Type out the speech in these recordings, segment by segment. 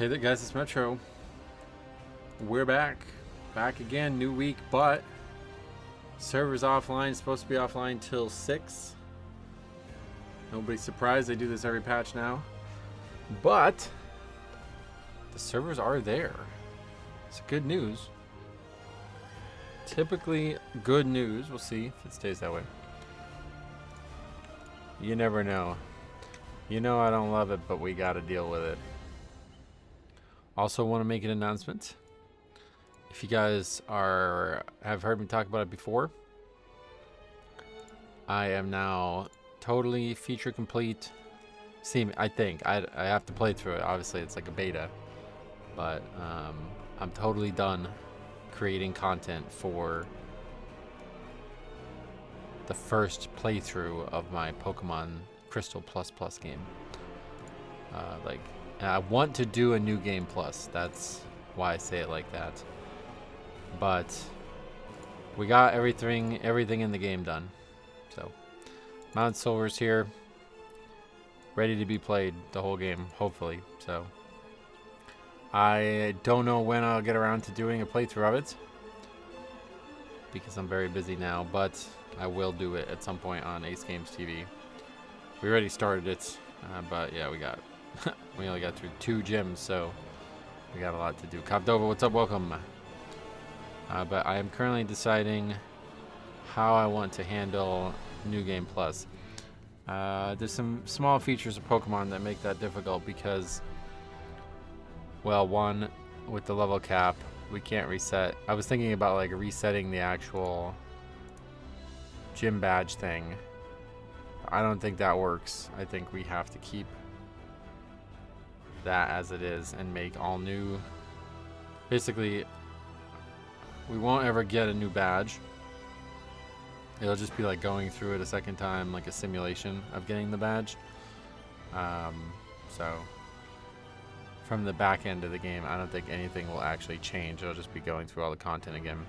Hey there guys, it's Metro. We're back. Back again, new week, but server's offline, supposed to be offline till 6. Nobody's surprised, they do this every patch now. But the servers are there. It's good news. Typically good news. We'll see if it stays that way. You never know. You know I don't love it, but we gotta deal with it. Also want to make an announcement. If you guys have heard me talk about it before, I am now totally feature complete. I think I have to play through it. Obviously, it's like a beta, but I'm totally done creating content for the first playthrough of my Pokemon Crystal Plus game. And I want to do a new game plus. That's why I say it like that. But we got everything in the game done. So Mount Silver's here, ready to be played the whole game, hopefully. So I don't know when I'll get around to doing a playthrough of it because I'm very busy now, but I will do it at some point on Ace Games TV. We already started it, but yeah, we only got through 2 gyms, so we got a lot to do. Copdova, what's up? Welcome. But I am currently deciding how I want to handle New Game Plus. There's some small features of Pokemon that make that difficult because, well, one, with the level cap, we can't reset. I was thinking about like resetting the actual gym badge thing. I don't think that works. I think we have to keep that as it is and make all new. Basically, we won't ever get a new badge. It'll just be like going through it a second time, like a simulation of getting the badge. So from the back end of the game, I don't think anything will actually change. It'll just be going through all the content again.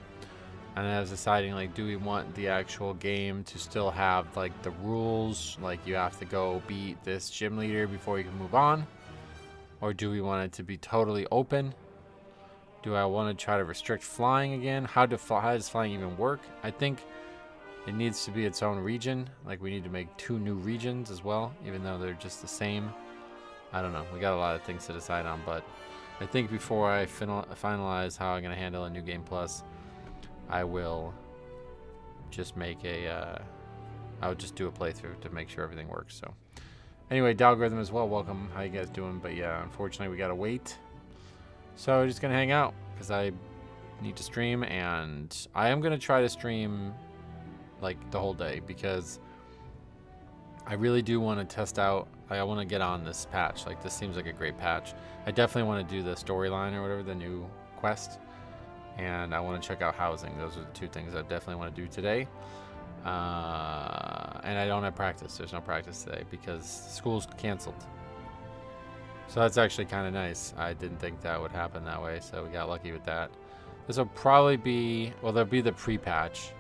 And then I was deciding, like, do we want the actual game to still have like the rules, like you have to go beat this gym leader before you can move on? Or do we want it to be totally open? Do I want to try to restrict flying again? How does flying even work? I think it needs to be its own region. Like, we need to make 2 new regions as well, even though they're just the same. I don't know. We got a lot of things to decide on, but I think before I finalize how I'm going to handle a New Game Plus, I will just make I would just do a playthrough to make sure everything works. So anyway, Dalgorithm as well, welcome. How you guys doing? But yeah, unfortunately we gotta wait. So we're just gonna hang out because I need to stream, and I am gonna try to stream like the whole day because I really do want to test out. I want to get on this patch. Like, this seems like a great patch. I definitely want to do the storyline or whatever, the new quest, and I want to check out housing. Those are the 2 things I definitely want to do today. And I don't have practice. There's no practice today because school's canceled. So that's actually kind of nice. I didn't think that would happen that way, so we got lucky with that. This will probably be, well, there'll be the pre-patch,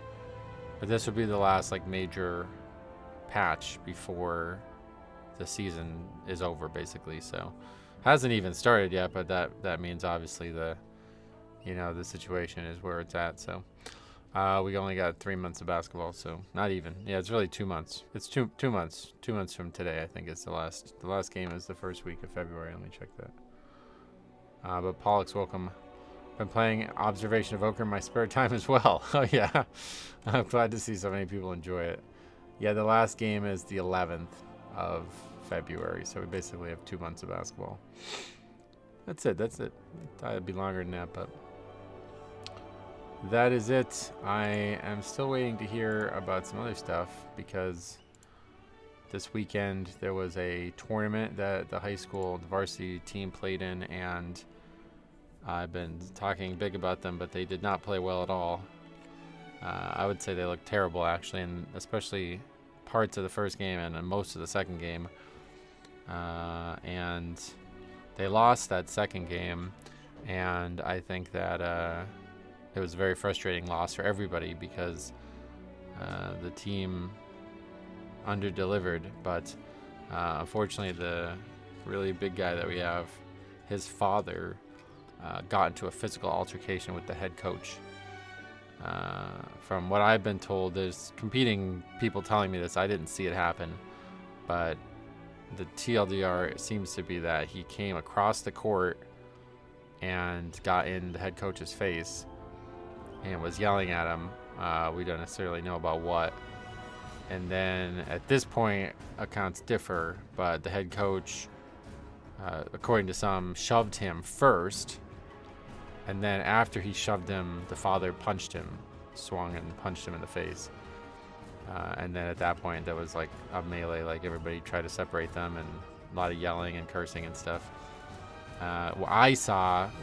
but this will be the last like major patch before the season is over, basically. So hasn't even started yet, but that means obviously the situation is where it's at. So we only got 3 months of basketball, so not even. Yeah, it's really 2 months. It's two months. 2 months from today, I think, is the last game is the first week of February. Let me check that. But Pollux, welcome. Been playing Observation Evoker in my spare time as well. Oh yeah, I'm glad to see so many people enjoy it. Yeah, the last game is the 11th of February, so we basically have 2 months of basketball. That's it. I thought it'd be longer than that, but that is it. I am still waiting to hear about some other stuff because this weekend there was a tournament that the high school, the varsity team played in, and I've been talking big about them, but they did not play well at all. I would say they looked terrible, actually, and especially parts of the first game and most of the second game. And they lost that second game, and I think that it was a very frustrating loss for everybody because the team under-delivered, but unfortunately the really big guy that we have his father got into a physical altercation with the head coach. From what I've been told, there's competing people telling me this. I didn't see it happen, but the TLDR seems to be that he came across the court and got in the head coach's face and was yelling at him. We don't necessarily know about what. And then at this point, accounts differ, but the head coach, according to some, shoved him first. And then after he shoved him, the father punched him, swung and punched him in the face. And then at that point, there was like a melee, like everybody tried to separate them and a lot of yelling and cursing and stuff. What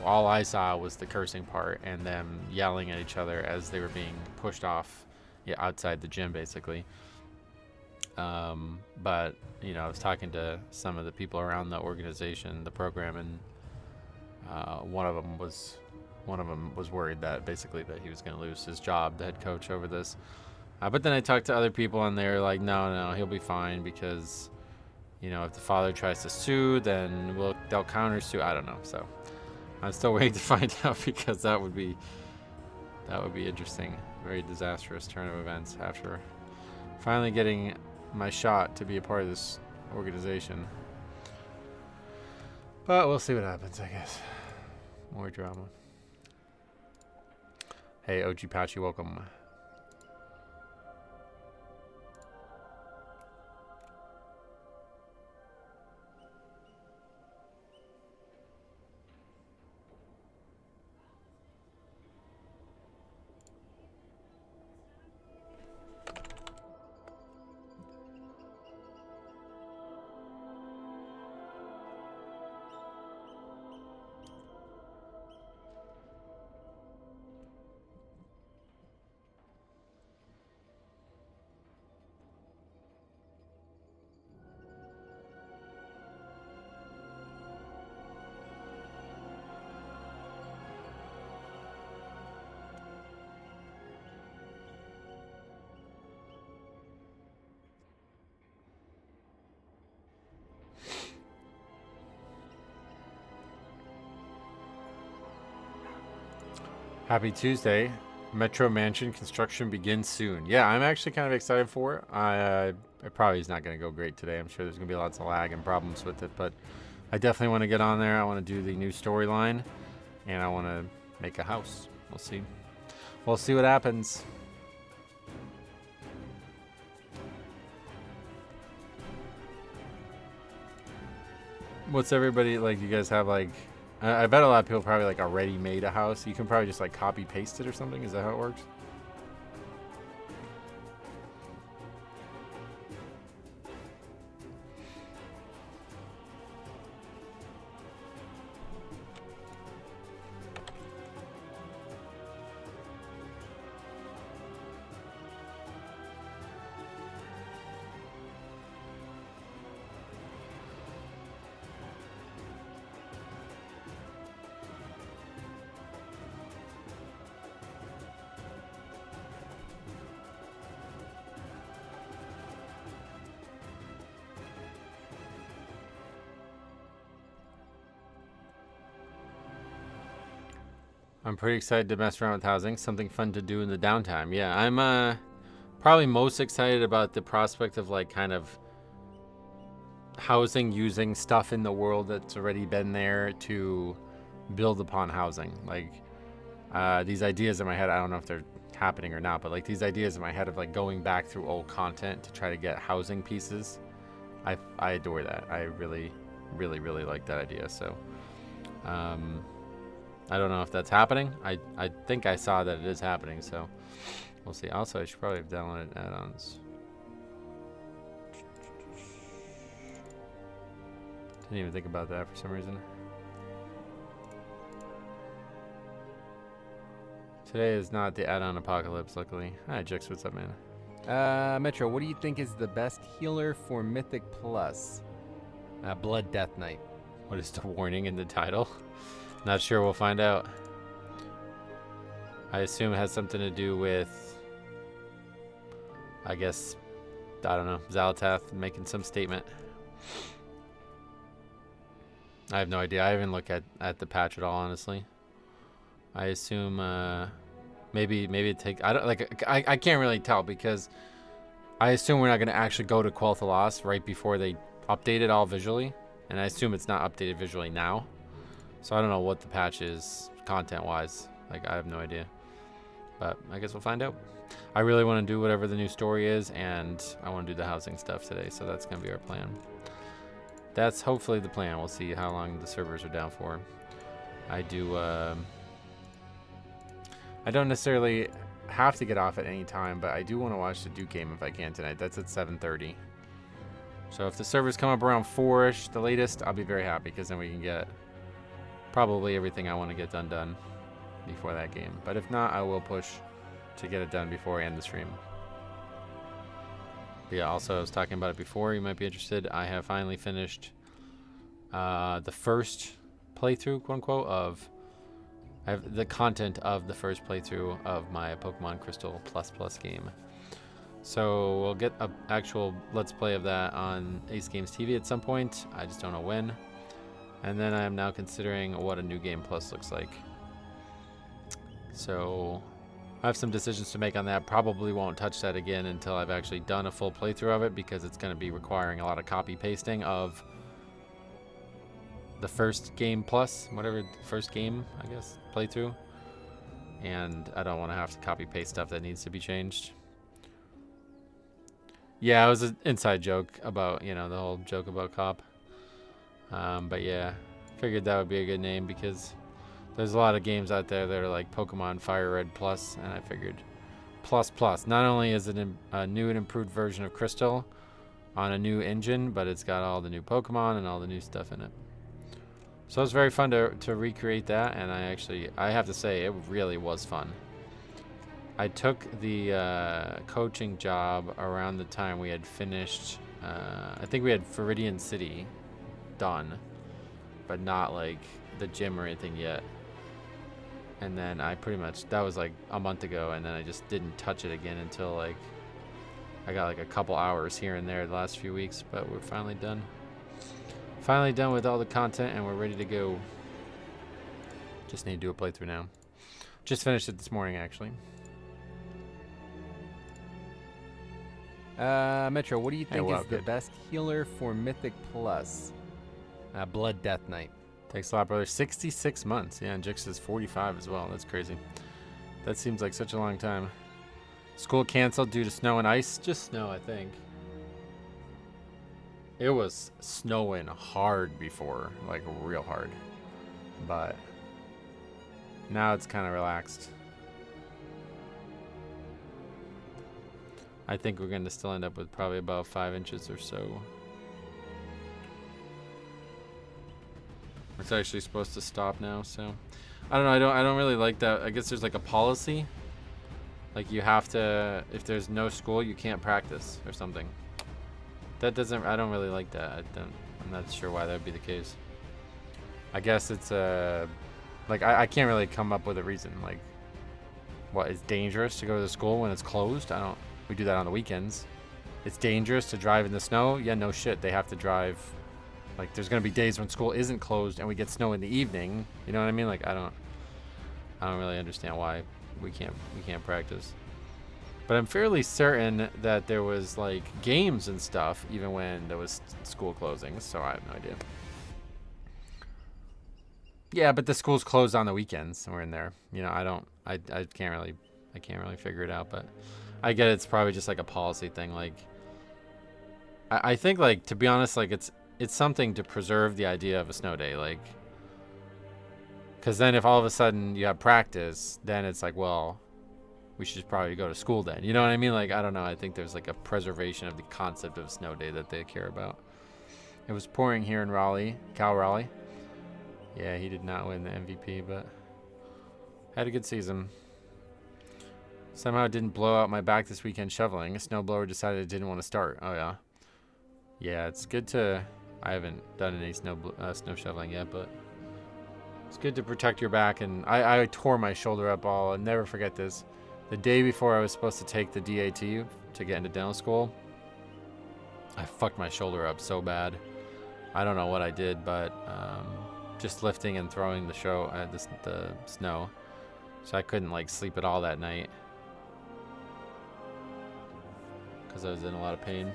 all I saw was the cursing part and them yelling at each other as they were being pushed off outside the gym, basically. But, you know, I was talking to some of the people around the organization, the program, and one of them was worried that basically that he was going to lose his job, the head coach, over this. But then I talked to other people and they're like, no, he'll be fine because, you know, if the father tries to sue, then they'll counter sue. I don't know. So I'm still waiting to find out because that would be interesting. Very disastrous turn of events after finally getting my shot to be a part of this organization. But we'll see what happens, I guess. More drama. Hey, OG Patchy, welcome. Happy Tuesday. Metro Mansion construction begins soon. Yeah, I'm actually kind of excited for it. It probably is not going to go great today. I'm sure there's going to be lots of lag and problems with it, but I definitely want to get on there. I want to do the new storyline, and I want to make a house. We'll see. We'll see what happens. What's everybody like? You guys have like? I bet a lot of people probably like already made a house. You can probably just like copy paste it or something. Is that how it works? I'm pretty excited to mess around with housing. Something fun to do in the downtime. Yeah, I'm probably most excited about the prospect of like kind of housing using stuff in the world that's already been there to build upon housing. Like these ideas in my head, I don't know if they're happening or not, but like these ideas in my head of like going back through old content to try to get housing pieces. I adore that. I really like that idea. So I don't know if that's happening. I think I saw that it is happening, so we'll see. Also, I should probably have downloaded add-ons. Didn't even think about that for some reason. Today is not the add-on apocalypse, luckily. Hi, Jix, what's up, man? Metro, what do you think is the best healer for Mythic Plus? Blood Death Knight. What is the warning in the title? Not sure, we'll find out. I assume it has something to do with, I guess, I don't know, Xalatath making some statement. I have no idea. I haven't looked at the patch at all, honestly. I assume maybe it take. I don't like. I can't really tell because I assume we're not going to actually go to Quell the Lost right before they update it all visually, and I assume it's not updated visually now. So I don't know what the patch is content-wise. Like I have no idea, but I guess we'll find out. I really want to do whatever the new story is, and I want to do the housing stuff today. So that's going to be our plan. That's hopefully the plan. We'll see how long the servers are down for. I do. I don't necessarily have to get off at any time, but I do want to watch the Duke game if I can tonight. That's at 7:30. So if the servers come up around 4-ish, the latest, I'll be very happy because then we can get probably everything I want to get done before that game. But if not, I will push to get it done before I end the stream. But yeah, also I was talking about it before. You might be interested. I have finally finished the first playthrough, quote unquote, of I have the content of the first playthrough of my Pokemon Crystal Plus game. So we'll get an actual Let's Play of that on Ace Games TV at some point. I just don't know when. And then I am now considering what a New Game Plus looks like. So I have some decisions to make on that. Probably won't touch that again until I've actually done a full playthrough of it because it's going to be requiring a lot of copy pasting of the first game plus, whatever, first game, I guess, playthrough. And I don't want to have to copy paste stuff that needs to be changed. Yeah, it was an inside joke about, you know, the whole joke about cop. But yeah, figured that would be a good name because there's a lot of games out there that are like Pokemon Fire Red Plus, and I figured Plus. Not only is it a new and improved version of Crystal on a new engine, but it's got all the new Pokemon and all the new stuff in it. So it was very fun to recreate that, and I have to say, it really was fun. I took the coaching job around the time we had finished, I think we had Viridian City done, but not like the gym or anything yet. And then I pretty much, that was like a month ago, and then I just didn't touch it again until like, I got like a couple hours here and there the last few weeks, but we're finally done. Finally done with all the content, and we're ready to go. Just need to do a playthrough now. Just finished it this morning, actually. Metro, what do you think is the good. best healer for Mythic Plus? Blood Death Knight. Thanks a lot, brother. 66 months. Yeah, and Jix is 45 as well. That's crazy. That seems like such a long time. School canceled due to snow and ice. Just snow, I think. It was snowing hard before, like real hard. But now it's kind of relaxed. I think we're going to still end up with probably about 5 inches or so. It's actually supposed to stop now, so I don't know. I don't really like that. I guess there's like a policy, like you have to, if there's no school, you can't practice or something. That doesn't. I don't really like that. I'm not sure why that would be the case. I guess it's like I can't really come up with a reason. Like, what, it's dangerous to go to school when it's closed? We do that on the weekends. It's dangerous to drive in the snow? Yeah, no shit. They have to drive. Like, there's gonna be days when school isn't closed and we get snow in the evening. You know what I mean? Like, I don't really understand why we can't practice. But I'm fairly certain that there was like games and stuff even when there was school closings, so I have no idea. Yeah, but the school's closed on the weekends and we're in there. You know, I can't really figure it out, but I get it's probably just like a policy thing. Like I think, like, to be honest, like it's something to preserve the idea of a snow day, like, because then if all of a sudden you have practice, then it's like, well, we should probably go to school then. You know what I mean? Like, I don't know. I think there's like a preservation of the concept of snow day that they care about. It was pouring here in Raleigh, Cal Raleigh. Yeah, he did not win the MVP, but had a good season. Somehow it didn't blow out my back this weekend shoveling. A snowblower decided it didn't want to start. Oh, yeah. Yeah, it's good to... I haven't done any snow shoveling yet, but it's good to protect your back. And I tore my shoulder up all... I'll never forget this. The day before I was supposed to take the DAT to get into dental school, I fucked my shoulder up so bad. I don't know what I did, but just lifting and throwing the the snow. So I couldn't like sleep at all that night because I was in a lot of pain.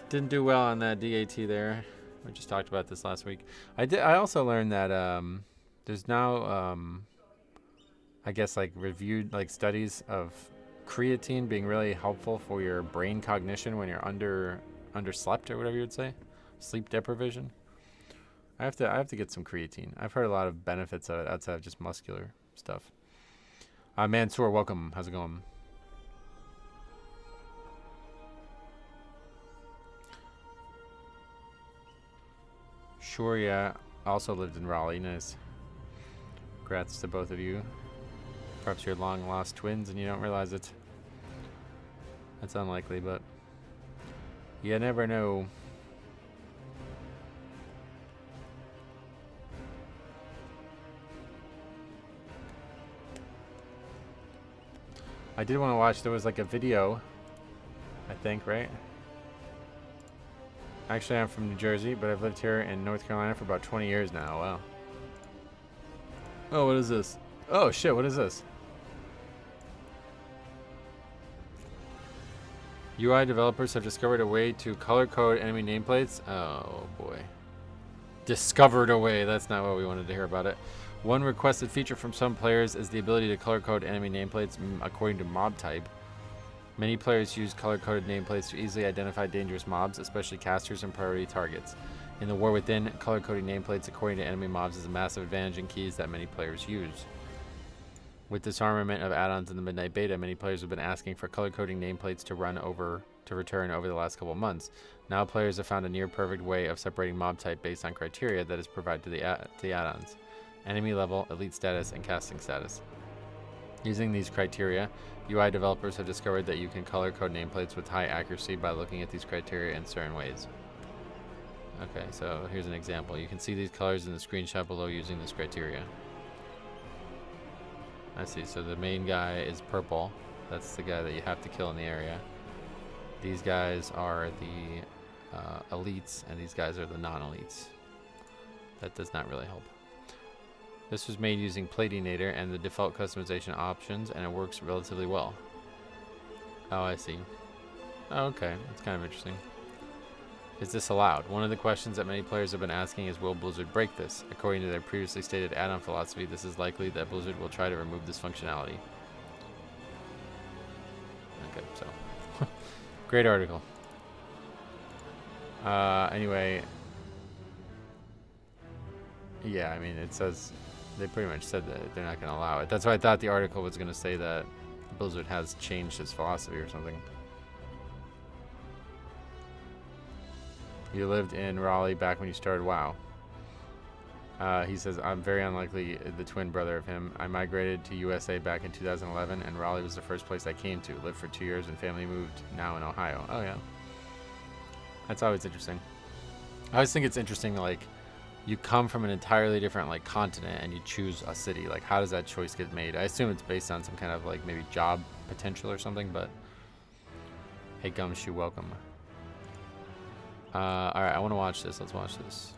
Didn't do well on that DAT there. We just talked about this last week. I also learned that there's now I guess like reviewed like studies of creatine being really helpful for your brain cognition when you're underslept or whatever you would say, sleep deprivation. I have to get some creatine. I've heard a lot of benefits of it outside of just muscular stuff. Mansoor, welcome. How's it going? Sure, yeah. Also lived in Raleigh. Nice. Congrats to both of you. Perhaps you're long lost twins and you don't realize it. That's unlikely, but you never know. I did want to watch, there was like a video, I think, right? Actually, I'm from New Jersey, but I've lived here in North Carolina for about 20 years now. Wow. Oh, what is this? Oh, shit, what is this? UI developers have discovered a way to color code enemy nameplates. Oh, boy. Discovered a way. That's not what we wanted to hear about it. One requested feature from some players is the ability to color code enemy nameplates according to mob type. Many players use color-coded nameplates to easily identify dangerous mobs, especially casters and priority targets. In the War Within, color-coding nameplates according to enemy mobs is a massive advantage in keys that many players use. With disarmament of add-ons in the Midnight Beta, many players have been asking for color-coding nameplates to return over the last couple of months. Now players have found a near-perfect way of separating mob type based on criteria that is provided to the add-ons. Enemy level, elite status, and casting status. Using these criteria, UI developers have discovered that you can color code nameplates with high accuracy by looking at these criteria in certain ways. Okay, so here's an example. You can see these colors in the screenshot below using this criteria. I see, so the main guy is purple. That's the guy that you have to kill in the area. These guys are the elites, and these guys are the non-elites. That does not really help. This was made using Platinator and the default customization options, and it works relatively well. Oh, I see. Oh, okay, that's kind of interesting. Is this allowed? One of the questions that many players have been asking is, will Blizzard break this? According to their previously stated add-on philosophy, this is likely that Blizzard will try to remove this functionality. Okay, so. Great article. Anyway. Yeah, I mean, it says, they pretty much said that they're not going to allow it. That's why I thought the article was going to say that Blizzard has changed its philosophy or something. You lived in Raleigh back when you started WoW. He says, I'm very unlikely the twin brother of him. I migrated to USA back in 2011, and Raleigh was the first place I came to. Lived for 2 years, and family moved, now in Ohio. Oh, yeah. That's always interesting. I always think it's interesting, like, you come from an entirely different, like, continent, and you choose a city. Like, how does that choice get made? I assume it's based on some kind of, like, maybe job potential or something, but... Hey, Gumshoe, welcome. Alright, I want to watch this. Let's watch this.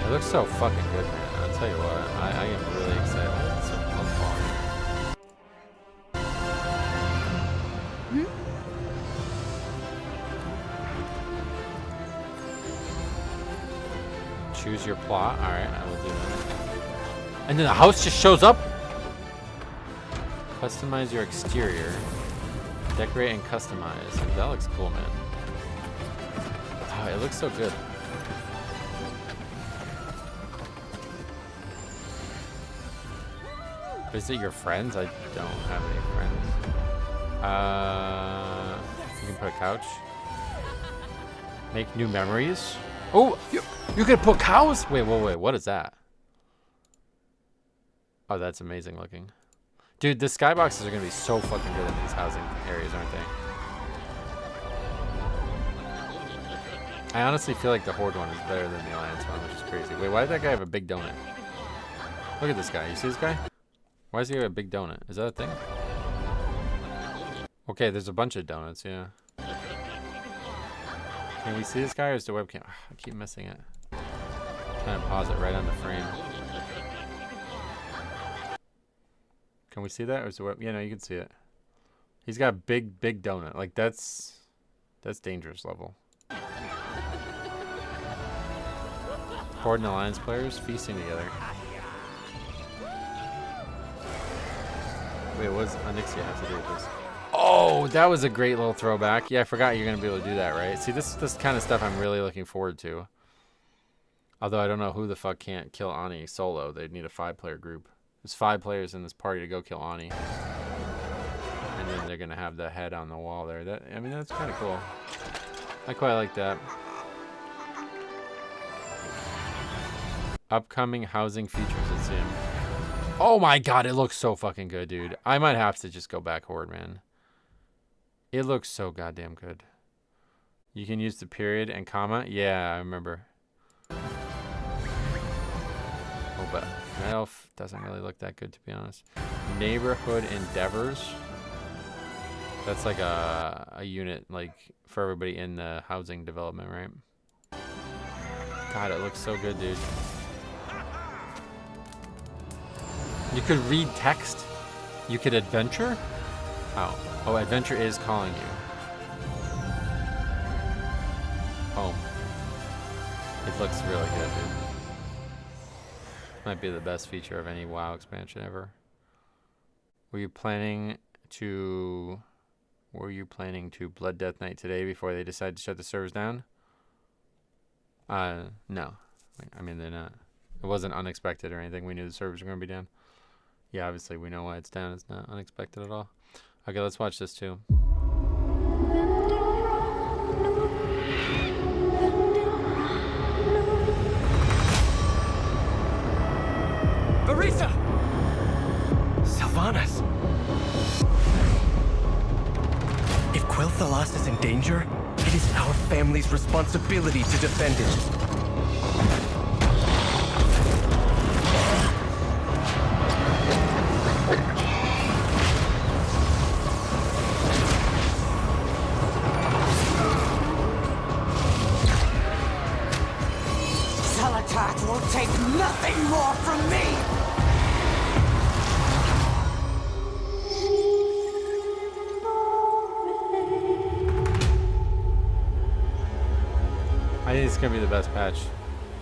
It looks so fucking good, man. I'll tell you what, I am really excited. It's so Choose your plot. Alright, I will do that. And then the house just shows up? Customize your exterior. Decorate and customize. That looks cool, man. Oh, it looks so good. Visit your friends? I don't have any friends. You can put a couch. Make new memories. Oh, you can put cows? Wait, what is that? Oh, that's amazing looking. Dude, the skyboxes are going to be so fucking good in these housing areas, aren't they? I honestly feel like the Horde one is better than the Alliance one, which is crazy. Wait, why did that guy have a big donut? Look at this guy. You see this guy? Why does he have a big donut? Is that a thing? Okay, there's a bunch of donuts, yeah. Can we see this guy or is the webcam? I keep missing it. Trying to pause it right on the frame. Can we see that or is the web? Yeah, no, you can see it. He's got a big donut. Like that's dangerous level. Horde and Alliance players feasting together. Wait, what does Onyxia have to do with this? Oh, that was a great little throwback. Yeah, I forgot you're going to be able to do that, right? See, this kind of stuff I'm really looking forward to. Although I don't know who the fuck can't kill Ani solo. They'd need a 5-player group. There's 5 players in this party to go kill Ani. And then they're going to have the head on the wall there. I mean, that's kind of cool. I quite like that. Upcoming housing features, let's see 'em. Oh my god, it looks so fucking good, dude. I might have to just go back Horde, man. It looks so goddamn good. You can use the period and comma. Yeah, I remember. Oh, but Night Elf doesn't really look that good, to be honest. Neighborhood endeavors. That's like a unit, like, for everybody in the housing development, right? God, it looks so good, dude. You could read text. You could adventure. Oh, adventure is calling you. Oh, it looks really good, dude. Might be the best feature of any WoW expansion ever. Were you planning to Blood Death Night today before they decided to shut the servers down? No. I mean, they're not. It wasn't unexpected or anything. We knew the servers were going to be down. Yeah, obviously we know why it's down. It's not unexpected at all. Okay, let's watch this too. Barisa! Sylvanas! If Quel'Thalas is in danger, it is our family's responsibility to defend it. Will take nothing more from me! I think it's gonna be the best patch.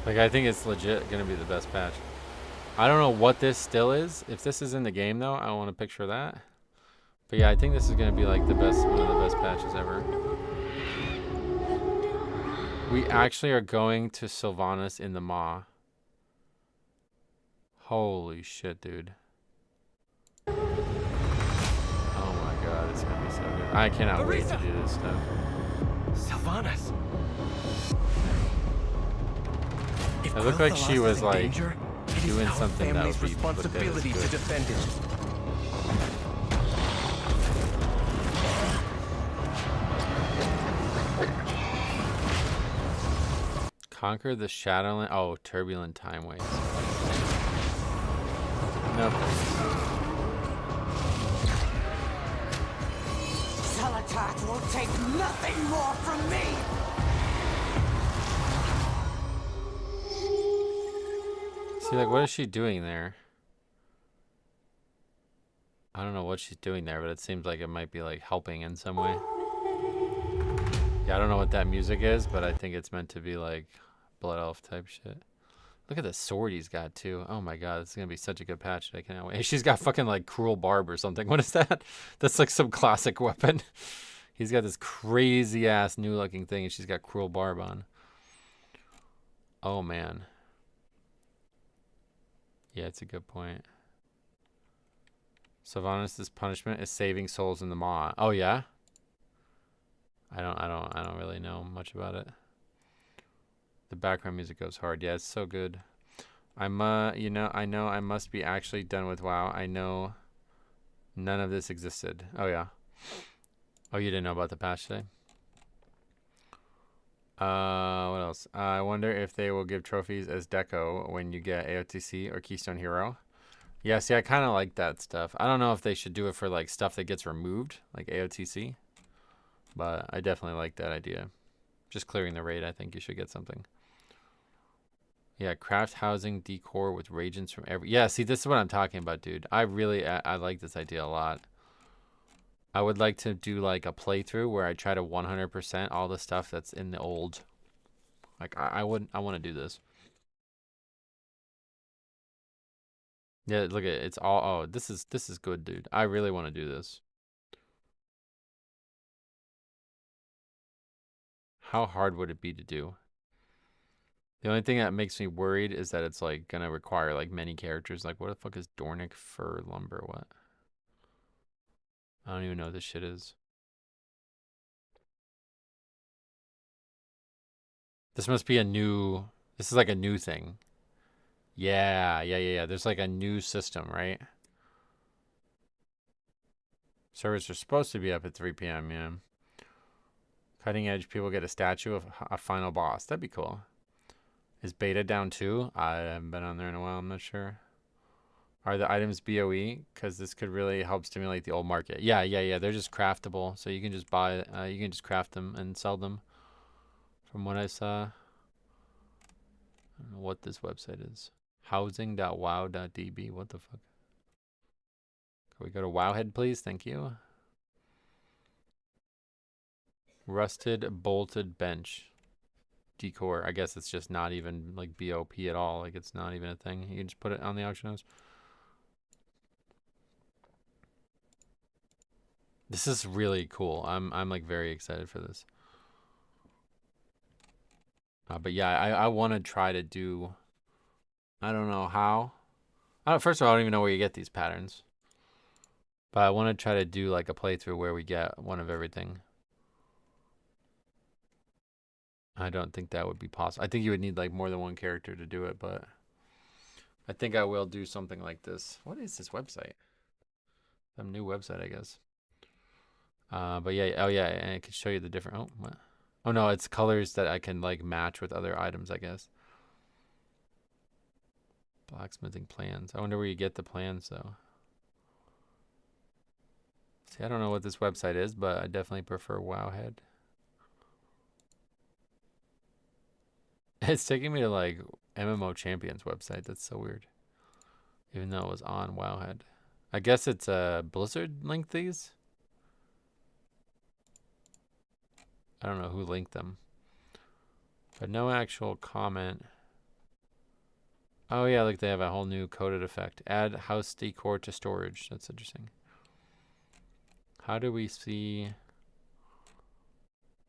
Like, I think it's legit gonna be the best patch. I don't know what this still is. If this is in the game though, I want a picture of that. But yeah, I think this is gonna be like one of the best patches ever. We actually are going to Sylvanas in the Maw. Holy shit, dude. Oh my god, it's gonna be so good. I cannot wait to do this stuff. Sylvanas. It looked like she was like doing something that would be responsibility to defend it. Conquer the Shadowland. Oh, turbulent time waves. No. Salatat will take nothing more from me! See, like, what is she doing there? I don't know what she's doing there, but it seems like it might be, like, helping in some way. Yeah, I don't know what that music is, but I think it's meant to be, like, Blood Elf type shit. Look at the sword he's got, too. Oh, my God. This is going to be such a good patch. I cannot wait. Hey, she's got fucking, like, Cruel Barb or something. What is that? That's, like, some classic weapon. He's got this crazy-ass new-looking thing, and she's got Cruel Barb on. Oh, man. Yeah, it's a good point. Sylvanas' punishment is saving souls in the Maw. Oh, yeah? I don't really know much about it. The background music goes hard. Yeah, it's so good. I know I must be actually done with WoW. I know none of this existed. Oh yeah. Oh, you didn't know about the patch today? What else? I wonder if they will give trophies as deco when you get AOTC or Keystone Hero. Yeah, see, I kind of like that stuff. I don't know if they should do it for like stuff that gets removed, like AOTC, but I definitely like that idea. Just clearing the raid, I think you should get something. Yeah, craft housing decor with reagents from every. Yeah, see, this is what I'm talking about, dude. I like this idea a lot. I would like to do like a playthrough where I try to 100% all the stuff that's in the old. Like I want to do this. Yeah, look at it. It's all. Oh, this is good, dude. I really want to do this. How hard would it be to do? The only thing that makes me worried is that it's like gonna require like many characters. Like, what the fuck is Dornic fur lumber? What? I don't even know what this shit is. This must be a new. This is like a new thing. Yeah. There's like a new system, right? Servers are supposed to be up at 3 p.m. Yeah. Cutting Edge people get a statue of a final boss. That'd be cool. Is beta down too? I haven't been on there in a while. I'm not sure. Are the items BOE? Because this could really help stimulate the old market. Yeah. They're just craftable, so you can just buy. You can just craft them and sell them. From what I saw. I don't know what this website is. Housing.wow.db. What the fuck? Can we go to Wowhead, please? Thank you. Rusted bolted bench. Decor. I guess it's just not even like BOP at all. Like it's not even a thing. You can just put it on the auction house. This is really cool. I'm like very excited for this. But yeah, I want to try to do. I don't know how. First of all, I don't even know where you get these patterns. But I want to try to do like a playthrough where we get one of everything. I don't think that would be possible. I think you would need like more than one character to do it, but I think I will do something like this. What is this website? Some new website, I guess. But yeah, oh yeah, and it can show you the different. Oh, what? Oh no, it's colors that I can like match with other items, I guess. Blacksmithing plans. I wonder where you get the plans though. See, I don't know what this website is, but I definitely prefer Wowhead. It's taking me to like MMO Champions website. That's so weird. Even though it was on Wowhead. I guess it's Blizzard linked these. I don't know who linked them. But no actual comment. Oh yeah, look, they have a whole new coded effect. Add house decor to storage. That's interesting. How do we see?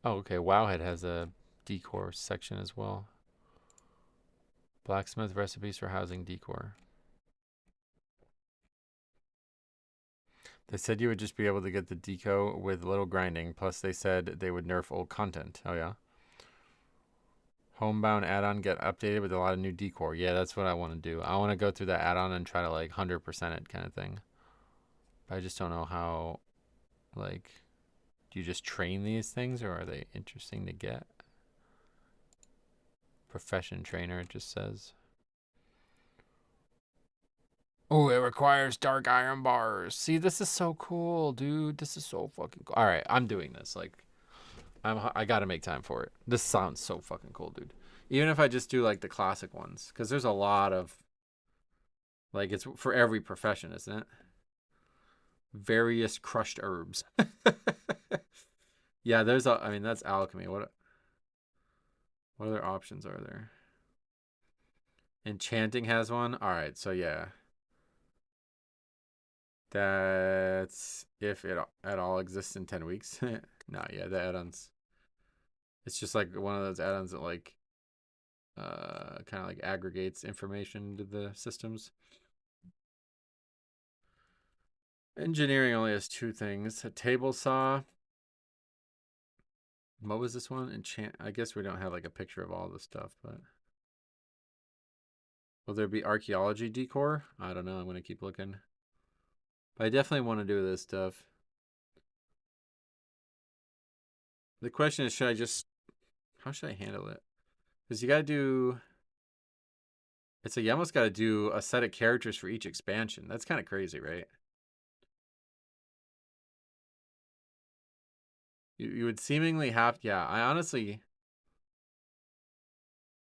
Oh, okay. Wowhead has a decor section as well. Blacksmith recipes for housing decor. They said you would just be able to get the deco with little grinding. Plus, they said they would nerf old content. Oh, yeah. Homebound add-on get updated with a lot of new decor. Yeah, that's what I want to do. I want to go through that add-on and try to, like, 100% it kind of thing. But I just don't know how, like, do you just train these things, or are they interesting to get? Profession trainer, it just says. Oh, it requires dark iron bars. See, this is so cool, dude. This is so fucking cool. All right, I'm doing this. Like, I gotta make time for it. This sounds so fucking cool, dude. Even if I just do like the classic ones, because there's a lot of, like, it's for every profession, isn't it? Various crushed herbs. Yeah, there's a. I mean, that's alchemy. What other options are there? Enchanting has one. All right, so yeah. That's if it at all exists in 10 weeks. No, yeah, the add-ons. It's just like one of those add-ons that like kind of like aggregates information to the systems. Engineering only has two things. A table saw. What was this one? Enchant. I guess we don't have like a picture of all the stuff, but will there be archaeology decor? I don't know. I'm gonna keep looking. But I definitely want to do this stuff. The question is, how should I handle it? Because you gotta do It's like you almost got to do a set of characters for each expansion. That's kind of crazy, right? You would seemingly have, yeah, I honestly,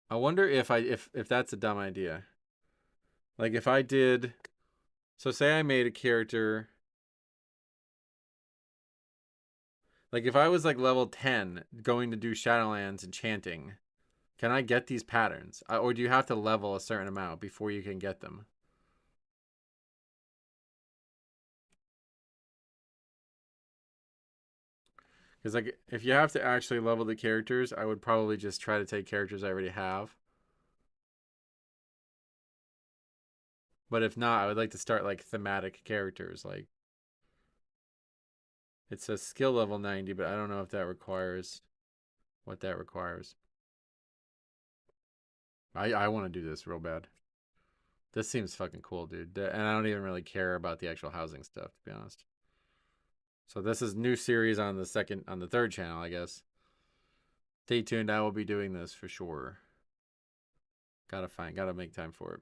I wonder if if that's a dumb idea. Like if I did, so say I made a character, like if I was like level 10 going to do Shadowlands enchanting, can I get these patterns? Or do you have to level a certain amount before you can get them? Because like if you have to actually level the characters, I would probably just try to take characters I already have. But if not, I would like to start like thematic characters. Like it says skill level 90, but I don't know if that requires what that requires. I want to do this real bad. This seems fucking cool, dude. And I don't even really care about the actual housing stuff, to be honest. So this is new series on the third channel, I guess. Stay tuned. I will be doing this for sure. Gotta make time for it.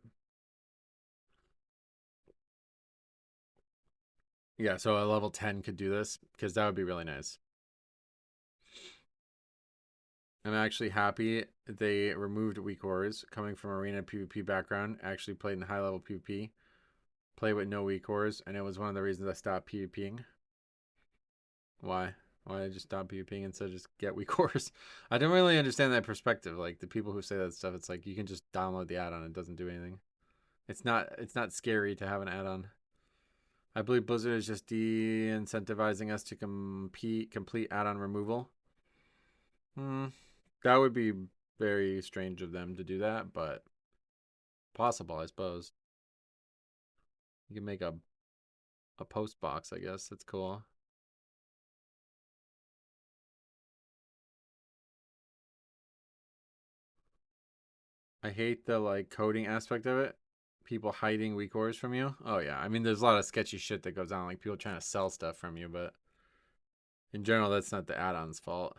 Yeah, so a level 10 could do this because that would be really nice. I'm actually happy they removed weak ores. Coming from arena PvP background, actually played in high level PvP. Play with no weak ores, and it was one of the reasons I stopped PvPing. Why? Why did I just stop PvPing instead of just get weak ores? I don't really understand that perspective. Like the people who say that stuff, it's like you can just download the add-on, it doesn't do anything. It's not scary to have an add-on. I believe Blizzard is just de-incentivizing us to complete add-on removal. That would be very strange of them to do that, but possible, I suppose. You can make a post box, I guess. That's cool. I hate the like coding aspect of it. People hiding weak ores from you. Oh yeah, I mean there's a lot of sketchy shit that goes on, like people trying to sell stuff from you, but in general that's not the add-on's fault.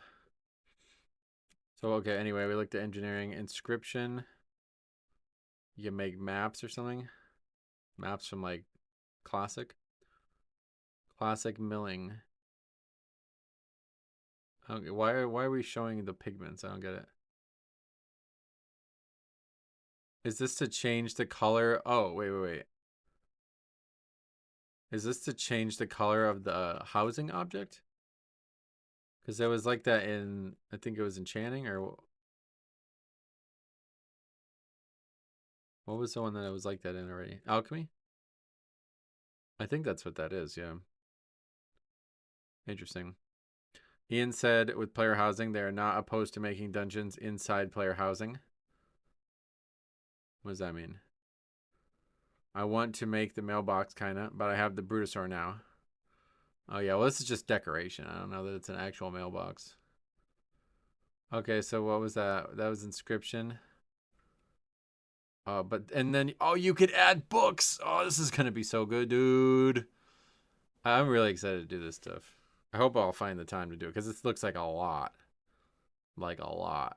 So okay, anyway, we looked at engineering. Inscription. You can make maps or something. Maps from like classic milling. Okay, why are we showing the pigments? I don't get it. Is this to change the color? Oh, wait. Is this to change the color of the housing object? Because it was like that in, I think it was enchanting, or what was the one that it was like that in already? Alchemy? I think that's what that is, yeah. Interesting. Ian said with player housing, they are not opposed to making dungeons inside player housing. What does that mean? I want to make the mailbox, kinda, but I have the Brutosaur now. Oh yeah, well this is just decoration. I don't know that it's an actual mailbox. Okay, so what was that? That was inscription. And then, oh, you could add books. Oh, this is gonna be so good, dude. I'm really excited to do this stuff. I hope I'll find the time to do it because this looks like a lot. Like a lot.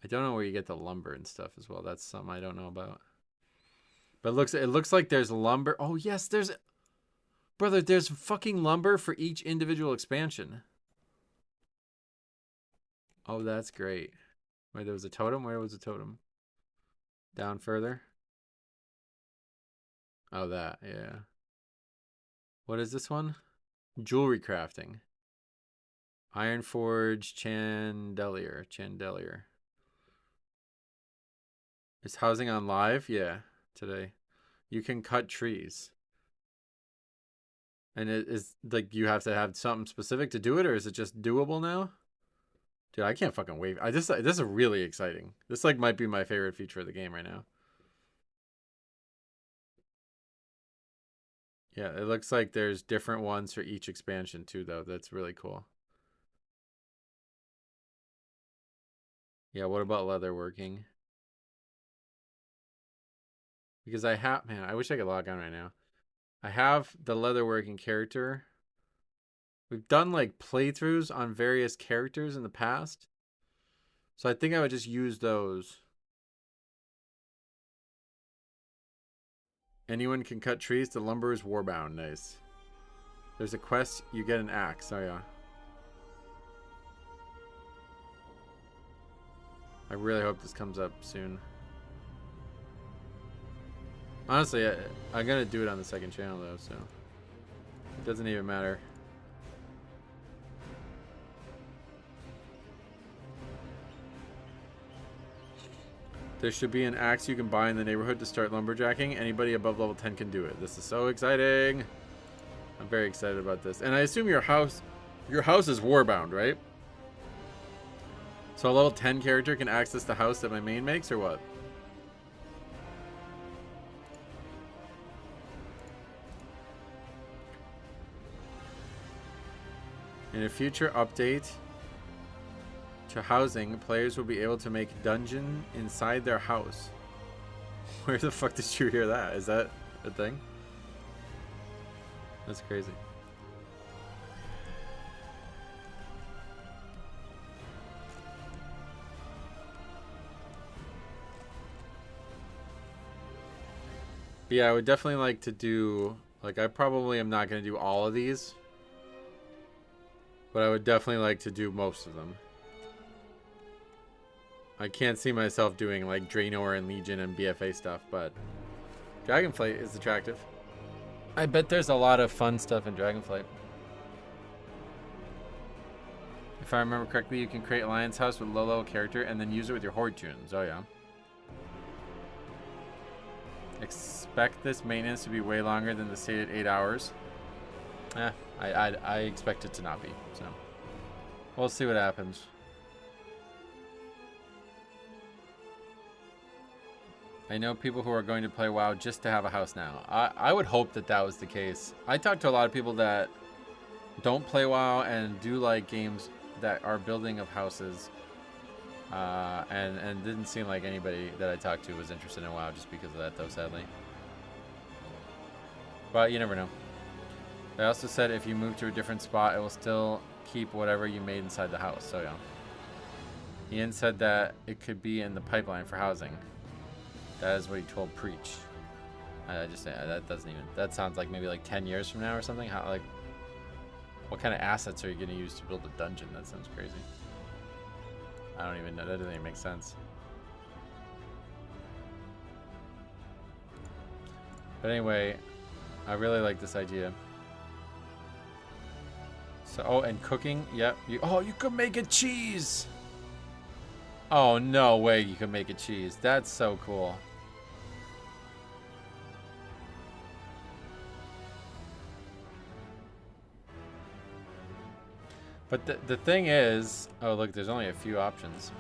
I don't know where you get the lumber and stuff as well. That's something I don't know about. But it looks like there's lumber. Oh yes, brother, there's fucking lumber for each individual expansion. Oh, that's great. Wait, there was a totem? Where was the totem? Down further? Oh, that, yeah. What is this one? Jewelry crafting. Ironforge Chandelier. Is housing on live? Yeah, today. You can cut trees. And it is like you have to have something specific to do it, or is it just doable now? Dude, I can't fucking wait. This is really exciting. This like might be my favorite feature of the game right now. Yeah, it looks like there's different ones for each expansion too, though. That's really cool. Yeah, what about leatherworking? Because man, I wish I could log on right now. I have the leatherworking character. We've done like playthroughs on various characters in the past. So I think I would just use those. Anyone can cut trees. The lumber is warbound. Nice. There's a quest. You get an axe. Oh, yeah. I really hope this comes up soon. Honestly, I'm going to do it on the second channel, though, so it doesn't even matter. There should be an axe you can buy in the neighborhood to start lumberjacking. Anybody above level 10 can do it. This is so exciting. I'm very excited about this. And I assume your house is warbound, right? So a level 10 character can access the house that my main makes, or what? In a future update to housing, players will be able to make a dungeon inside their house. Where the fuck did you hear that? Is that a thing? That's crazy. But yeah, I would definitely like to do, like, I probably am not going to do all of these, but I would definitely like to do most of them. I can't see myself doing like Draenor and Legion and BFA stuff, but Dragonflight is attractive. I bet there's a lot of fun stuff in Dragonflight. If I remember correctly, you can create Alliance House with low level character and then use it with your Horde tunes. Oh yeah. Expect this maintenance to be way longer than the stated 8 hours. I expect it to not be, so we'll see what happens. I know people who are going to play WoW just to have a house now. I would hope that that was the case. I talked to a lot of people that don't play WoW and do like games that are building of houses, and didn't seem like anybody that I talked to was interested in WoW just because of that, though, sadly. But you never know. They also said if you move to a different spot, it will still keep whatever you made inside the house. So yeah. Ian said that it could be in the pipeline for housing. That is what he told Preach. I just that doesn't even. That sounds like maybe like 10 years from now or something. How, like, what kind of assets are you going to use to build a dungeon? That sounds crazy. I don't even know. That doesn't even make sense. But anyway, I really like this idea. So, oh, and cooking. Yep. Oh, you could make a cheese. Oh, no way you can make a cheese. That's so cool. But the thing is, oh look, there's only a few options.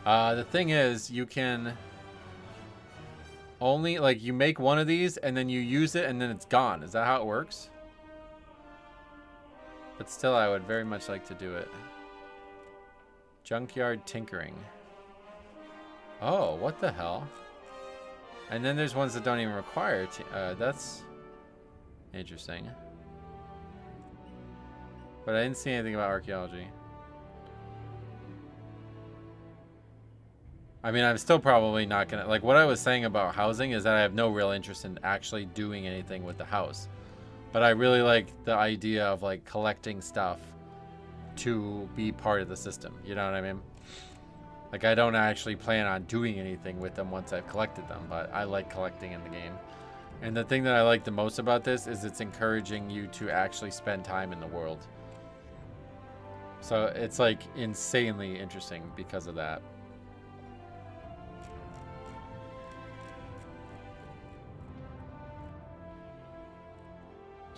The thing is, you can only, like, you make one of these and then you use it and then it's gone. Is that how it works? But still, I would very much like to do it. Junkyard tinkering. Oh, what the hell? And then there's ones that don't even require that's interesting. But I didn't see anything about archaeology. I mean, I'm still probably not gonna, like, what I was saying about housing is that I have no real interest in actually doing anything with the house. But I really like the idea of like collecting stuff to be part of the system. You know what I mean? Like, I don't actually plan on doing anything with them once I've collected them, but I like collecting in the game. And the thing that I like the most about this is it's encouraging you to actually spend time in the world. So it's like insanely interesting because of that.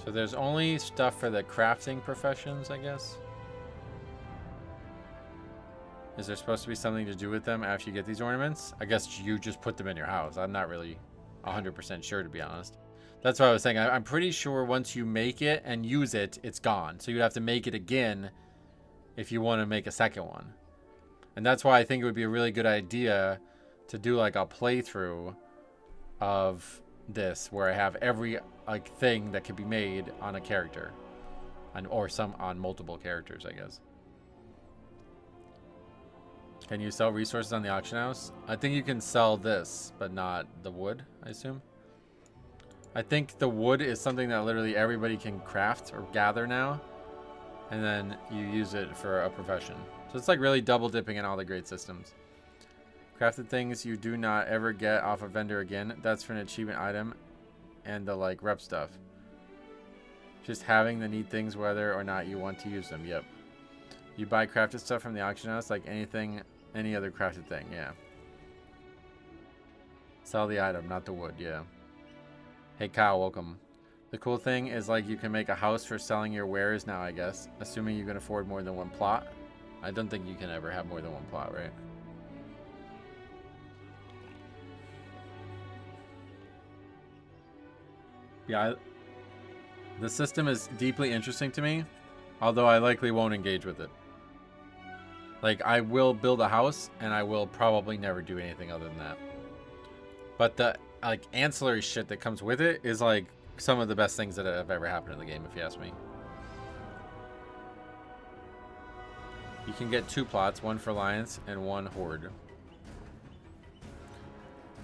So there's only stuff for the crafting professions, I guess. Is there supposed to be something to do with them after you get these ornaments? I guess you just put them in your house. I'm not really 100% sure, to be honest. That's what I was saying. I'm pretty sure once you make it and use it, it's gone. So you'd have to make it again if you want to make a second one. And that's why I think it would be a really good idea to do like a playthrough of this where I have every like thing that could be made on a character, or some on multiple characters, I guess. Can you sell resources on the auction house? I think you can sell this, but not the wood, I assume. I think the wood is something that literally everybody can craft or gather now, and then you use it for a profession. So it's like really double dipping in all the great systems. Crafted things you do not ever get off a vendor again. That's for an achievement item and the like rep stuff. Just having the neat things whether or not you want to use them. Yep. You buy crafted stuff from the auction house like anything, any other crafted thing. Yeah. Sell the item, not the wood. Yeah. Hey Kyle, welcome. The cool thing is like you can make a house for selling your wares now, I guess. Assuming you can afford more than one plot. I don't think you can ever have more than one plot, right? Yeah, the system is deeply interesting to me, although I likely won't engage with it. Like, I will build a house, and I will probably never do anything other than that. But the, like, ancillary shit that comes with it is, like, some of the best things that have ever happened in the game, if you ask me. You can get 2 plots, one for Alliance and 1 Horde.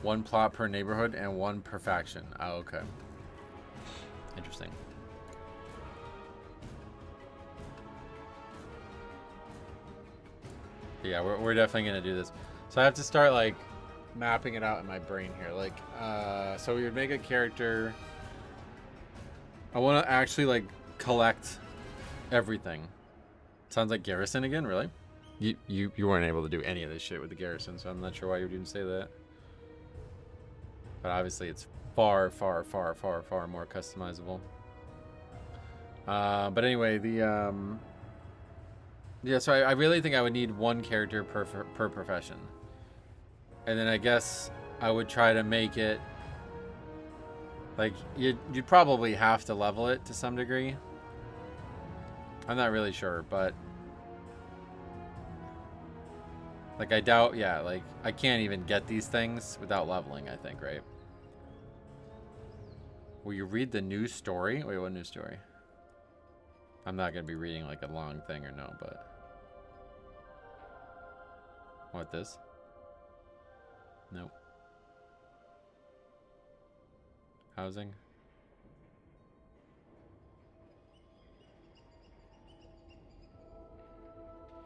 1 plot per neighborhood and 1 per faction. Oh, okay. Interesting. Yeah, we're definitely gonna do this. So I have to start like mapping it out in my brain here. Like, so we would make a character. I want to actually like collect everything. Sounds like Garrison again, really? You weren't able to do any of this shit with the Garrison, so I'm not sure why you would even say that. But obviously, it's far more customizable. But anyway, the yeah, so I really think I would need 1 character per profession. And then I guess I would try to make it like you'd probably have to level it to some degree. I'm not really sure, but like I doubt, yeah, like I can't even get these things without leveling, I think, right? Will you read the news story? Wait, what news story? I'm not going to be reading like a long thing or no, but... What, this? Nope. Housing?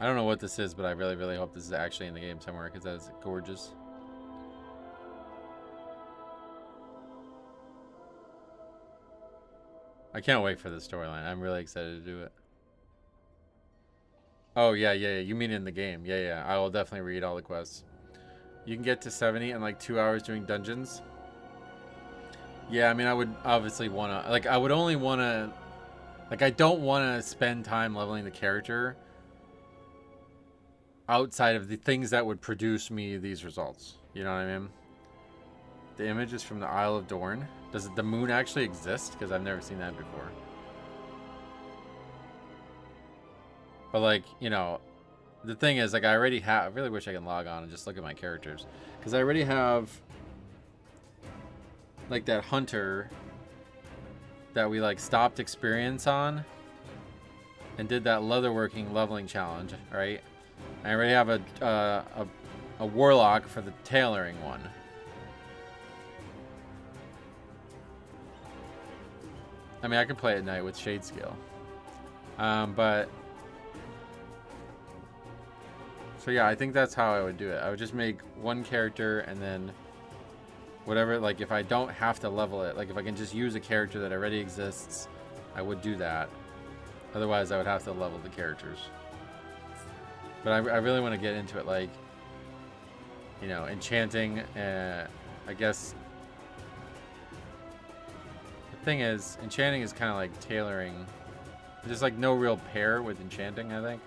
I don't know what this is, but I really hope this is actually in the game somewhere because that is gorgeous. I can't wait for the storyline. I'm really excited to do it. Oh, yeah. You mean in the game. Yeah. I will definitely read all the quests. You can get to 70 in like 2 hours doing dungeons. Yeah, I mean, I would obviously want to... Like, I would only want to... Like, I don't want to spend time leveling the character outside of the things that would produce me these results. You know what I mean? The image is from the Isle of Dorn. Does the moon actually exist? Because I've never seen that before. But like, you know, the thing is, like, I already have... I really wish I could log on and just look at my characters. Because I already have... like that hunter that we like stopped experience on and did that leatherworking leveling challenge, right? I already have a warlock for the tailoring one. I mean, I could play at night with shade scale, but so yeah, I think that's how I would do it. I would just make 1 character and then whatever, like if I don't have to level it, like if I can just use a character that already exists, I would do that. Otherwise, I would have to level the characters. But I really want to get into it, like, you know, enchanting. I guess the thing is, enchanting is kind of like tailoring. There's like no real pair with enchanting, I think.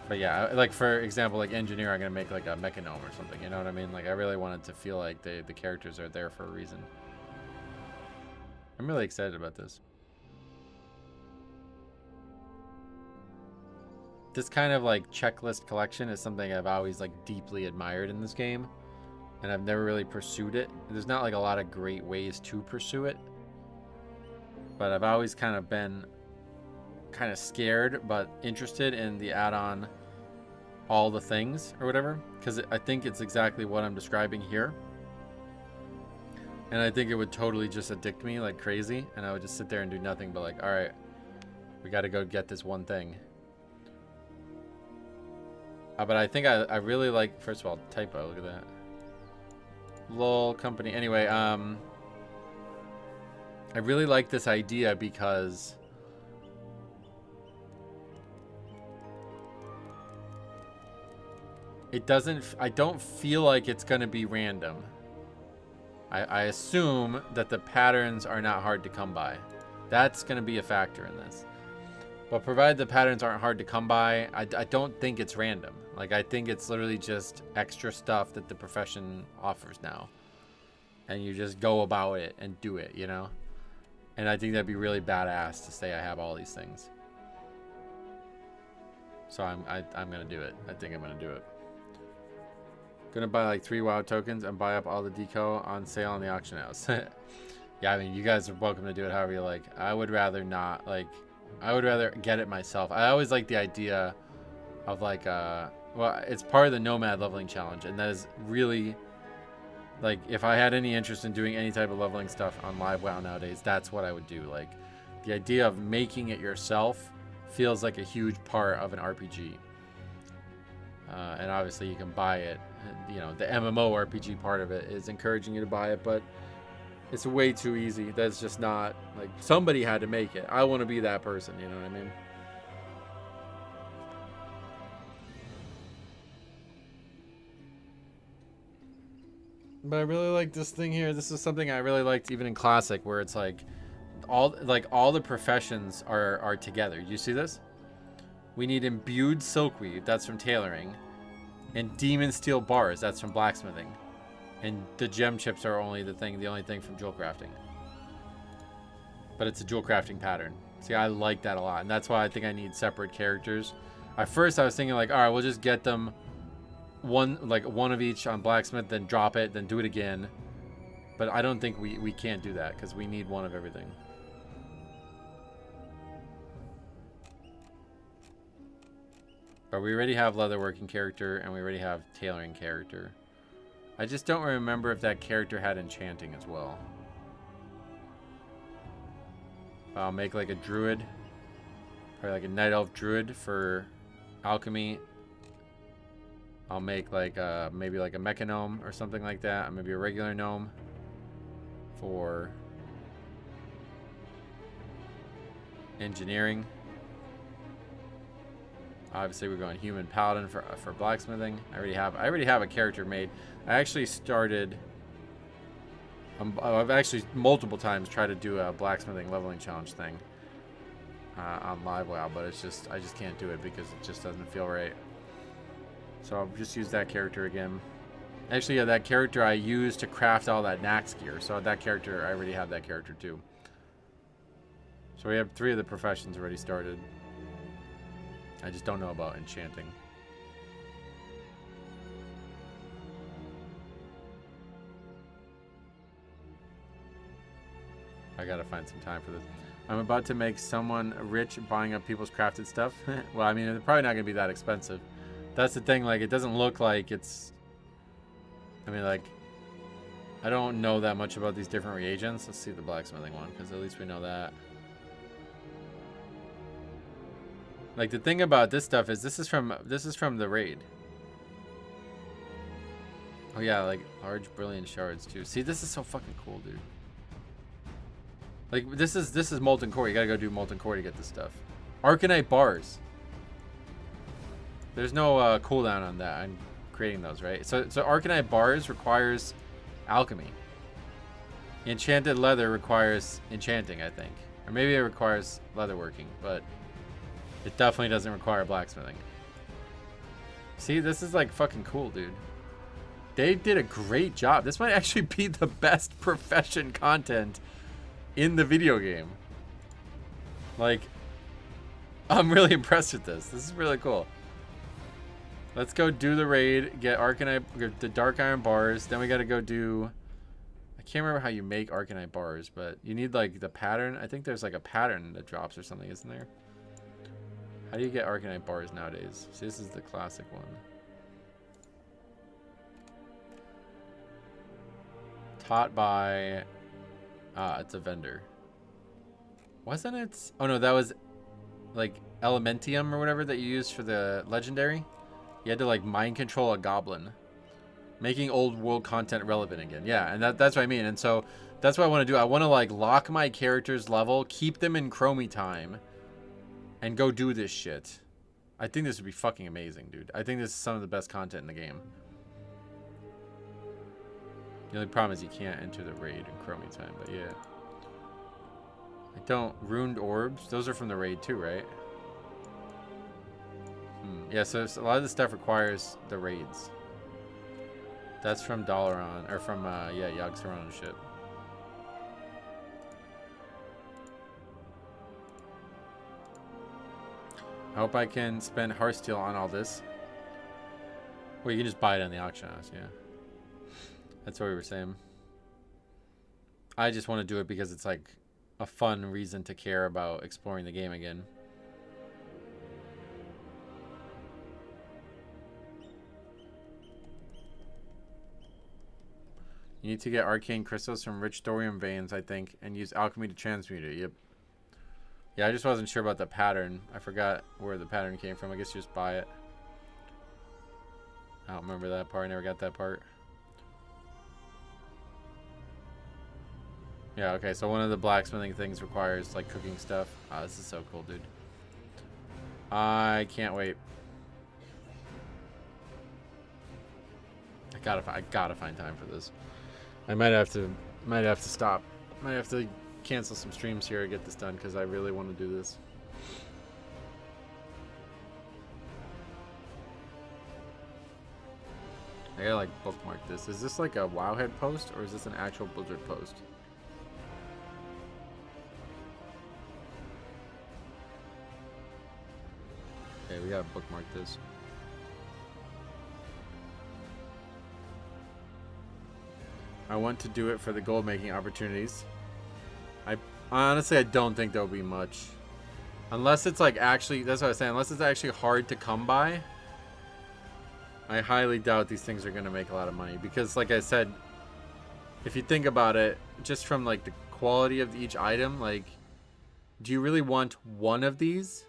But yeah, like for example, like engineer, I'm gonna make like a mechanome or something. You know what I mean? Like I really wanted to feel like the characters are there for a reason. I'm really excited about this. This kind of like checklist collection is something I've always like deeply admired in this game, and I've never really pursued it. There's not like a lot of great ways to pursue it, but I've always kind of been kind of scared but interested in the add-on all the things or whatever, because I think it's exactly what I'm describing here. And I think it would totally just addict me like crazy. And I would just sit there and do nothing but like, all right, we got to go get this one thing. But I think I really like, first of all, typo, look at that. Lol company. Anyway, I really like this idea because it doesn't, I don't feel like it's going to be random. I assume that the patterns are not hard to come by. That's going to be a factor in this. But provided the patterns aren't hard to come by, I don't think it's random. Like, I think it's literally just extra stuff that the profession offers now. And you just go about it and do it, you know? And I think that'd be really badass to say I have all these things. So I'm going to do it. I think I'm going to do it. Gonna buy like 3 WoW tokens and buy up all the deco on sale on the auction house. Yeah, I mean, you guys are welcome to do it however you like. I would rather not, like, I would rather get it myself. I always like the idea of like, well, it's part of the Nomad leveling challenge, and that is really, like, if I had any interest in doing any type of leveling stuff on live WoW nowadays, that's what I would do. Like, the idea of making it yourself feels like a huge part of an RPG. And obviously you can buy it. You know, the MMORPG part of it is encouraging you to buy it, but it's way too easy. That's just not, like, somebody had to make it. I want to be that person, you know what I mean? But I really like this thing here. This is something I really liked even in Classic, where it's like all the professions are together. You see this? We need imbued silkweave, that's from tailoring, and demon steel bars, that's from blacksmithing, and the gem chips are only the only thing from jewel crafting. But it's a jewel crafting pattern. See, I like that a lot, and that's why I think I need separate characters. At first, I was thinking like, all right, we'll just get them one of each on blacksmith, then drop it, then do it again. But I don't think we can't do that because we need one of everything. But we already have leatherworking character, and we already have tailoring character. I just don't remember if that character had enchanting as well. I'll make like a druid. Probably like a night elf druid for alchemy. I'll make like maybe like a mecha gnome or something like that. Or maybe a regular gnome for engineering. Obviously, we're going human paladin for blacksmithing. I already have a character made. I actually started. I've actually multiple times tried to do a blacksmithing leveling challenge thing on live WoW, but it's just I just can't do it because it just doesn't feel right. So I'll just use that character again. Actually, yeah, that character I used to craft all that Nax gear. So that character, I already have that character too. So we have 3 of the professions already started. I just don't know about enchanting. I gotta find some time for this. I'm about to make someone rich buying up people's crafted stuff. Well, I mean, it's probably not gonna be that expensive. That's the thing, like, it doesn't look like it's... I mean, like, I don't know that much about these different reagents. Let's see the blacksmithing one, because at least we know that. Like, the thing about this stuff is this is from the raid. Oh yeah, like large brilliant shards too. See, this is so fucking cool, dude. Like, this is molten core. You gotta go do molten core to get this stuff. Arcanite bars. There's no cooldown on that. I'm creating those, right? So Arcanite bars requires alchemy. Enchanted leather requires enchanting, I think. Or maybe it requires leatherworking, but it definitely doesn't require blacksmithing. See, this is like fucking cool, dude. They did a great job. This might actually be the best profession content in the video game. Like, I'm really impressed with this. This is really cool. Let's go do the raid, get Arcanite, get the Dark Iron bars. Then we got to go do... I can't remember how you make Arcanite bars, but you need like the pattern. I think there's like a pattern that drops or something, isn't there? How do you get Arcanite bars nowadays? See, this is the classic one. Taught by... it's a vendor. Wasn't it? Oh no, that was like Elementium or whatever that you used for the legendary. You had to like mind control a goblin. Making old world content relevant again. Yeah, and that's what I mean. And so that's what I want to do. I want to like lock my characters level, keep them in chromie time, and go do this shit. I think this would be fucking amazing, dude. I think this is some of the best content in the game. The only problem is you can't enter the raid in chromie time, but yeah. I don't... Ruined orbs? Those are from the raid too, right? Yeah, so a lot of this stuff requires the raids. That's from Dalaran, or from, yeah, Yogg-Saron and shit. I hope I can spend Hearthsteel on all this. Well, you can just buy it on the auction house, yeah. That's what we were saying. I just want to do it because it's like a fun reason to care about exploring the game again. You need to get arcane crystals from rich thorium veins, I think, and use alchemy to transmute it. Yep. Yeah, I just wasn't sure about the pattern. I forgot where the pattern came from. I guess you just buy it. I don't remember that part. I never got that part. Yeah, okay, so one of the blacksmithing things requires, like, cooking stuff. Oh, this is so cool, dude. I can't wait. I gotta find time for this. I might have to stop. Might have to cancel some streams here to get this done, because I really want to do this. I gotta, like, bookmark this. Is this, like, a Wowhead post, or is this an actual Blizzard post? Okay, we gotta bookmark this. I want to do it for the gold making opportunities. Honestly, I don't think there'll be much. Unless it's like actually, that's what I was saying, unless it's actually hard to come by. I highly doubt these things are gonna make a lot of money. Because like I said, if you think about it, just from like the quality of each item, like, do you really want one of these?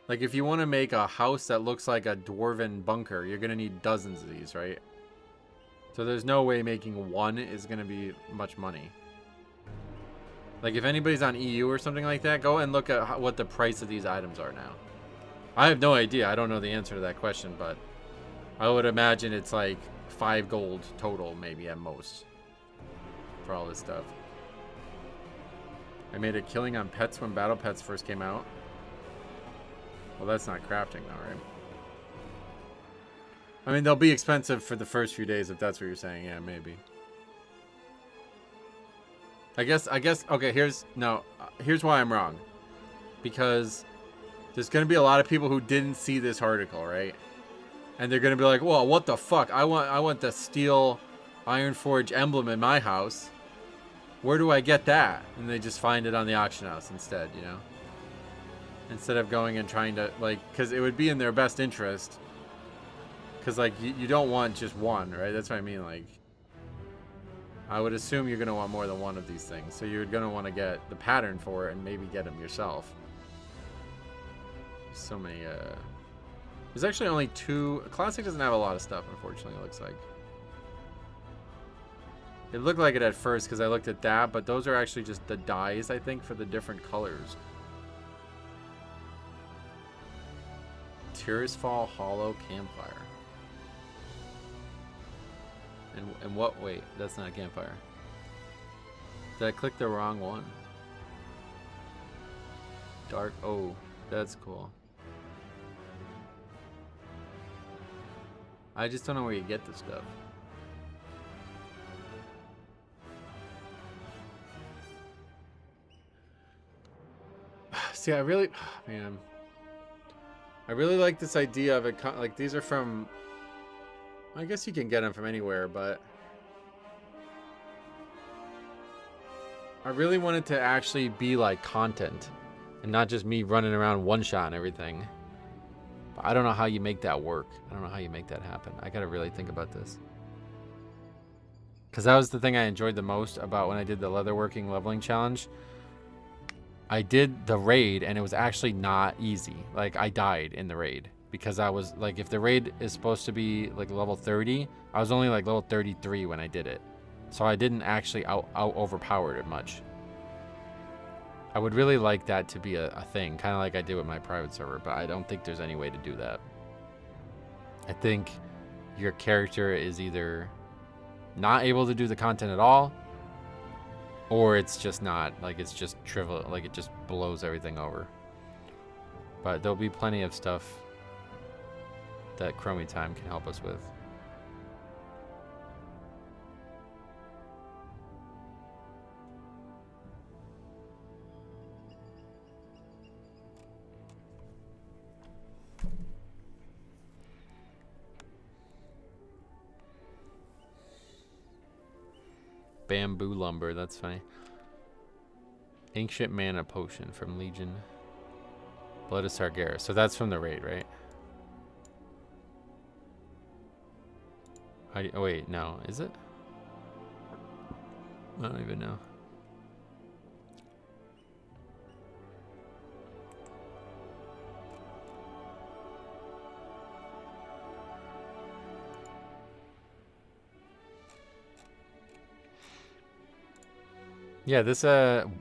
Like, if you want to make a house that looks like a dwarven bunker, you're going to need dozens of these, right? So there's no way making one is going to be much money. Like, if anybody's on EU or something like that, go and look at what the price of these items are now. I have no idea. I don't know the answer to that question, but I would imagine it's like 5 gold total, maybe at most, for all this stuff. I made a killing on pets when Battle Pets first came out. Well, that's not crafting though, right? I mean, they'll be expensive for the first few days if that's what you're saying. Yeah, maybe. I guess, okay, here's why I'm wrong. Because there's going to be a lot of people who didn't see this article, right? And they're going to be like, well, what the fuck? I want the steel Ironforge emblem in my house. Where do I get that? And they just find it on the auction house instead, you know? Instead of going and trying to, like, because it would be in their best interest. Because, like, you don't want just one, right? That's what I mean, like, I would assume you're going to want more than one of these things. So you're going to want to get the pattern for it and maybe get them yourself. So many, there's actually only 2. Classic doesn't have a lot of stuff, unfortunately, it looks like. It looked like it at first because I looked at that, but those are actually just the dyes, I think, for the different colors. Tirisfal Hollow Campfire. And what? Wait, that's not a campfire. Did I click the wrong one? Dark. Oh, that's cool. I just don't know where you get this stuff. See, I really like this idea of it. Like, these are from, I guess you can get them from anywhere, but I really want it to actually be like content and not just me running around one shot and everything. But I don't know how you make that work. I don't know how you make that happen. I gotta really think about this. Because that was the thing I enjoyed the most about when I did the leatherworking leveling challenge. I did the raid and it was actually not easy. Like I died in the raid because I was like, if the raid is supposed to be like level 30, I was only like level 33 when I did it. So I didn't actually out overpowered it much. I would really like that to be a thing, kind of like I did with my private server, but I don't think there's any way to do that. I think your character is either not able to do the content at all, or it's just not, like it's just trivial, like it just blows everything over. But there'll be plenty of stuff that Chromie Time can help us with. Bamboo lumber, that's funny. Ancient mana potion from Legion. Blood of Sargeras. So that's from the raid, right? Oh wait, no, is it? I don't even know. Yeah, this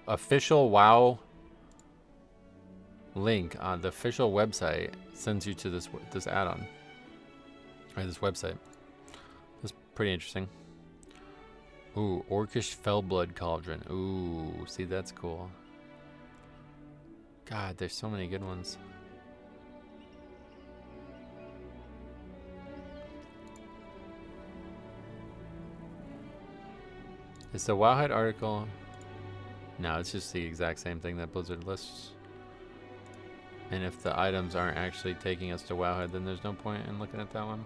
official WoW link on the official website sends you to this add-on, or this website. That's pretty interesting. Ooh, Orcish Fellblood Cauldron. Ooh, see, that's cool. God, there's so many good ones. Is the Wowhead article? No, it's just the exact same thing that Blizzard lists. And if the items aren't actually taking us to Wowhead, then there's no point in looking at that one.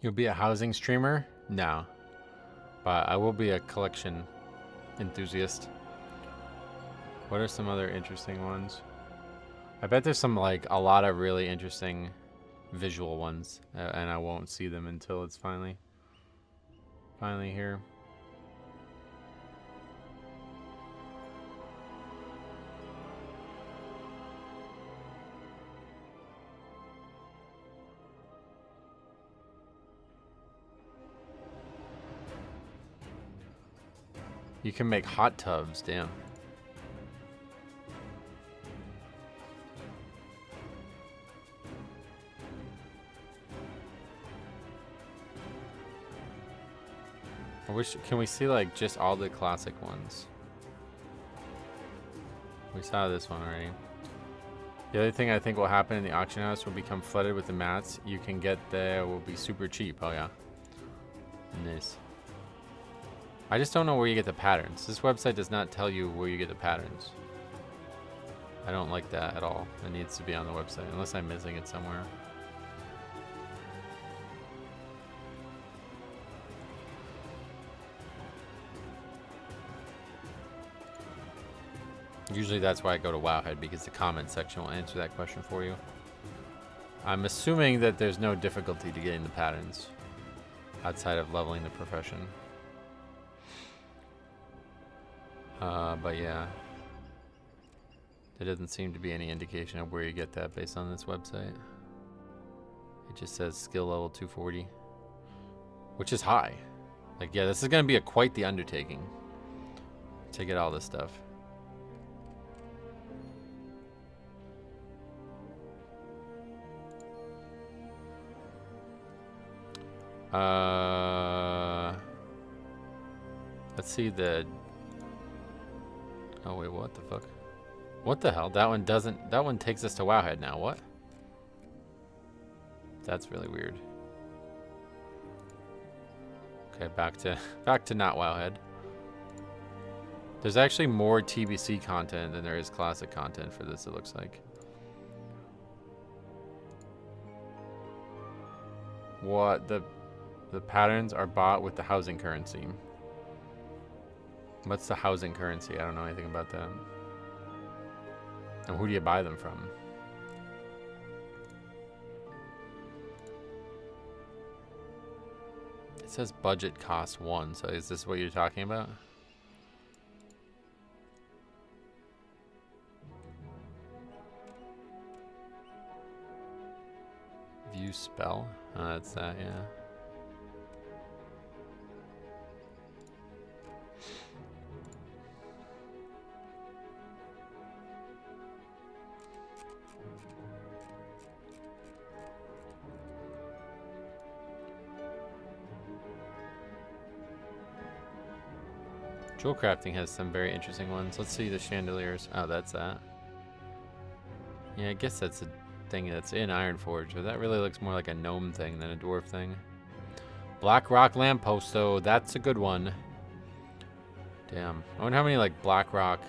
You'll be a housing streamer? No. But I will be a collection enthusiast. What are some other interesting ones? I bet there's some, like, a lot of really interesting visual ones. And I won't see them until it's finally here. You can make hot tubs, damn. I wish, can we see like just all the classic ones? We saw this one already. The other thing I think will happen in the auction house will become flooded with the mats you can get there will be super cheap. Oh yeah. Nice. I just don't know where you get the patterns. This website does not tell you where you get the patterns. I don't like that at all. It needs to be on the website, unless I'm missing it somewhere. Usually that's why I go to Wowhead, because the comment section will answer that question for you. I'm assuming that there's no difficulty to getting the patterns outside of leveling the profession. But yeah, there doesn't seem to be any indication of where you get that based on this website. It just says skill level 240, which is high. Like, yeah, this is going to be quite the undertaking to get all this stuff. Let's see the... Oh wait, what the fuck? What the hell? That one doesn't... That one takes us to Wowhead now. What? That's really weird. Okay, back to not Wowhead. There's actually more TBC content than there is classic content for this, it looks like. What? The patterns are bought with the housing currency. What's the housing currency? I don't know anything about that. And who do you buy them from? It says budget cost 1, so is this what you're talking about? View spell? Oh, that's that, yeah. Jewel crafting has some very interesting ones. Let's see the chandeliers. Oh, that's that. Yeah, I guess that's a thing that's in Ironforge, but that really looks more like a gnome thing than a dwarf thing. Black Rock lamppost, though, that's a good one. Damn. I wonder how many like Black Rock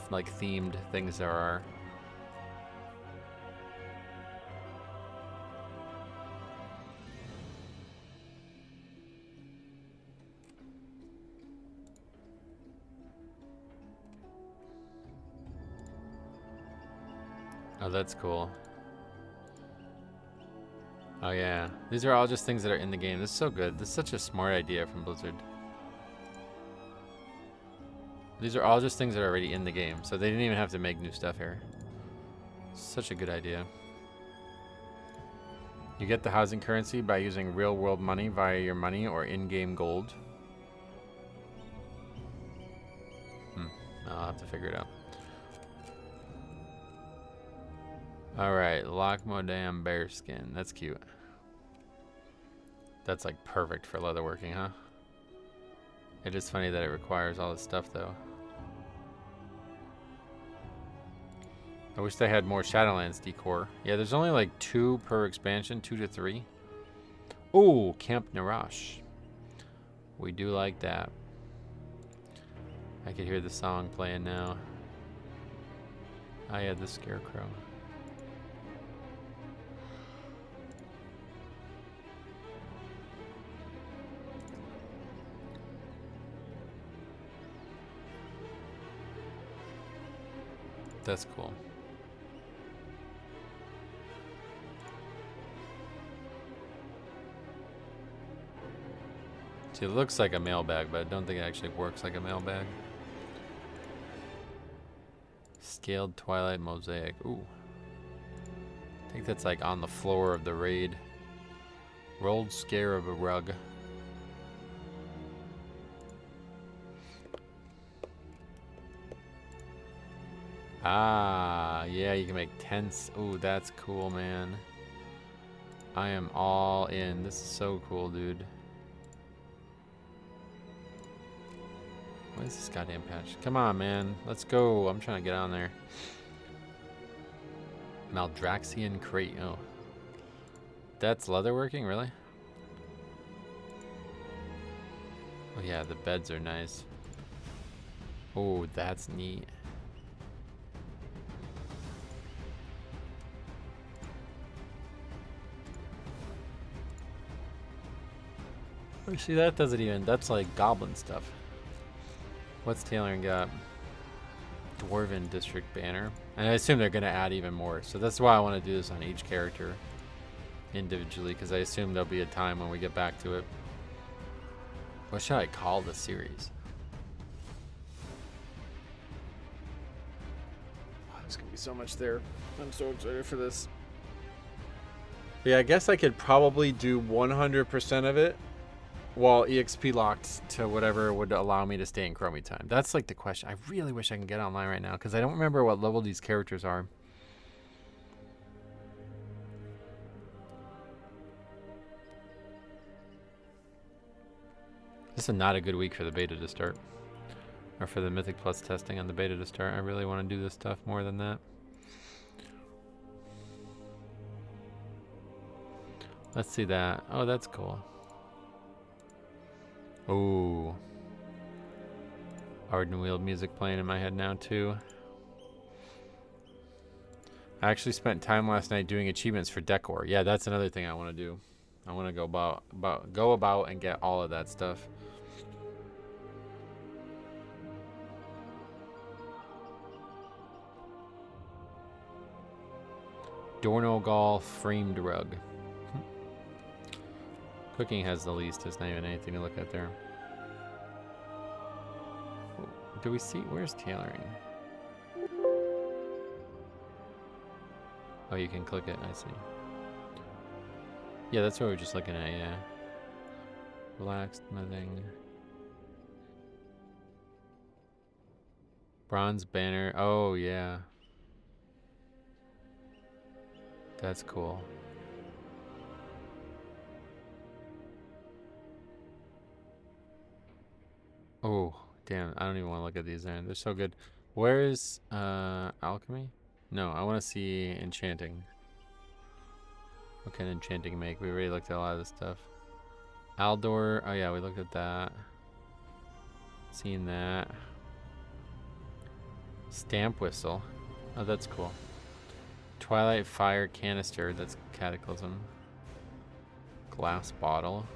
like themed things there are. Oh, that's cool. Oh yeah, these are all just things that are in the game. This is so good. This is such a smart idea from Blizzard. These are all just things that are already in the game, so they didn't even have to make new stuff here. Such a good idea. You get the housing currency by using real world money via your money or in-game gold. I'll have to figure it out. Alright, Lochmodam bearskin. That's cute. That's like perfect for leatherworking, huh? It is funny that it requires all this stuff, though. I wish they had more Shadowlands decor. Yeah, there's only like 2 per expansion, 2 to 3. Ooh, Camp Narash. We do like that. I could hear the song playing now. I had the Scarecrow. That's cool. See, it looks like a mailbag, but I don't think it actually works like a mailbag. Scaled Twilight Mosaic. Ooh. I think that's like on the floor of the raid. Rolled Scarab rug. Ah, yeah, you can make tents. Ooh, that's cool, man. I am all in. This is so cool, dude. What is this goddamn patch? Come on, man. Let's go. I'm trying to get on there. Maldraxian crate. Oh. That's leatherworking, really? Oh yeah, the beds are nice. Oh, that's neat. Oh, see, that doesn't even, that's like goblin stuff. What's tailoring got? Dwarven district banner. And I assume they're gonna add even more. So that's why I want to do this on each character individually, because I assume there'll be a time when we get back to it. What should I call the series? Oh, there's gonna be so much there. I'm so excited for this. Yeah, I guess I could probably do 100% of it while EXP locked to whatever would allow me to stay in Chromie time. That's like the question. I really wish I can get online right now because I don't remember what level these characters are. This is not a good week for the beta to start. Or for the Mythic Plus testing on the beta to start. I really want to do this stuff more than that. Let's see that. Oh, that's cool. Oh. Addon wheel music playing in my head now too. I actually spent time last night doing achievements for Decor. Yeah, that's another thing I want to do. I want to go about and get all of that stuff. Dornogal framed rug. Cooking has the least. There's not even anything to look at there. Do we see? Where's tailoring? Oh, you can click it. I see. Yeah, that's what we were just looking at. Yeah. Relaxed smithing. Bronze banner. Oh, yeah. That's cool. Oh, damn. I don't even want to look at these, man. They're so good. Where is alchemy? No, I want to see enchanting. What can enchanting make? We already looked at a lot of this stuff. Aldor. Oh, yeah, we looked at that. Seen that. Stamp whistle. Oh, that's cool. Twilight fire canister. That's cataclysm. Glass bottle.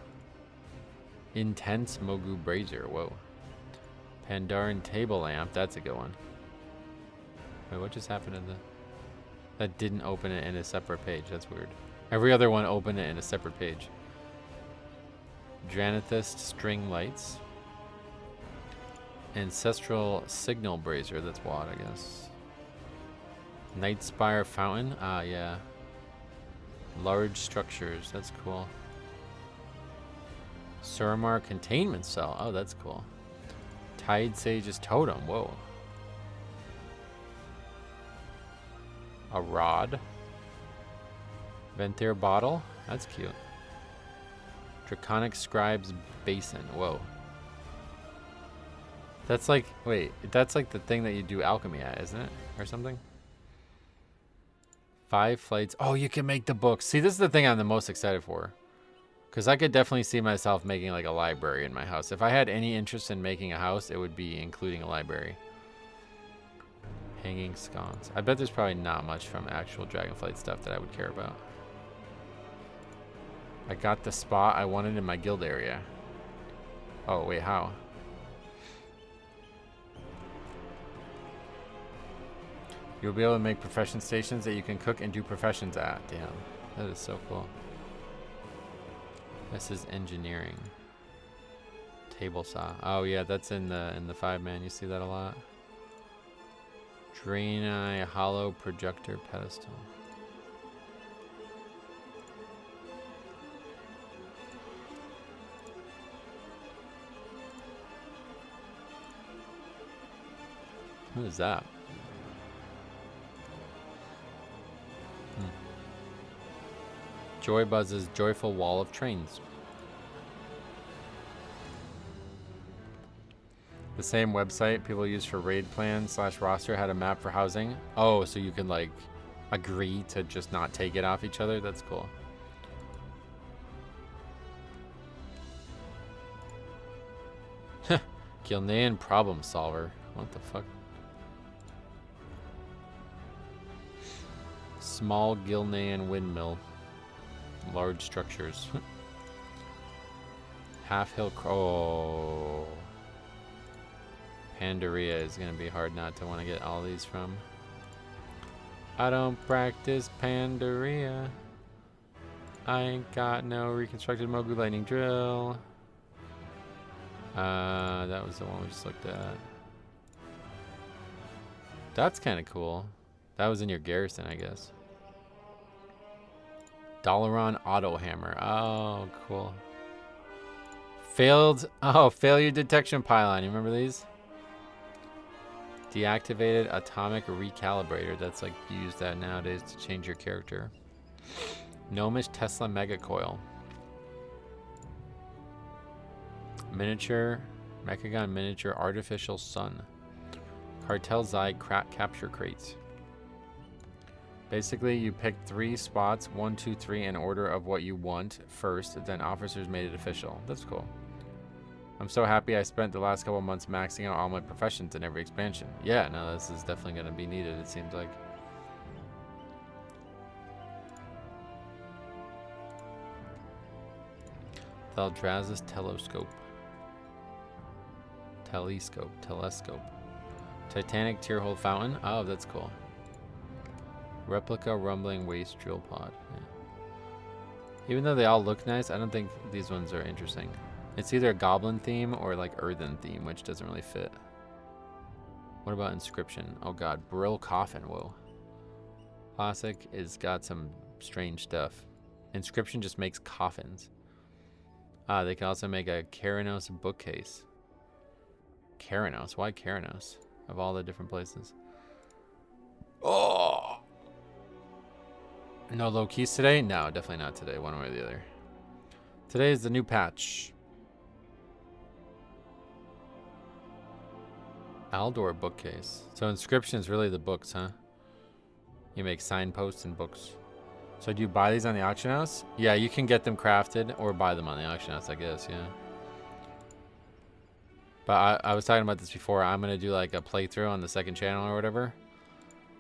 Intense Mogu brazier. Whoa. Pandaran table lamp. That's a good one. Wait, what just happened to the... That didn't open it in a separate page. That's weird. Every other one opened it in a separate page. Dranathist string lights. Ancestral signal brazier. That's what, I guess. Night Spire fountain. Ah, yeah. Large structures. That's cool. Suramar containment cell. Oh, that's cool. Tide Sage's totem. Whoa. A rod. Ventir bottle. That's cute. Draconic Scribe's basin. Whoa. That's like, wait, that's like the thing that you do alchemy at, isn't it? Or something? 5 flights. Oh, you can make the books. See, this is the thing I'm the most excited for. Because I could definitely see myself making like a library in my house. If I had any interest in making a house, it would be including a library. Hanging sconce. I bet there's probably not much from actual Dragonflight stuff that I would care about. I got the spot I wanted in my guild area. Oh, wait, how? You'll be able to make profession stations that you can cook and do professions at. Damn, that is so cool. This is engineering. Table saw. Oh yeah, that's in the 5-man. You see that a lot. Draenei hollow projector pedestal. What is that? Joy Buzz's joyful wall of trains. The same website people use for raid plan / roster had a map for housing. Oh, so you can like agree to just not take it off each other. That's cool. Gilnean problem solver. What the fuck? Small Gilnean windmill. Large structures. Half hill. Oh. Pandaria is going to be hard not to want to get all these from. I don't practice Pandaria. I ain't got no reconstructed Mogu lightning drill. That was the one we just looked at. That's kind of cool. That was in your garrison, I guess. Dalaran Auto Hammer. Oh, cool. Failure detection pylon. You remember these? Deactivated atomic recalibrator. That's like you use that nowadays to change your character. Gnomish Tesla Mega Coil. Miniature Mechagon miniature artificial sun. Cartel Zai capture crates. Basically, you pick 3 spots, 1, 2, 3, in order of what you want first, then officers made it official. That's cool. I'm so happy I spent the last couple months maxing out all my professions in every expansion. Yeah, no, this is definitely going to be needed, it seems like. Thaldras's telescope. Telescope. Titanic tear hole fountain. Oh, that's cool. Replica rumbling waste drill pod. Yeah. Even though they all look nice, I don't think these ones are interesting. It's either a goblin theme or like earthen theme, which doesn't really fit. What about inscription? Oh god, Brill coffin. Whoa. Classic is got some strange stuff. Inscription just makes coffins. Ah, they can also make a Keranos bookcase. Keranos? Why Keranos? Of all the different places. Oh! No low keys today? No, definitely not today. One way or the other. Today is the new patch. Aldor bookcase. So inscription is really the books, huh? You make signposts and books. So do you buy these on the auction house? Yeah, you can get them crafted or buy them on the auction house, I guess, yeah. But I was talking about this before. I'm going to do like a playthrough on the second channel or whatever,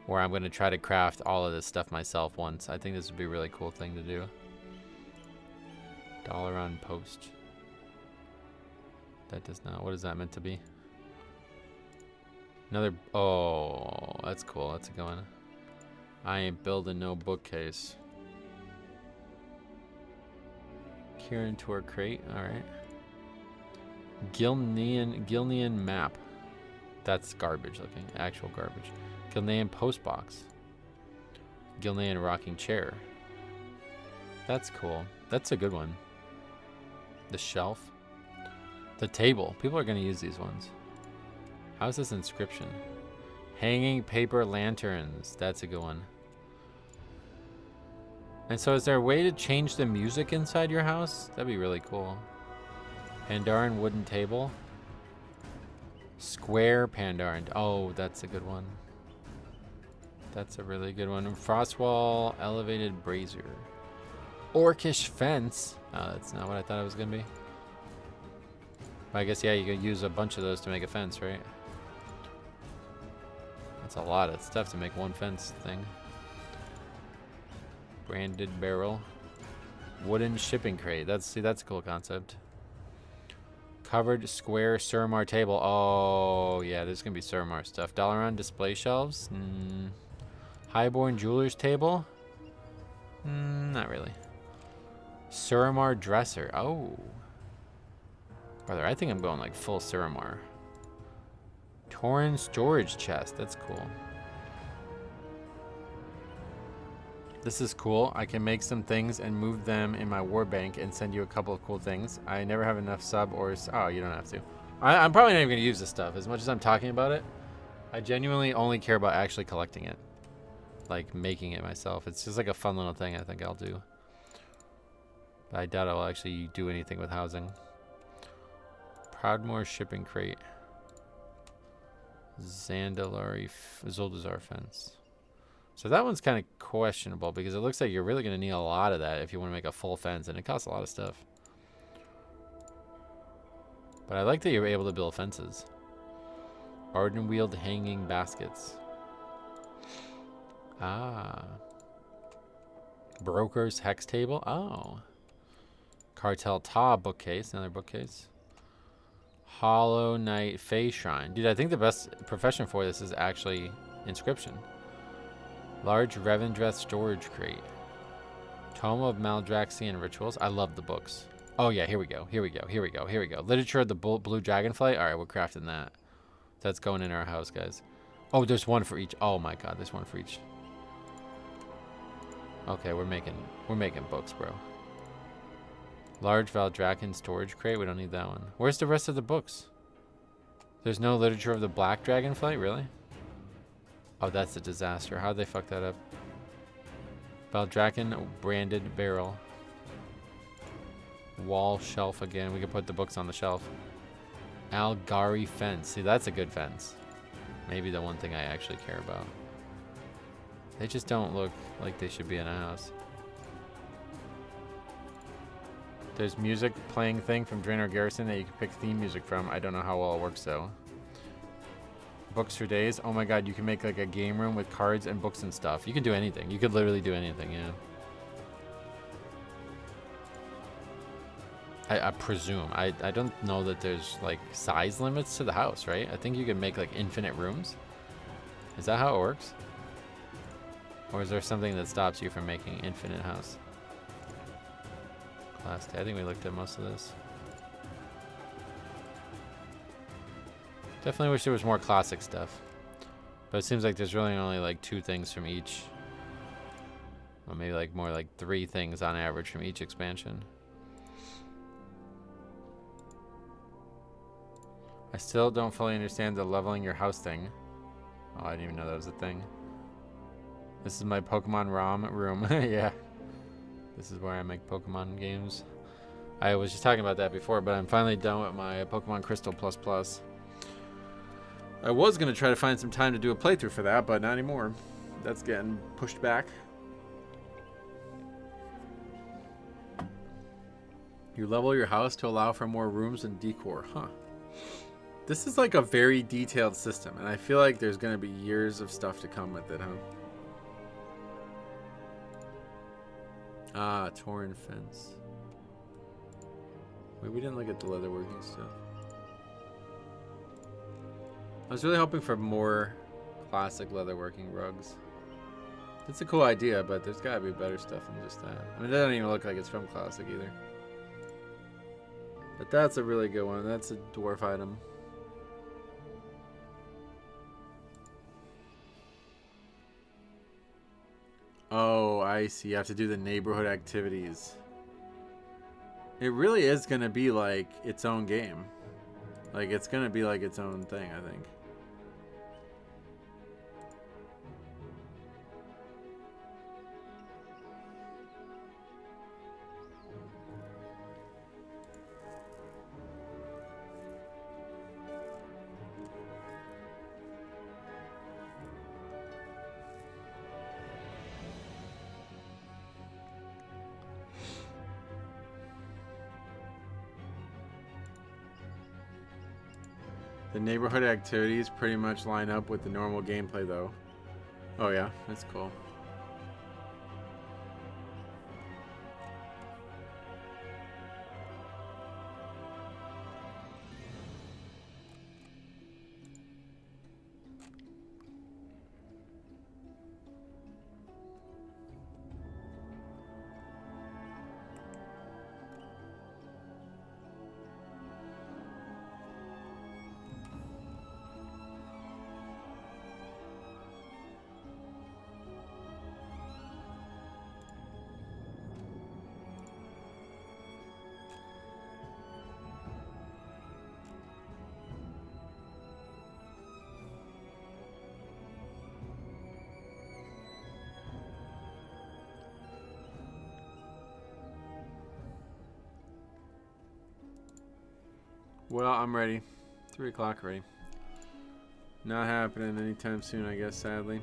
where I'm going to try to craft all of this stuff myself once. I think this would be a really cool thing to do. Dollar on post. That does not. What is that meant to be? Another. Oh, that's cool. That's a good one. I ain't building no bookcase. Kieran Tour crate. All right. Gilnean map. That's garbage looking. Actual garbage. Gilnean postbox. Gilnean rocking chair. That's cool. That's a good one. The shelf. The table. People are going to use these ones. How's this inscription? Hanging paper lanterns. That's a good one. And so is there a way to change the music inside your house? That'd be really cool. Pandaren wooden table. Square Pandaren. Oh, that's a good one. That's a really good one. Frostwall elevated brazier. Orcish fence. Oh, that's not what I thought it was going to be. But I guess, yeah, you could use a bunch of those to make a fence, right? That's a lot of stuff to make one fence thing. Branded barrel. Wooden shipping crate. That's a cool concept. Covered square Suramar table. Oh, yeah, there's going to be Suramar stuff. Dalaran display shelves. Highborn jeweler's table. Not really. Suramar dresser. Oh. Brother, I think I'm going like full Suramar. Tauren storage chest. That's cool. This is cool. I can make some things and move them in my war bank and send you a couple of cool things. I never have enough sub or... Oh, you don't have to. I'm probably not even going to use this stuff. As much as I'm talking about it, I genuinely only care about actually collecting it. Like, making it myself. It's just like a fun little thing I think I'll do. But I doubt I'll actually do anything with housing. Proudmoore shipping crate. Zandalari Zuldazar fence. So that one's kind of questionable because it looks like you're really going to need a lot of that if you want to make a full fence, and it costs a lot of stuff. But I like that you're able to build fences. Arden wheeled hanging baskets. Ah. Broker's hex table. Oh. Cartel Ta bookcase. Another bookcase. Hollow Knight Fey Shrine. Dude, I think the best profession for this is actually inscription. Large Revendreth storage crate. Tome of Maldraxian Rituals. I love the books. Oh yeah, here we go. Here we go. Here we go. Here we go. Literature of the Blue Dragonflight. All right, we're crafting that. That's going in our house, guys. Oh, there's one for each. Oh my god, there's one for each. Okay, we're making books, bro. Large Valdraken storage crate. We don't need that one. Where's the rest of the books? There's no literature of the Black Dragonflight, really? Oh, that's a disaster. How'd they fuck that up? Valdraken branded barrel. Wall shelf again. We could put the books on the shelf. Algari fence. See, that's a good fence. Maybe the one thing I actually care about. They just don't look like they should be in a house. There's music playing thing from Draenor Garrison that you can pick theme music from. I don't know how well it works though. Books for days. Oh my god, you can make like a game room with cards and books and stuff. You can do anything. You could literally do anything, yeah. I presume. I don't know that there's like size limits to the house, right? I think you can make like infinite rooms. Is that how it works? Or is there something that stops you from making infinite house? Class day. I think we looked at most of this. Definitely wish there was more classic stuff. But it seems like there's really only like 2 things from each. Or maybe like more like 3 things on average from each expansion. I still don't fully understand the leveling your house thing. Oh, I didn't even know that was a thing. This is my Pokemon ROM room. Yeah. This is where I make Pokemon games. I was just talking about that before, but I'm finally done with my Pokemon Crystal Plus. I was going to try to find some time to do a playthrough for that, but not anymore. That's getting pushed back. You level your house to allow for more rooms and decor. Huh. This is like a very detailed system, and I feel like there's going to be years of stuff to come with it, huh? Ah, torn fence. Wait, we didn't look at the leatherworking stuff. I was really hoping for more classic leatherworking rugs. It's a cool idea, but there's gotta be better stuff than just that. I mean, it doesn't even look like it's from classic either. But that's a really good one. That's a dwarf item. Oh, I see. You have to do the neighborhood activities. It really is going to be like its own game. Like, it's going to be like its own thing, I think. The neighborhood activities pretty much line up with the normal gameplay, though. Oh yeah, that's cool. Well, I'm ready. 3 o'clock ready. Not happening anytime soon, I guess, sadly.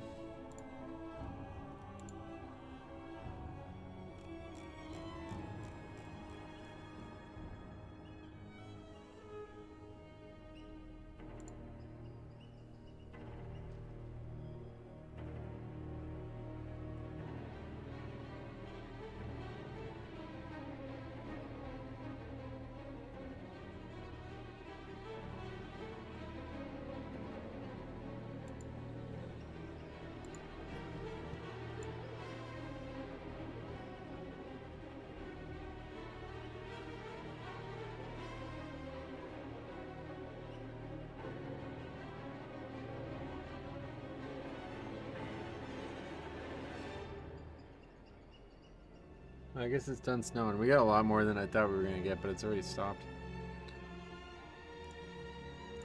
I guess it's done snowing. We got a lot more than I thought we were going to get, but it's already stopped.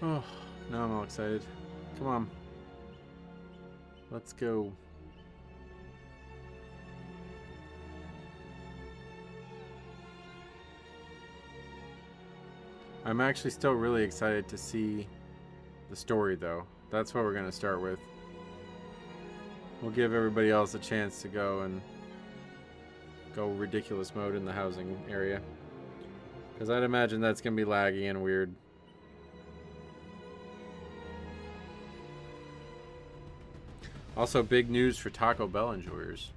Oh, now I'm all excited. Come on. Let's go. I'm actually still really excited to see the story, though. That's what we're going to start with. We'll give everybody else a chance to go and go ridiculous mode in the housing area, because I'd imagine that's gonna be laggy and weird. Also, big news for Taco Bell enjoyers.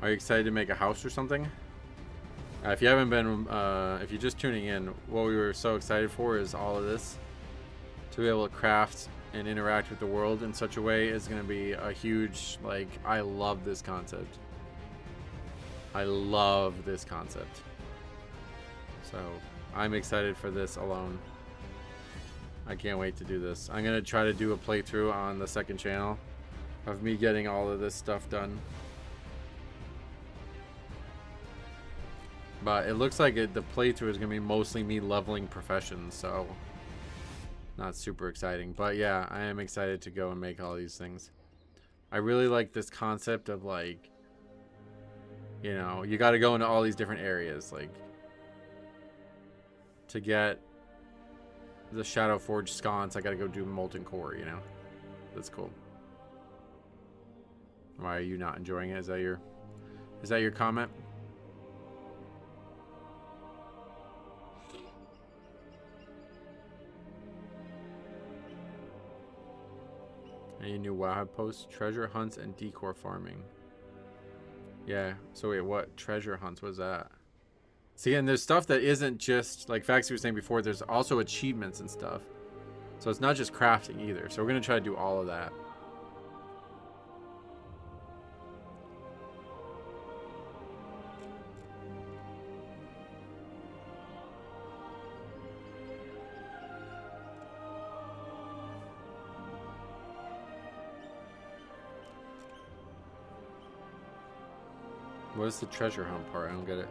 Are you excited to make a house or something? If you haven't been, if you're just tuning in, what we were so excited for is all of this, to be able to craft and interact with the world in such a way is going to be a huge, like, I love this concept. I love this concept. So I'm excited for this alone. I can't wait to do this. I'm going to try to do a playthrough on the second channel of me getting all of this stuff done. But it looks like the playthrough is going to be mostly me leveling professions, so not super exciting. But yeah, I am excited to go and make all these things. I really like this concept of, like, you know, you got to go into all these different areas, like, to get the Shadow Forge sconce, I got to go do Molten Core, you know. That's cool. Why are you not enjoying it? Is that your comment? Any new WoW posts? Treasure hunts and decor farming. Yeah. So wait, what treasure hunts was that? See, and there's stuff that isn't just, like Faxi was saying before, there's also achievements and stuff. So it's not just crafting either. So we're going to try to do all of that. What is the treasure hunt part? I don't get it.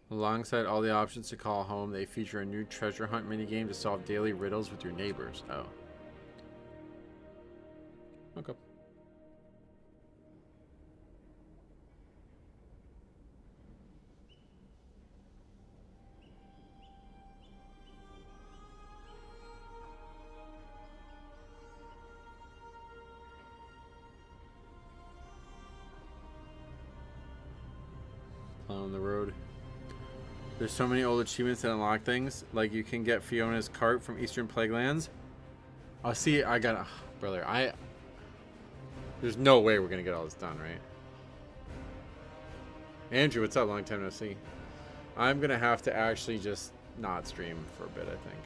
Alongside all the options to call home, they feature a new treasure hunt minigame to solve daily riddles with your neighbors. Oh. Okay. On the road. There's so many old achievements that unlock things. Like you can get Fiona's cart from Eastern Plaguelands. Oh, see, I gotta... brother, there's no way we're gonna get all this done, right? Andrew, what's up? Long time no see. I'm gonna have to actually just not stream for a bit, I think.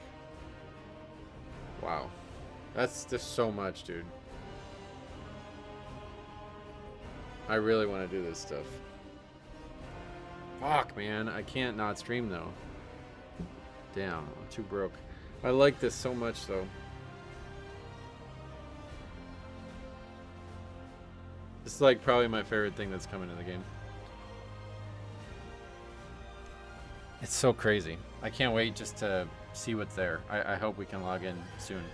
Wow. That's just so much, dude. I really want to do this stuff. Fuck, man. I can't not stream, though. Damn. I'm too broke. I like this so much, though. This is, like, probably my favorite thing that's coming in the game. It's so crazy. I can't wait just to see what's there. I hope we can log in soon.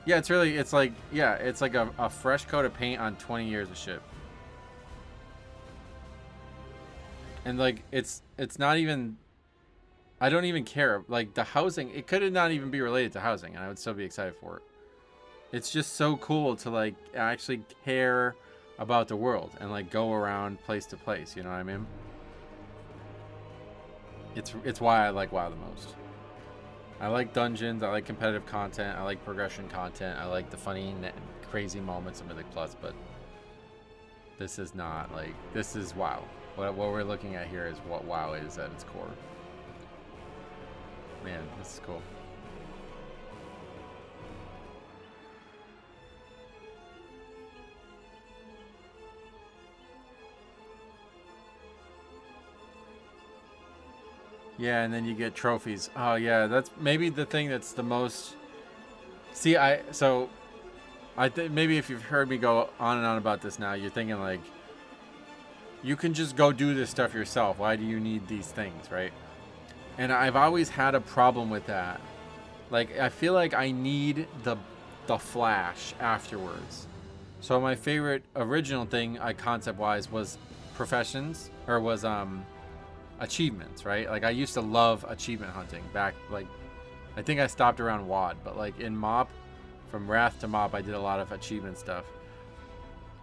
Yeah, it's really, it's like, yeah, it's like a fresh coat of paint on 20 years of shit. And like, it's not even, I don't even care. Like the housing, it could not even be related to housing and I would still be excited for it. It's just so cool to like actually care about the world and like go around place to place, you know what I mean? It's why I like WoW the most. I like dungeons, I like competitive content, I like progression content, I like the funny, crazy moments of Mythic Plus, but this is not like, this is WoW. What we're looking at here is what WoW is at its core. Man, this is cool. Yeah, and then you get trophies. Oh yeah, that's maybe the thing that's the most. See, I think maybe if you've heard me go on and on about this now, you're thinking like, you can just go do this stuff yourself. Why do you need these things, right? And I've always had a problem with that. Like, I feel like I need the flash afterwards. So my favorite original thing, concept-wise, was professions, or was achievements, right? Like I used to love achievement hunting back, like I think I stopped around WoD, but like in MoP, from Wrath to MoP, I did a lot of achievement stuff.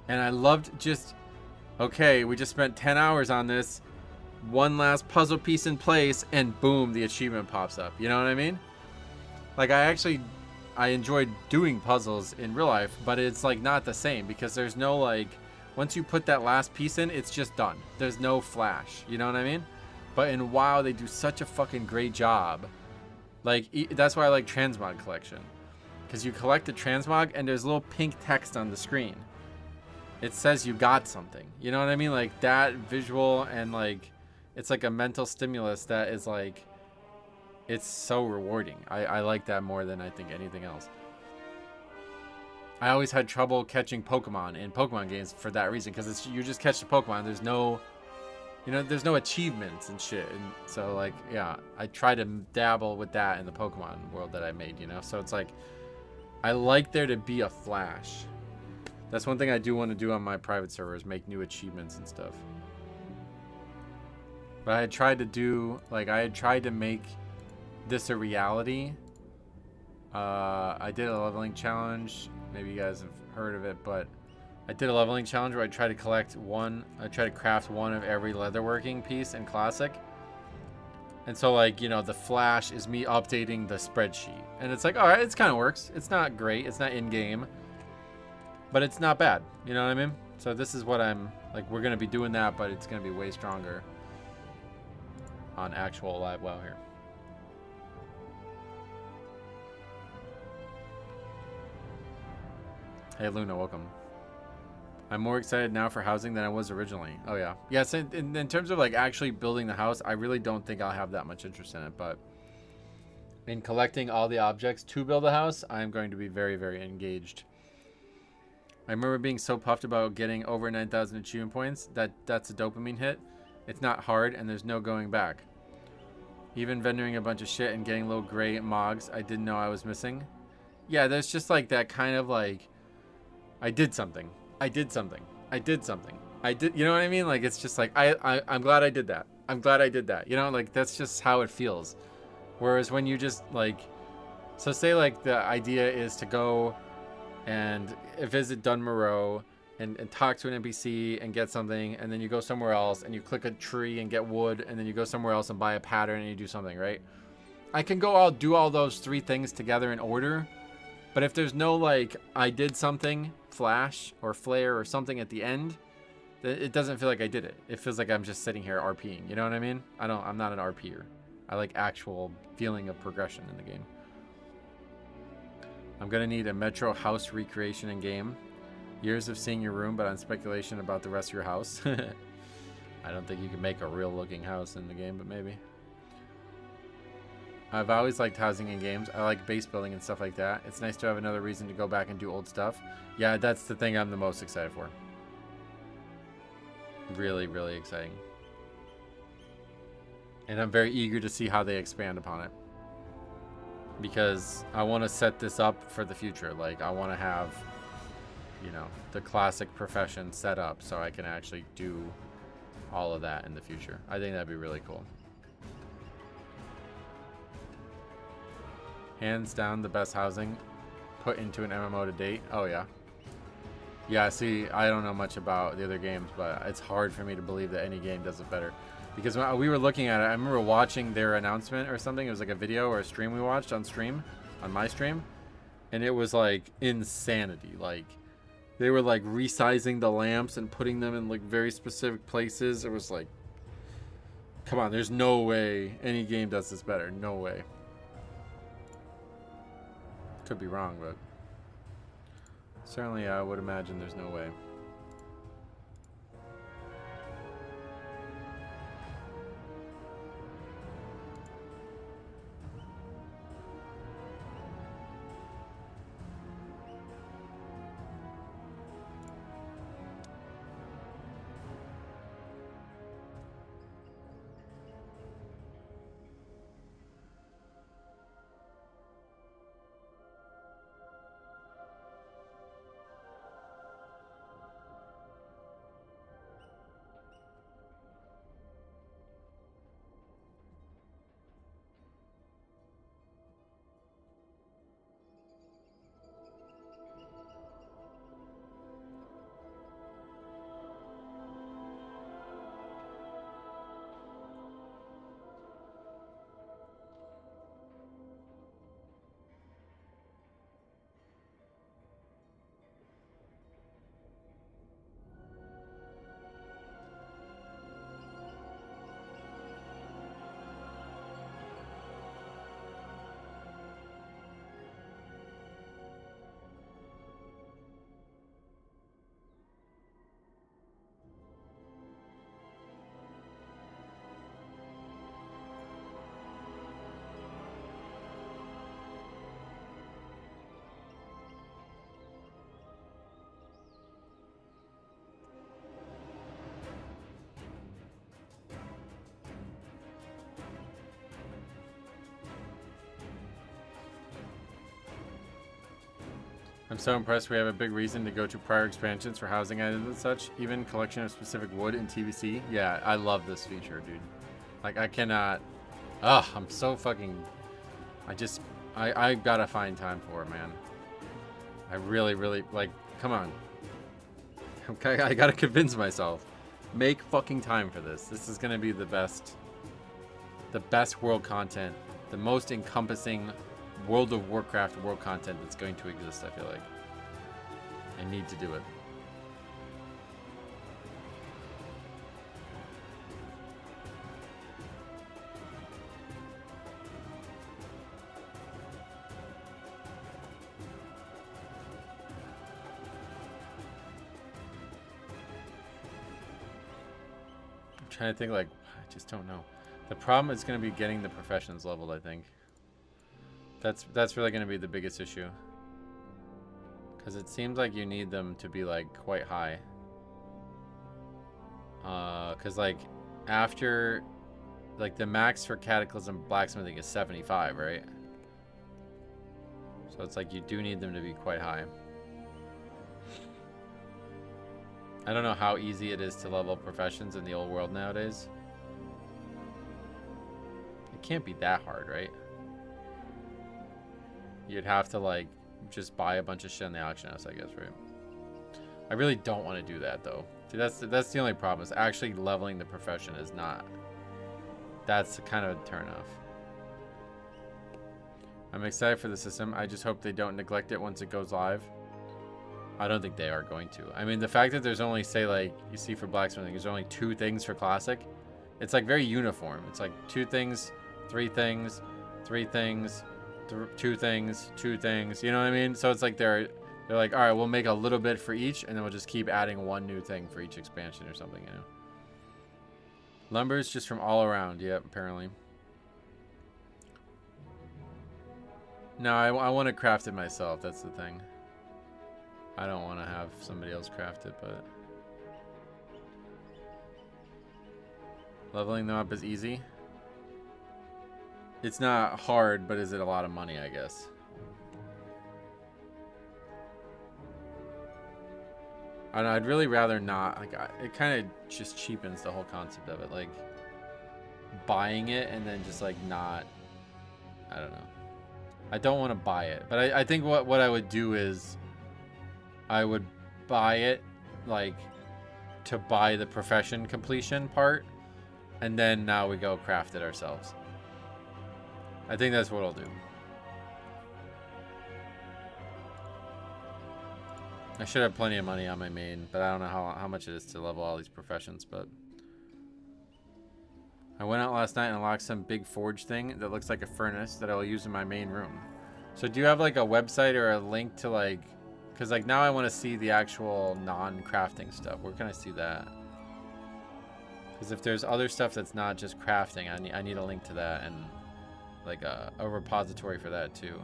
And I loved just, okay, we just spent 10 hours on this, one last puzzle piece in place, and boom, the achievement pops up. You know what I mean? Like I enjoyed doing puzzles in real life, but it's like not the same because there's no like, once you put that last piece in, it's just done. There's no flash. You know what I mean? But in WoW, they do such a fucking great job. Like, that's why I like Transmog Collection. Because you collect the Transmog, and there's little pink text on the screen. It says you got something. You know what I mean? Like, that visual, and, like, it's like a mental stimulus that is, like, it's so rewarding. I like that more than I think anything else. I always had trouble catching Pokemon in Pokemon games for that reason. Because you just catch the Pokemon, there's no... You know, there's no achievements and shit. And so, like, yeah, I try to dabble with that in the Pokemon world that I made, you know? So it's like, I like there to be a flash. That's one thing I do want to do on my private servers, make new achievements and stuff. But I had tried to do, like, I had tried to make this a reality. I did a leveling challenge. Maybe you guys have heard of it, but... I did a leveling challenge where I tried to craft one of every leatherworking piece in Classic. And so, like, you know, the flash is me updating the spreadsheet. And it's like, all right, it kind of works. It's not great. It's not in-game. But it's not bad. You know what I mean? So this is what I'm, like, we're going to be doing that, but it's going to be way stronger on actual live WoW here. Hey, Luna, welcome. I'm more excited now for housing than I was originally. Oh, yeah. Yes, in terms of, like, actually building the house, I really don't think I'll have that much interest in it. But in collecting all the objects to build a house, I'm going to be very, very engaged. I remember being so puffed about getting over 9,000 achievement points. That's a dopamine hit. It's not hard, and there's no going back. Even vendoring a bunch of shit and getting little gray mogs I didn't know I was missing. Yeah, there's just, like, that kind of, like, I did something. I did something. I did something. I did, you know what I mean? Like, it's just like, I'm glad I did that. I'm glad I did that. You know, like, that's just how it feels. Whereas when you just, like, so say, like, the idea is to go and visit Dunmoreau and talk to an NPC and get something, and then you go somewhere else and you click a tree and get wood, and then you go somewhere else and buy a pattern and you do something, right? I can go do all those three things together in order, but if there's no, like, I did something, flash or flare or something at the end, it doesn't feel like I did it. It feels like I'm just sitting here RPing. You know what I mean? I'm not an RPer. I like actual feeling of progression in the game. I'm gonna need a Metro house recreation in game. Years of seeing your room, but on speculation about the rest of your house. I don't think you can make a real looking house in the game, but maybe. I've always liked housing in games. I like base building and stuff like that. It's nice to have another reason to go back and do old stuff. Yeah, that's the thing I'm the most excited for. Really, really exciting. And I'm very eager to see how they expand upon it. because I want to set this up for the future. Like, I want to have, you know, the classic profession set up so I can actually do all of that in the future. I think that'd be really cool. Hands down the best housing put into an MMO to date. Oh yeah. Yeah, see, I don't know much about the other games, but it's hard for me to believe that any game does it better. Because when we were looking at it, I remember watching their announcement or something. It was like a video or a stream we watched on my stream. And it was like insanity. Like, they were like resizing the lamps and putting them in like very specific places. It was like, come on, there's no way any game does this better. No way. Could be wrong, but certainly I would imagine there's no way. I'm so impressed we have a big reason to go to prior expansions for housing items and such. Even collection of specific wood in TBC. Yeah, I love this feature, dude. Like, I cannot... Ugh, I'm so fucking... I gotta find time for it, man. I really, like, come on. Okay, I gotta convince myself. Make fucking time for this. This is gonna be the best world content. The most encompassing World of Warcraft world content that's going to exist, I feel like. I need to do it. I'm trying to think, like, I just don't know. The problem is going to be getting the professions leveled, I think. That's really going to be the biggest issue. Because it seems like you need them to be, like, quite high. Because, like, after... Like, the max for Cataclysm Blacksmithing is 75, right? So it's like you do need them to be quite high. I don't know how easy it is to level professions in the old world nowadays. It can't be that hard, right? You'd have to, like, just buy a bunch of shit in the auction house, I guess, right? I really don't want to do that, though. See, that's the only problem, is actually leveling the profession is not... That's kind of a turn-off. I'm excited for the system. I just hope they don't neglect it once it goes live. I don't think they are going to. I mean, the fact that there's only, say, like, you see for Blacksmithing, there's only 2 things for Classic. It's, like, very uniform. It's, like, 2 things, 3 things, 3 things... 2 things, 2 things, you know what I mean? So it's like they're like, all right, we'll make a little bit for each, and then we'll just keep adding 1 new thing for each expansion or something, you know? Lumber's just from all around, yep, apparently. No, I want to craft it myself, that's the thing. I don't want to have somebody else craft it, but... Leveling them up is easy. It's not hard, but is it a lot of money, I guess? And I'd really rather not. Like, it kind of just cheapens the whole concept of it. Like, buying it and then just, like, not... I don't know. I don't want to buy it. But I think what I would do is... I would buy it, like, to buy the profession completion part. And then now we go craft it ourselves. I think that's what I'll do. I should have plenty of money on my main, but I don't know how much it is to level all these professions, but... I went out last night and unlocked some big forge thing that looks like a furnace that I'll use in my main room. So do you have like a website or a link to like... Because like now I want to see the actual non-crafting stuff. Where can I see that? Because if there's other stuff that's not just crafting, I need a link to that and like a repository for that too.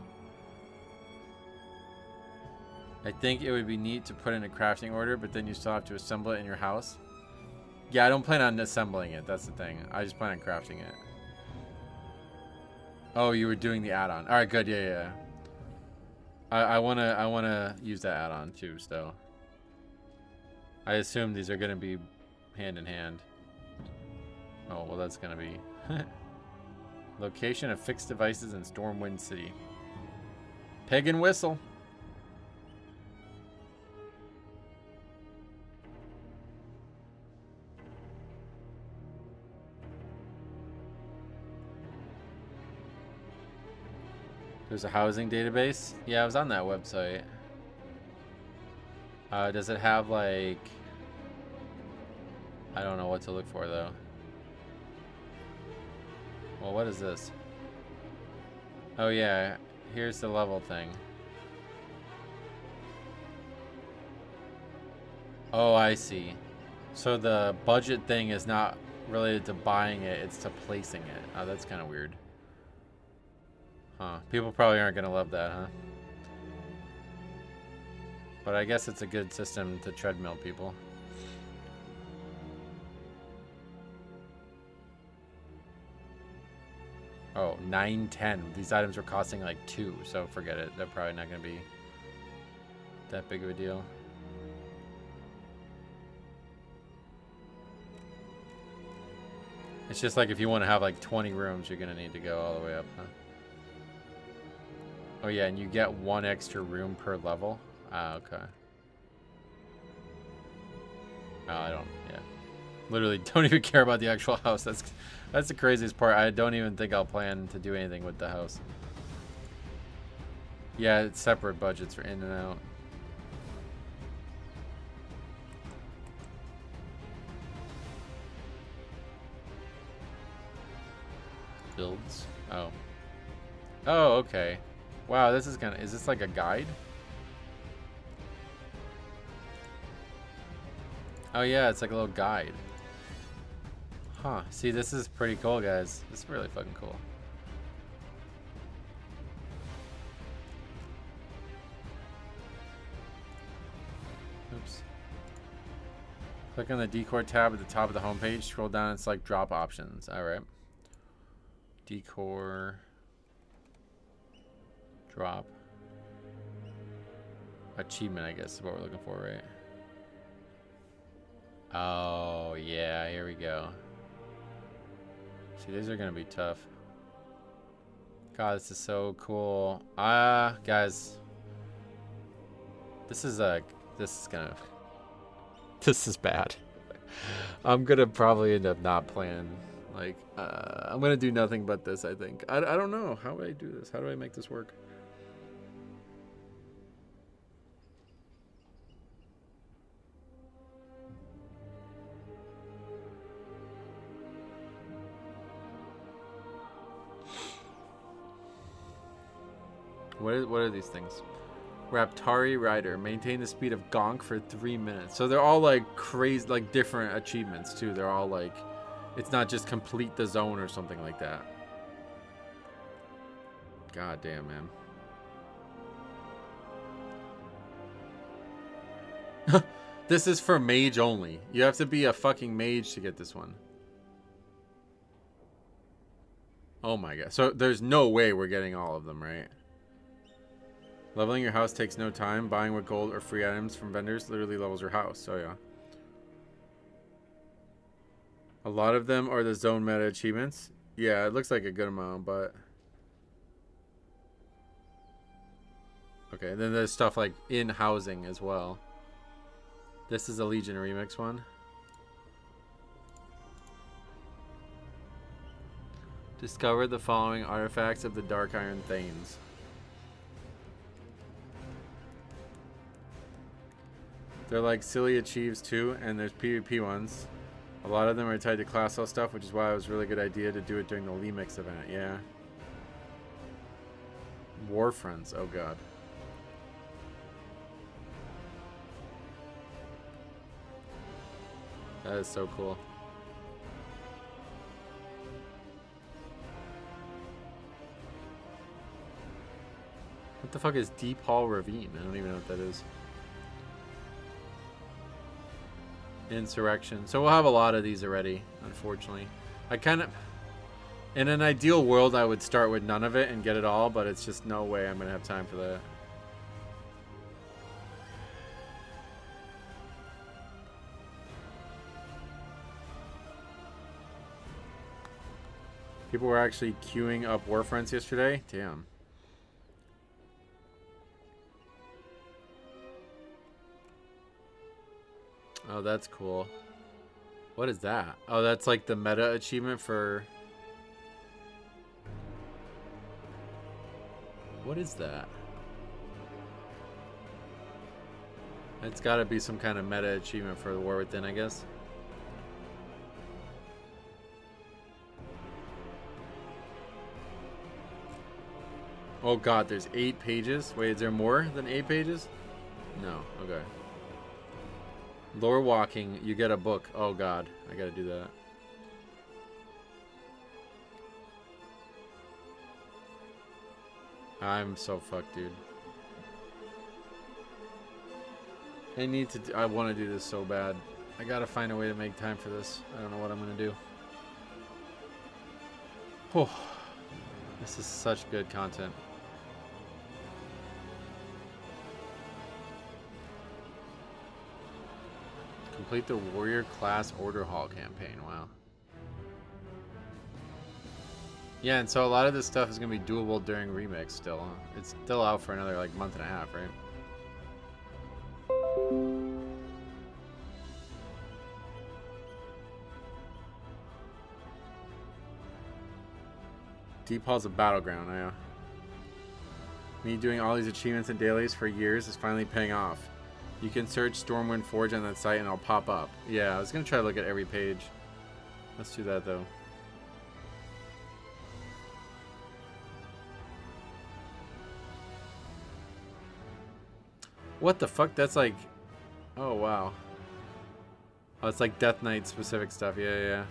I think it would be neat to put in a crafting order, but then you still have to assemble it in your house. Yeah, I don't plan on assembling it. That's the thing. I just plan on crafting it. Oh, you were doing the add-on. All right, good. Yeah. I wanna use that add-on too. So I assume these are gonna be hand in hand. Oh well, that's gonna be location of fixed devices in Stormwind City. Peg and whistle. There's a housing database. Yeah, I was on that website. Does it have like... I don't know what to look for though. Well, what is this? Oh yeah, here's the level thing. Oh, I see. So the budget thing is not related to buying it, it's to placing it. Oh, that's kind of weird. Huh. People probably aren't going to love that, huh? But I guess it's a good system to treadmill people. Oh, 9.10. These items were costing like 2, so forget it. They're probably not going to be that big of a deal. It's just like if you want to have like 20 rooms, you're going to need to go all the way up, huh? Oh yeah, and you get 1 extra room per level. Ah, okay. Oh, I don't. Yeah, literally don't even care about the actual house. That's the craziest part. I don't even think I'll plan to do anything with the house. Yeah, it's separate budgets for in and out. Builds. Oh. Oh, okay. Wow, this is kind of... Is this like a guide? Oh yeah, it's like a little guide. Huh. See, this is pretty cool, guys. This is really fucking cool. Oops. Click on the Decor tab at the top of the homepage. Scroll down and select drop options. Alright. Decor... Drop. Achievement, I guess, is what we're looking for, right? Oh, yeah, here we go. See, these are going to be tough. God, this is so cool. Guys. This is gonna... This is bad. I'm going to probably end up not playing. Like, I'm going to do nothing but this, I think. I don't know. How do I do this? How do I make this work? What are these things? Raptari Rider. Maintain the speed of Gonk for 3 minutes. So they're all like crazy, like different achievements too. They're all like, it's not just complete the zone or something like that. God damn, man. This is for mage only. You have to be a fucking mage to get this one. Oh my god. So there's no way we're getting all of them, right? Leveling your house takes no time. Buying with gold or free items from vendors literally levels your house. So yeah. A lot of them are the zone meta achievements. Yeah, it looks like a good amount, but... Okay, then there's stuff like in housing as well. This is a Legion Remix one. Discover the following artifacts of the Dark Iron Thanes. They're like silly achieves too, and there's PvP ones. A lot of them are tied to class cell stuff, which is why it was a really good idea to do it during the Lemix event, yeah. War Fronts, oh god. That is so cool. What the fuck is Deep Hall Ravine? I don't even know what that is. Insurrection. So we'll have a lot of these already, unfortunately. I kind of... In an ideal world, I would start with none of it and get it all, but it's just no way I'm going to have time for that. People were actually queuing up Warfronts yesterday? Damn. Oh, that's cool. What is that? Oh, that's like the meta achievement for... What is that? It's got to be some kind of meta achievement for the War Within, I guess. Oh god, there's 8 pages? Wait, is there more than 8 pages? No, okay. Lore walking, you get a book. Oh god, I gotta do that. I'm so fucked, dude. I want to do this so bad. I gotta find a way to make time for this. I don't know what I'm gonna do. Oh, this is such good content. Complete the Warrior Class Order Hall campaign. Wow. Yeah, and so a lot of this stuff is going to be doable during Remix still. It's still out for another like month and a half, right? Deep Hall's a battleground, yeah. Me doing all these achievements and dailies for years is finally paying off. You can search Stormwind Forge on that site and it'll pop up. Yeah, I was going to try to look at every page. Let's do that though. What the fuck? That's like... Oh, wow. Oh, it's like Death Knight specific stuff. Yeah, yeah.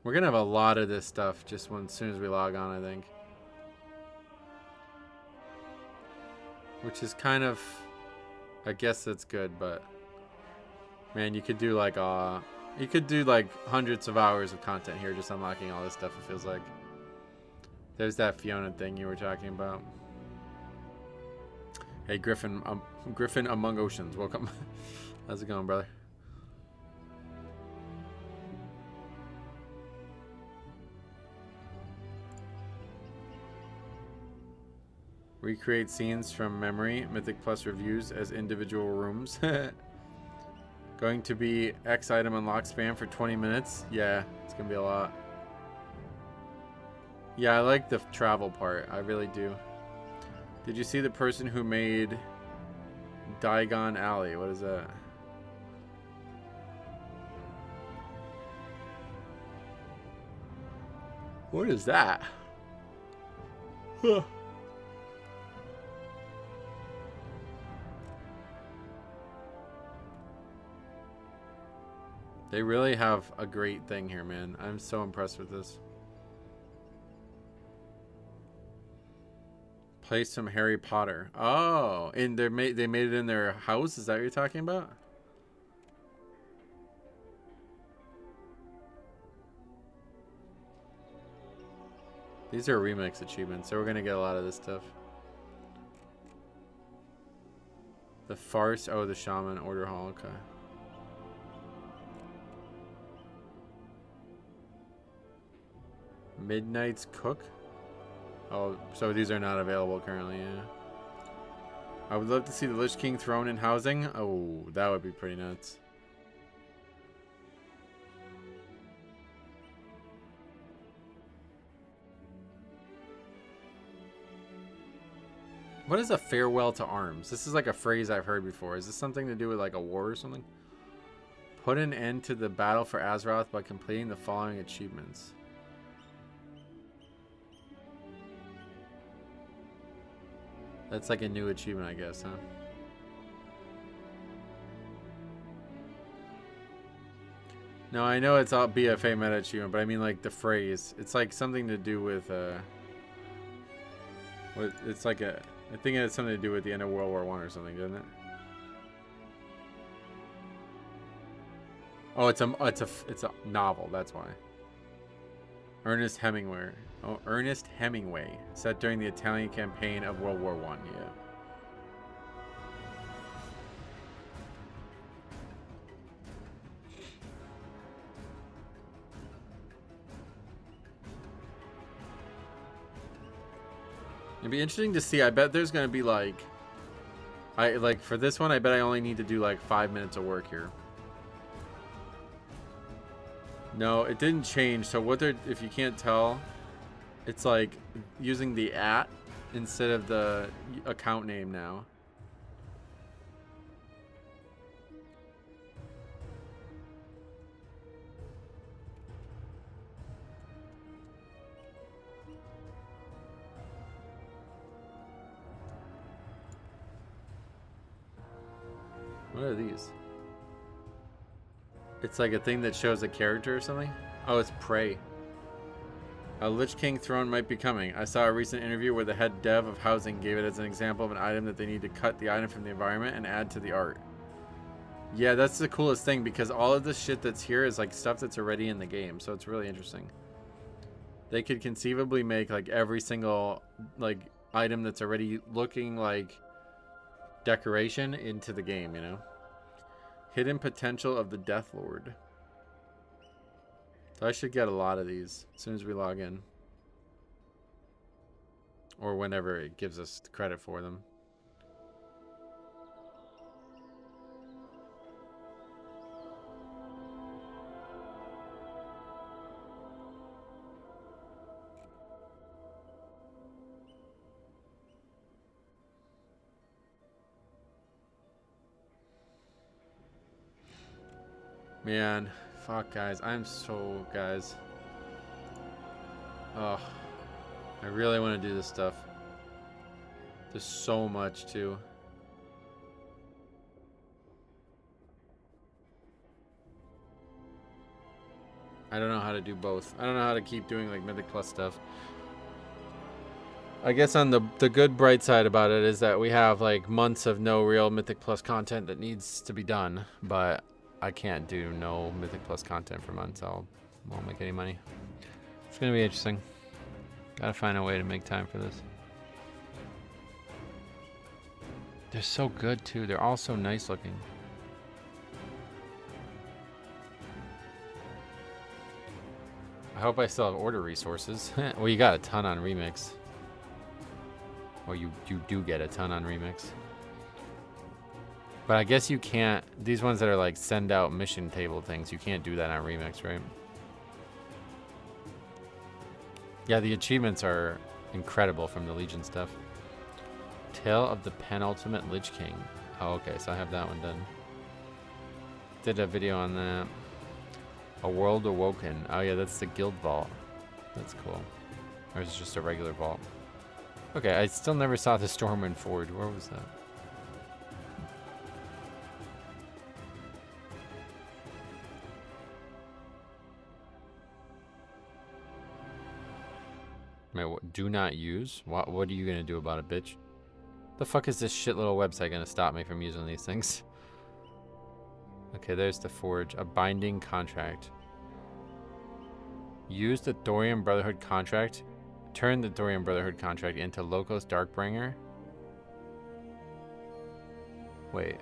We're going to have a lot of this stuff just as soon as we log on, I think. Which is kind of... I guess that's good, but... Man, you could do like... you could do like hundreds of hours of content here just unlocking all this stuff, it feels like. There's that Fiona thing you were talking about. Hey, Griffin Among Oceans, welcome. How's it going, brother? Recreate scenes from memory. Mythic Plus reviews as individual rooms. Going to be X item unlock spam for 20 minutes. Yeah, it's going to be a lot. Yeah, I like the travel part. I really do. Did you see the person who made Diagon Alley? What is that? What is that? Huh. They really have a great thing here, man. I'm so impressed with this. Play some Harry Potter. Oh, and they made it in their house. Is that what you're talking about? These are remix achievements, so we're gonna get a lot of this stuff. The farce. Oh, the shaman order hall. Okay. Midnight's cook. Oh, so these are not available currently. Yeah. I would love to see the Lich King throne in housing. Oh, that would be pretty nuts. What is a farewell to arms? This is like a phrase I've heard before. Is this something to do with like a war or something? Put an end to the battle for Azeroth by completing the following achievements. That's like a new achievement, I guess, huh? No, I know it's all BFA meta achievement, but I mean like the phrase. It's like something to do with it's like a, I think it has something to do with the end of World War I or something, doesn't it? Oh, it's a novel. That's why. Ernest Hemingway. Oh, Ernest Hemingway, set during the Italian campaign of World War I. Yeah. It'd be interesting to see. I bet there's gonna be like, for this one, I bet I only need to do like 5 minutes of work here. No, it didn't change. So what they're, if you can't tell, it's like using the @ instead of the account name now. What are these? It's like a thing that shows a character or something? Oh, it's Prey. A Lich King throne might be coming. I saw a recent interview where the head dev of housing gave it as an example of an item that they need to cut the item from the environment and add to the art. Yeah, that's the coolest thing because all of this shit that's here is like stuff that's already in the game, so it's really interesting. They could conceivably make like every single like item that's already looking like decoration into the game, you know? Hidden potential of the Death Lord. So I should get a lot of these as soon as we log in. Or whenever it gives us credit for them. Man, fuck, guys. Guys. Oh, I really want to do this stuff. There's so much, too. I don't know how to do both. I don't know how to keep doing, like, Mythic Plus stuff. I guess on the good bright side about it is that we have, like, months of no real Mythic Plus content that needs to be done, but I can't do no Mythic Plus content for months. I won't make any money. It's gonna be interesting. Gotta find a way to make time for this. They're so good too. They're all so nice looking. I hope I still have order resources. Well, you got a ton on Remix. Or you do get a ton on Remix. But I guess you can't, these ones that are like send out mission table things, you can't do that on Remix, right? Yeah, the achievements are incredible from the Legion stuff. Tale of the Penultimate Lich King. Oh, okay, so I have that one done. Did a video on that. A World Awoken. Oh yeah, that's the Guild Vault. That's cool. Or is it just a regular vault? Okay, I still never saw the Stormwind Forge. Where was that? Wait, do not use? What are you gonna do about it, bitch? The fuck is this shit little website gonna stop me from using these things? Okay, there's the forge. A binding contract. Use the Thorium Brotherhood contract Turn the Dorian Brotherhood contract into Locos Darkbringer. Wait.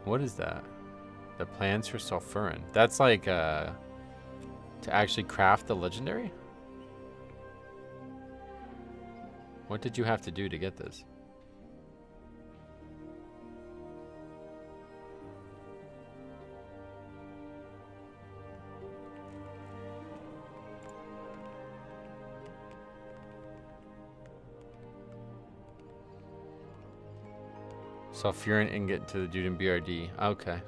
What is that? The plans for Sulfurin. That's like to actually craft the legendary? What did you have to do to get this? Sulfurin ingot to the dude in BRD. Okay.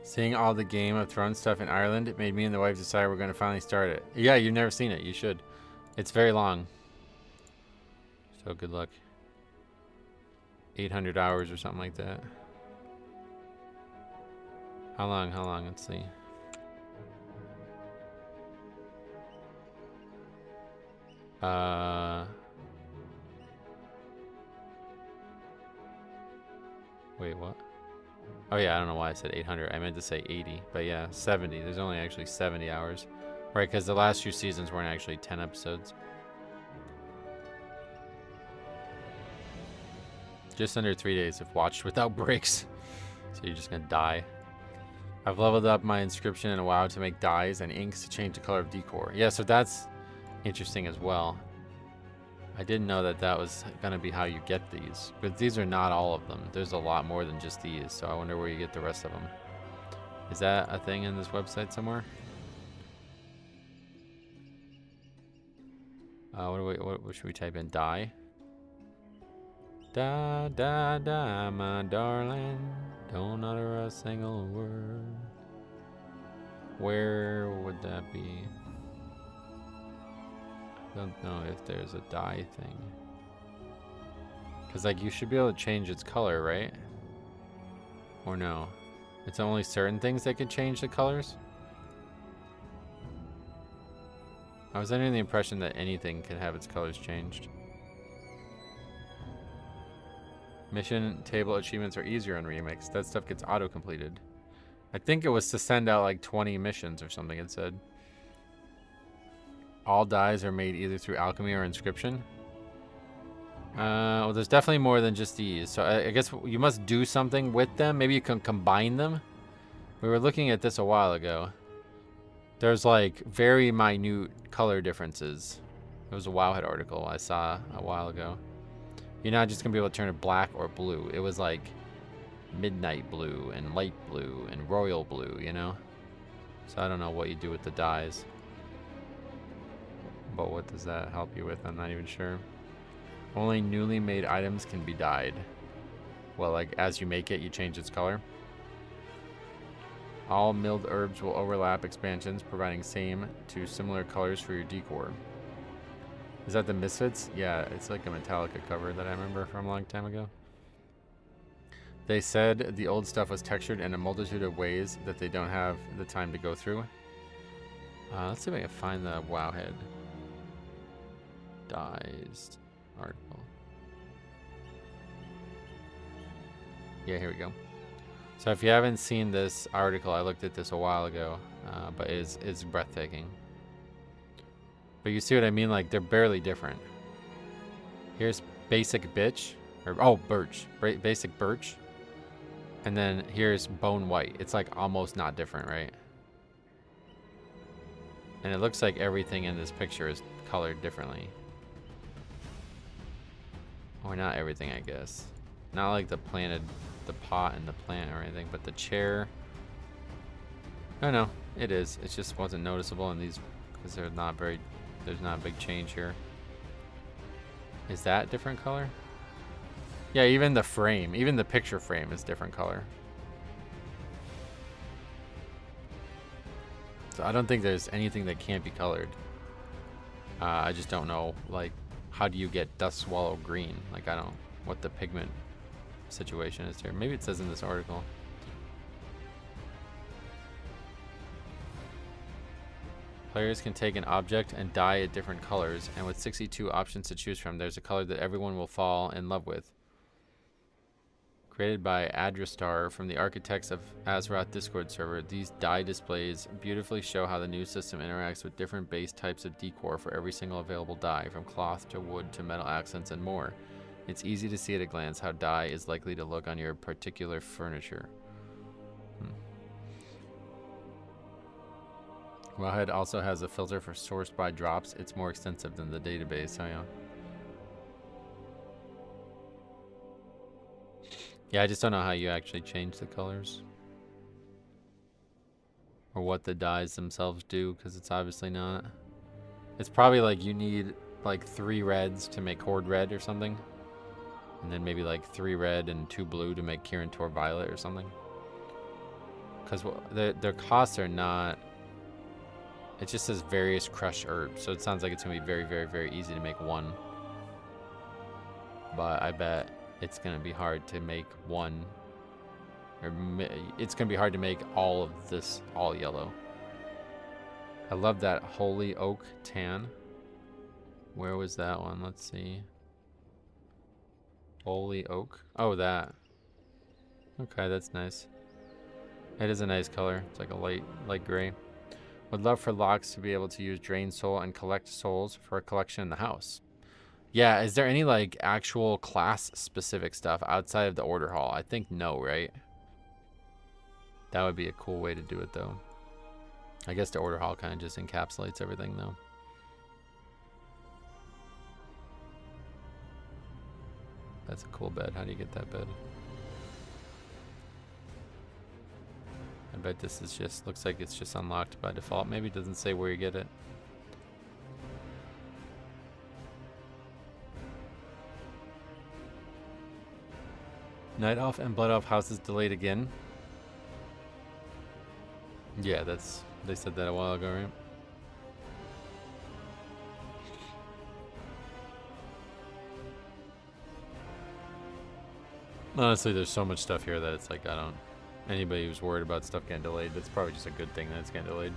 Seeing all the Game of Thrones stuff in Ireland, it made me and the wife decide we're going to finally start it. Yeah, you've never seen it. You should. It's very long. So good luck. 800 hours or something like that. How long? How long? Let's see. Wait, what? Oh yeah, I don't know why I said 800. I meant to say 80, but yeah, 70. There's only actually 70 hours. Right, because the last 2 seasons weren't actually 10 episodes. Just under 3 days if watched without breaks. So you're just gonna die. I've leveled up my inscription in WoW to make dyes and inks to change the color of Decor. Yeah, so that's interesting as well. I didn't know that that was going to be how you get these. But these are not all of them. There's a lot more than just these. So I wonder where you get the rest of them. Is that a thing in this website somewhere? What should we type in? Dye? Da, da, da, my darling. Don't utter a single word. Where would that be? I don't know if there's a dye thing. Because, like, you should be able to change its color, right? Or no? It's only certain things that can change the colors? I was under the impression that anything could have its colors changed. Mission table achievements are easier on Remix. That stuff gets auto-completed. I think it was to send out, like, 20 missions or something, it said. All dyes are made either through alchemy or inscription. Well, there's definitely more than just these. So I guess you must do something with them. Maybe you can combine them. We were looking at this a while ago. There's like very minute color differences. It was a Wowhead article I saw a while ago. You're not just going to be able to turn it black or blue. It was like midnight blue and light blue and royal blue, you know? So I don't know what you do with the dyes. But what does that help you with? I'm not even sure. Only newly made items can be dyed. Well, like as you make it, you change its color. All milled herbs will overlap expansions, providing same to similar colors for your decor. Is that the Misfits? Yeah, it's like a Metallica cover that I remember from a long time ago. They said the old stuff was textured in a multitude of ways that they don't have the time to go through. Let's see if I can find the Wowhead dyes article. Yeah, here we go. So if you haven't seen this article, I looked at this a while ago, but it's breathtaking. But you see what I mean? Like, they're barely different. Here's basic bitch, or oh, birch, basic birch. And then here's bone white. It's like almost not different, right? And it looks like everything in this picture is colored differently. Or not everything, I guess. Not like the pot and the plant or anything, but the chair. Oh no, it is. It just wasn't noticeable in these because there's not a big change here. Is that different color? Yeah, even the frame, even the picture frame is different color. So I don't think there's anything that can't be colored. I just don't know, like, how do you get Dust Swallow green? Like, I don't, what the pigment situation is here. Maybe it says in this article. Players can take an object and dye it different colors, and with 62 options to choose from, there's a color that everyone will fall in love with. Created by Adristar from the Architects of Azeroth Discord server, these die displays beautifully show how the new system interacts with different base types of decor for every single available die, from cloth to wood to metal accents and more. It's easy to see at a glance how dye is likely to look on your particular furniture. Wowhead also has a filter for sourced by drops. It's more extensive than the database. Oh yeah. Yeah, I just don't know how you actually change the colors. Or what the dyes themselves do, because it's obviously not. It's probably like you need like 3 reds to make Horde red or something. And then maybe like 3 red and 2 blue to make Kirin Tor violet or something. Because their costs are not... It just says various crushed herbs. So it sounds like it's going to be very, very, very easy to make one. But I bet it's going to be hard to make one. Or it's going to be hard to make all of this all yellow. I love that Holy Oak tan. Where was that one? Let's see. Holy Oak. Oh, that. Okay, that's nice. It is a nice color. It's like a light gray. Would love for Locks to be able to use Drain Soul and collect souls for a collection in the house. Yeah, is there any like actual class specific stuff outside of the order hall? I think no, right? That would be a cool way to do it though. I guess the order hall kind of just encapsulates everything though. That's a cool bed. How do you get that bed? I bet this is just, looks like it's just unlocked by default. Maybe it doesn't say where you get it. Night Elf and Blood Elf houses delayed again. Yeah, they said that a while ago, right? Honestly, there's so much stuff here that it's like, anybody who's worried about stuff getting delayed, that's probably just a good thing that it's getting delayed.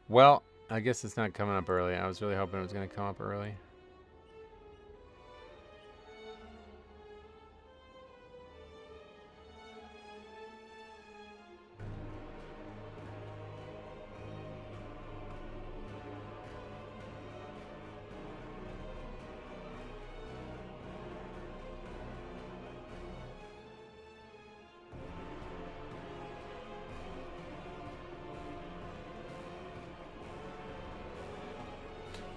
Well, I guess it's not coming up early. I was really hoping it was going to come up early.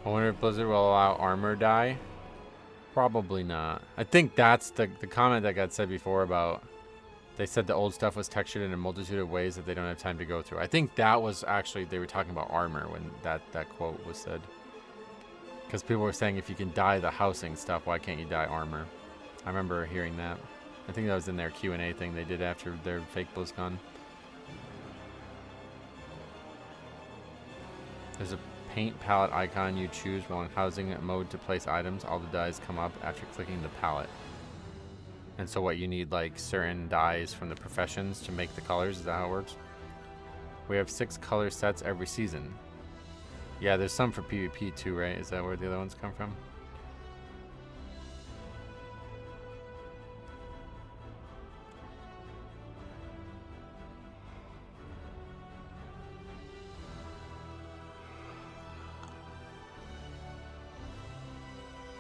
I wonder if Blizzard will allow armor dye. Probably not. I think that's the comment that got said before about they said the old stuff was textured in a multitude of ways that they don't have time to go through. I think that was actually, they were talking about armor when that quote was said. Because people were saying if you can dye the housing stuff, why can't you dye armor? I remember hearing that. I think that was in their Q&A thing they did after their fake BlizzCon. There's a paint palette icon you choose while in housing mode to place items. All the dyes come up after clicking the palette. And so what you need, like certain dyes from the professions to make the colors. Is that how it works? We have 6 color sets every season. Yeah, there's some for PvP too, right? Is that where the other ones come from?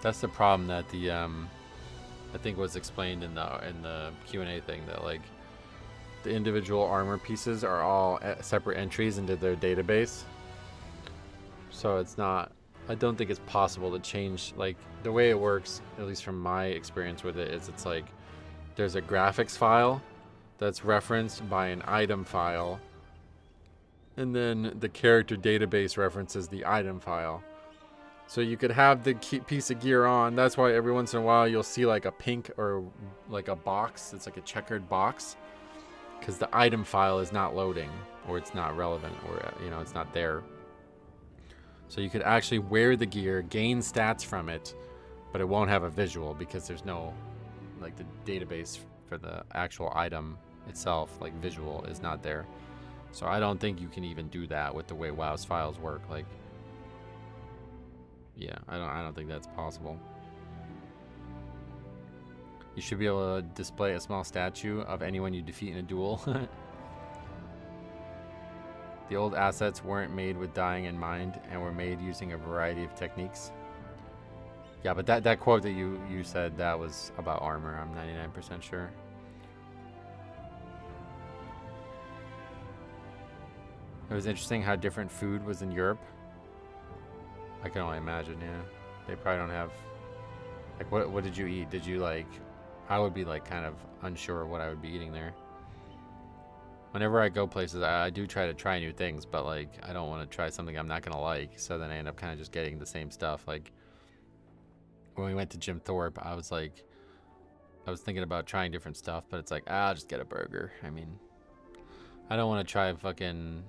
That's the problem that the I think was explained in the Q&A thing, that like the individual armor pieces are all separate entries into their database. So it's not, I don't think it's possible to change, like the way it works, at least from my experience with it, is it's like there's a graphics file that's referenced by an item file, and then the character database references the item file. So you could have the piece of gear on. That's why every once in a while you'll see like a pink or like a box. It's like a checkered box. because the item file is not loading, or it's not relevant, or it's not there. So you could actually wear the gear, gain stats from it, but it won't have a visual because there's no, like, the database for the actual item itself, like, visual is not there. So I don't think you can even do that with the way WoW's files work. Like, yeah, I don't think that's possible. You should be able to display a small statue of anyone you defeat in a duel. The old assets weren't made with dying in mind and were made using a variety of techniques. Yeah, but that quote that you said, that was about armor. I'm 99% sure. It was interesting how different food was in Europe. I can only imagine, yeah. They probably don't have... Like, what did you eat? Did you, like... I would be, like, kind of unsure what I would be eating there. Whenever I go places, I do try to try new things, but, like, I don't want to try something I'm not going to like, so then I end up kind of just getting the same stuff. Like, when we went to Jim Thorpe, I was thinking about trying different stuff, but it's like, I'll just get a burger. I mean, I don't want to try fucking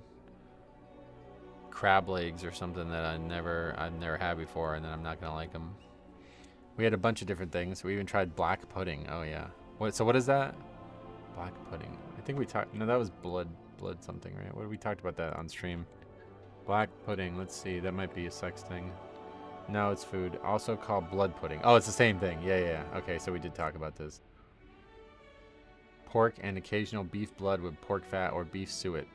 crab legs or something that I've never had before, and then I'm not going to like them. We had a bunch of different things. We even tried black pudding. Oh, yeah. So what is that? Black pudding. I think we talked... No, that was blood something, right? What we talked about that on stream? Black pudding. Let's see. That might be a sex thing. No, it's food. Also called blood pudding. Oh, it's the same thing. Yeah. Okay, so we did talk about this. Pork and occasional beef blood with pork fat or beef suet.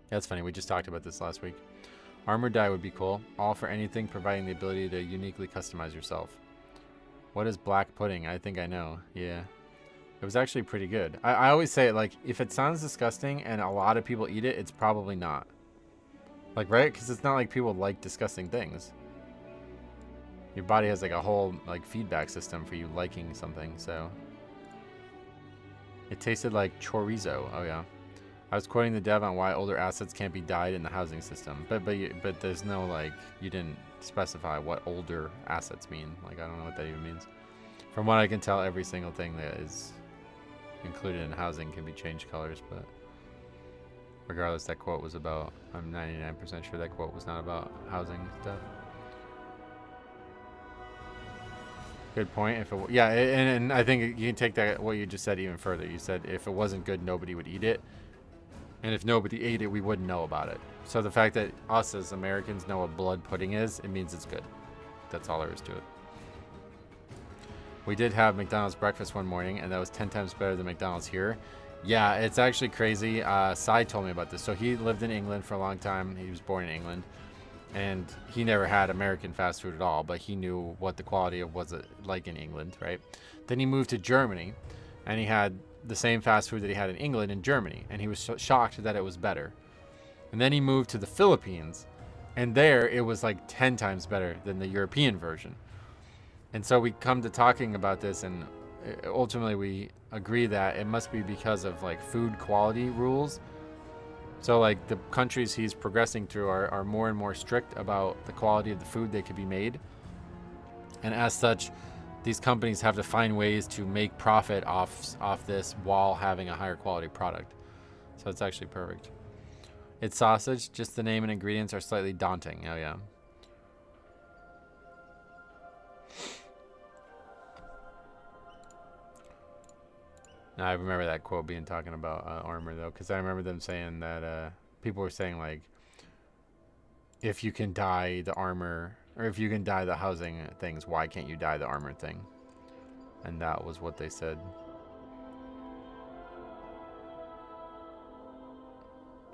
That's funny. We just talked about this last week. Armor dye would be cool. All for anything providing the ability to uniquely customize yourself. What is black pudding? I think I know. Yeah. It was actually pretty good. I always say, like, if it sounds disgusting and a lot of people eat it, it's probably not. Like, right? Because it's not like people like disgusting things. Your body has, like, a whole, like, feedback system for you liking something, so. It tasted like chorizo. Oh, yeah. I was quoting the dev on why older assets can't be dyed in the housing system. But there's no, like, you didn't specify what older assets mean. Like, I don't know what that even means. From what I can tell, every single thing that is included in housing can be changed colors, but regardless, that quote was about, I'm 99% sure that quote was not about housing stuff. Good point. If it, yeah, and I think you can take that, what you just said, even further. You said if it wasn't good, nobody would eat it. And if nobody ate it, we wouldn't know about it. So the fact that us as Americans know what blood pudding is, it means it's good. That's all there is to it. We did have McDonald's breakfast one morning, and that was 10 times better than McDonald's here. Yeah, it's actually crazy. Sai told me about this. So he lived in England for a long time. He was born in England. And he never had American fast food at all, but he knew what the quality of was like in England, right? Then he moved to Germany, and he had the same fast food that he had in England in Germany, and he was shocked that it was better. And then he moved to the Philippines, and there it was like 10 times better than the European version. And so we come to talking about this, and ultimately we agree that it must be because of like food quality rules. So like the countries he's progressing through are more and more strict about the quality of the food that could be made. And as such, these companies have to find ways to make profit off this while having a higher quality product. So it's actually perfect. It's sausage, just the name and ingredients are slightly daunting. Oh yeah. I remember that quote being talking about armor though, because I remember them saying that people were saying like, if you can dye the armor, or if you can dye the housing things, why can't you dye the armor thing? And that was what they said.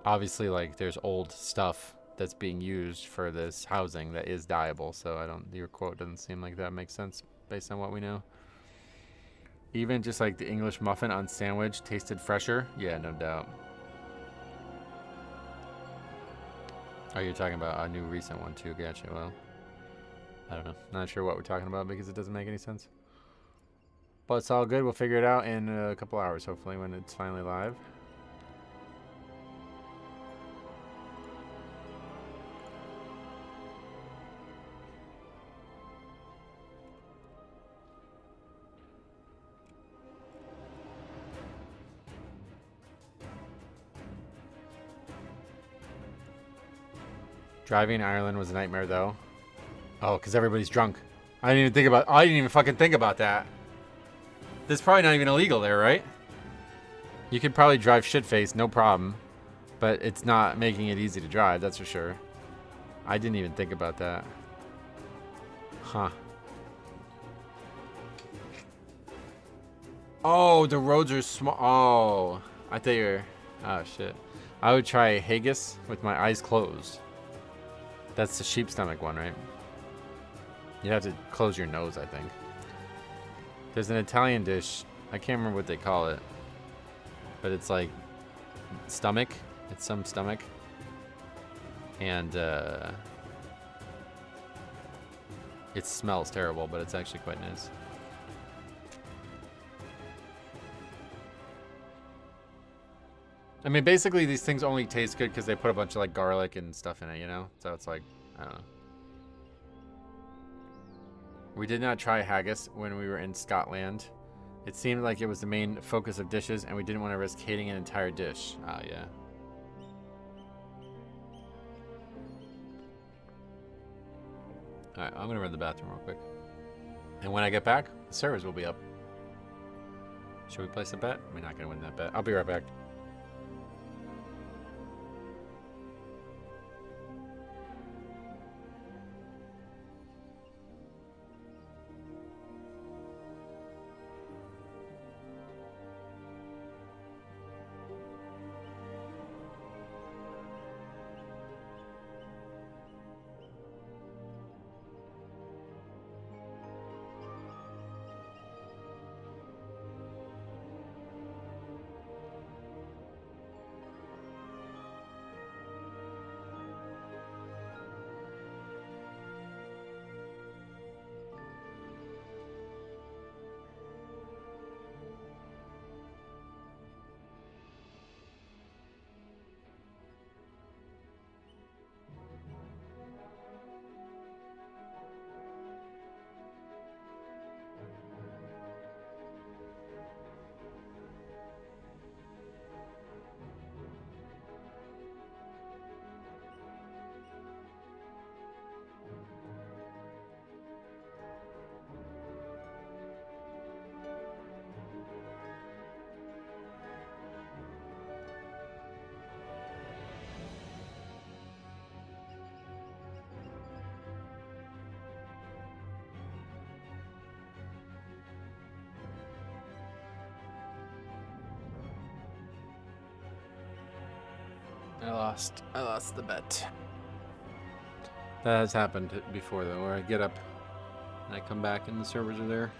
Obviously, like there's old stuff that's being used for this housing that is dyeable, so your quote doesn't seem like that makes sense based on what we know. Even just like the English muffin on sandwich tasted fresher. Yeah, no doubt. Oh, you're talking about a new recent one too. Gotcha. Well, I don't know. Not sure what we're talking about because it doesn't make any sense. But it's all good. We'll figure it out in a couple hours, hopefully, when it's finally live. Driving in Ireland was a nightmare, though. Oh, because everybody's drunk. I didn't even think about... I didn't even fucking think about that. That's probably not even illegal there, right? You could probably drive shit-faced, no problem. But it's not making it easy to drive, that's for sure. I didn't even think about that. Huh. Oh, the roads are small. Oh, I thought you were... Oh, shit. I would try haggis with my eyes closed. That's the sheep stomach one, right? You have to close your nose, I think. There's an Italian dish. I can't remember what they call it. But it's like stomach. It's some stomach. And it smells terrible, but it's actually quite nice. I mean, basically these things only taste good because they put a bunch of like garlic and stuff in it, you know? So it's like, I don't know. We did not try haggis when we were in Scotland. It seemed like it was the main focus of dishes and we didn't want to risk hating an entire dish. Ah, yeah. Alright, I'm going to run to the bathroom real quick. And when I get back, the servers will be up. Should we place a bet? We're not going to win that bet. I'll be right back. I lost the bet. That has happened before though, where I get up and I come back and the servers are there.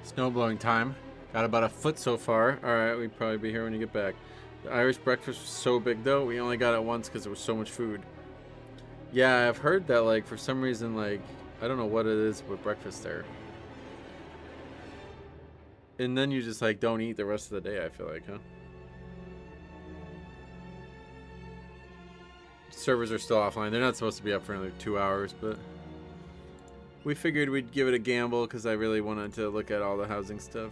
Snow blowing time. Got about a foot so far. Alright, we'd probably be here when you get back. The Irish breakfast was so big though, we only got it once because there was so much food. Yeah, I've heard that like for some reason like, I don't know what it is with breakfast there. And then you just like don't eat the rest of the day, I feel like, huh? Servers are still offline. They're not supposed to be up for another 2 hours, but we figured we'd give it a gamble because I really wanted to look at all the housing stuff.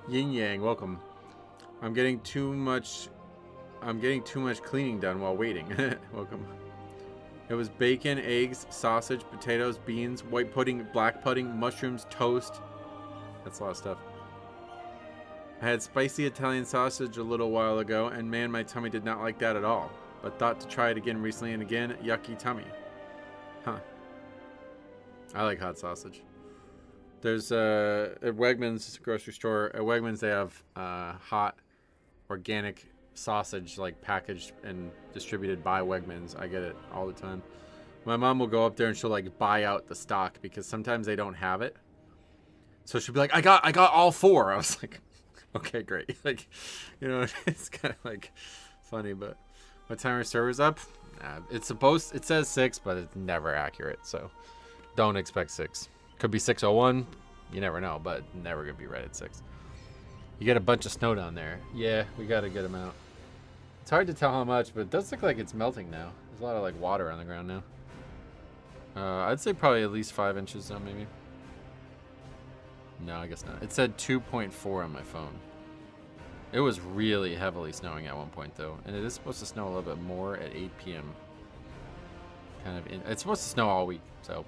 Yin Yang, welcome. I'm getting too much cleaning done while waiting. Welcome. It was bacon, eggs, sausage, potatoes, beans, white pudding, black pudding, mushrooms, toast. That's a lot of stuff. I had spicy Italian sausage a little while ago, and man, my tummy did not like that at all. But thought to try it again recently, and again, yucky tummy. Huh. I like hot sausage. There's at Wegmans grocery store. At Wegmans, they have hot, organic sausage, like packaged and distributed by Wegmans. I get it all the time. My mom will go up there and she'll like buy out the stock because sometimes they don't have it. So she'll be like, I got all 4. I was like, okay, great. Like, you know, it's kind of like funny. But what time are servers up? It says 6, but it's never accurate. So don't expect 6. Could be 6:01. You never know, but never gonna be right at 6. You get a bunch of snow down there. Yeah, we got a good amount. It's hard to tell how much, but it does look like it's melting now. There's a lot of like water on the ground now. I'd say probably at least 5 inches though, maybe. No, I guess not. It said 2.4 on my phone. It was really heavily snowing at one point though, and it is supposed to snow a little bit more at 8 p.m. It's supposed to snow all week, so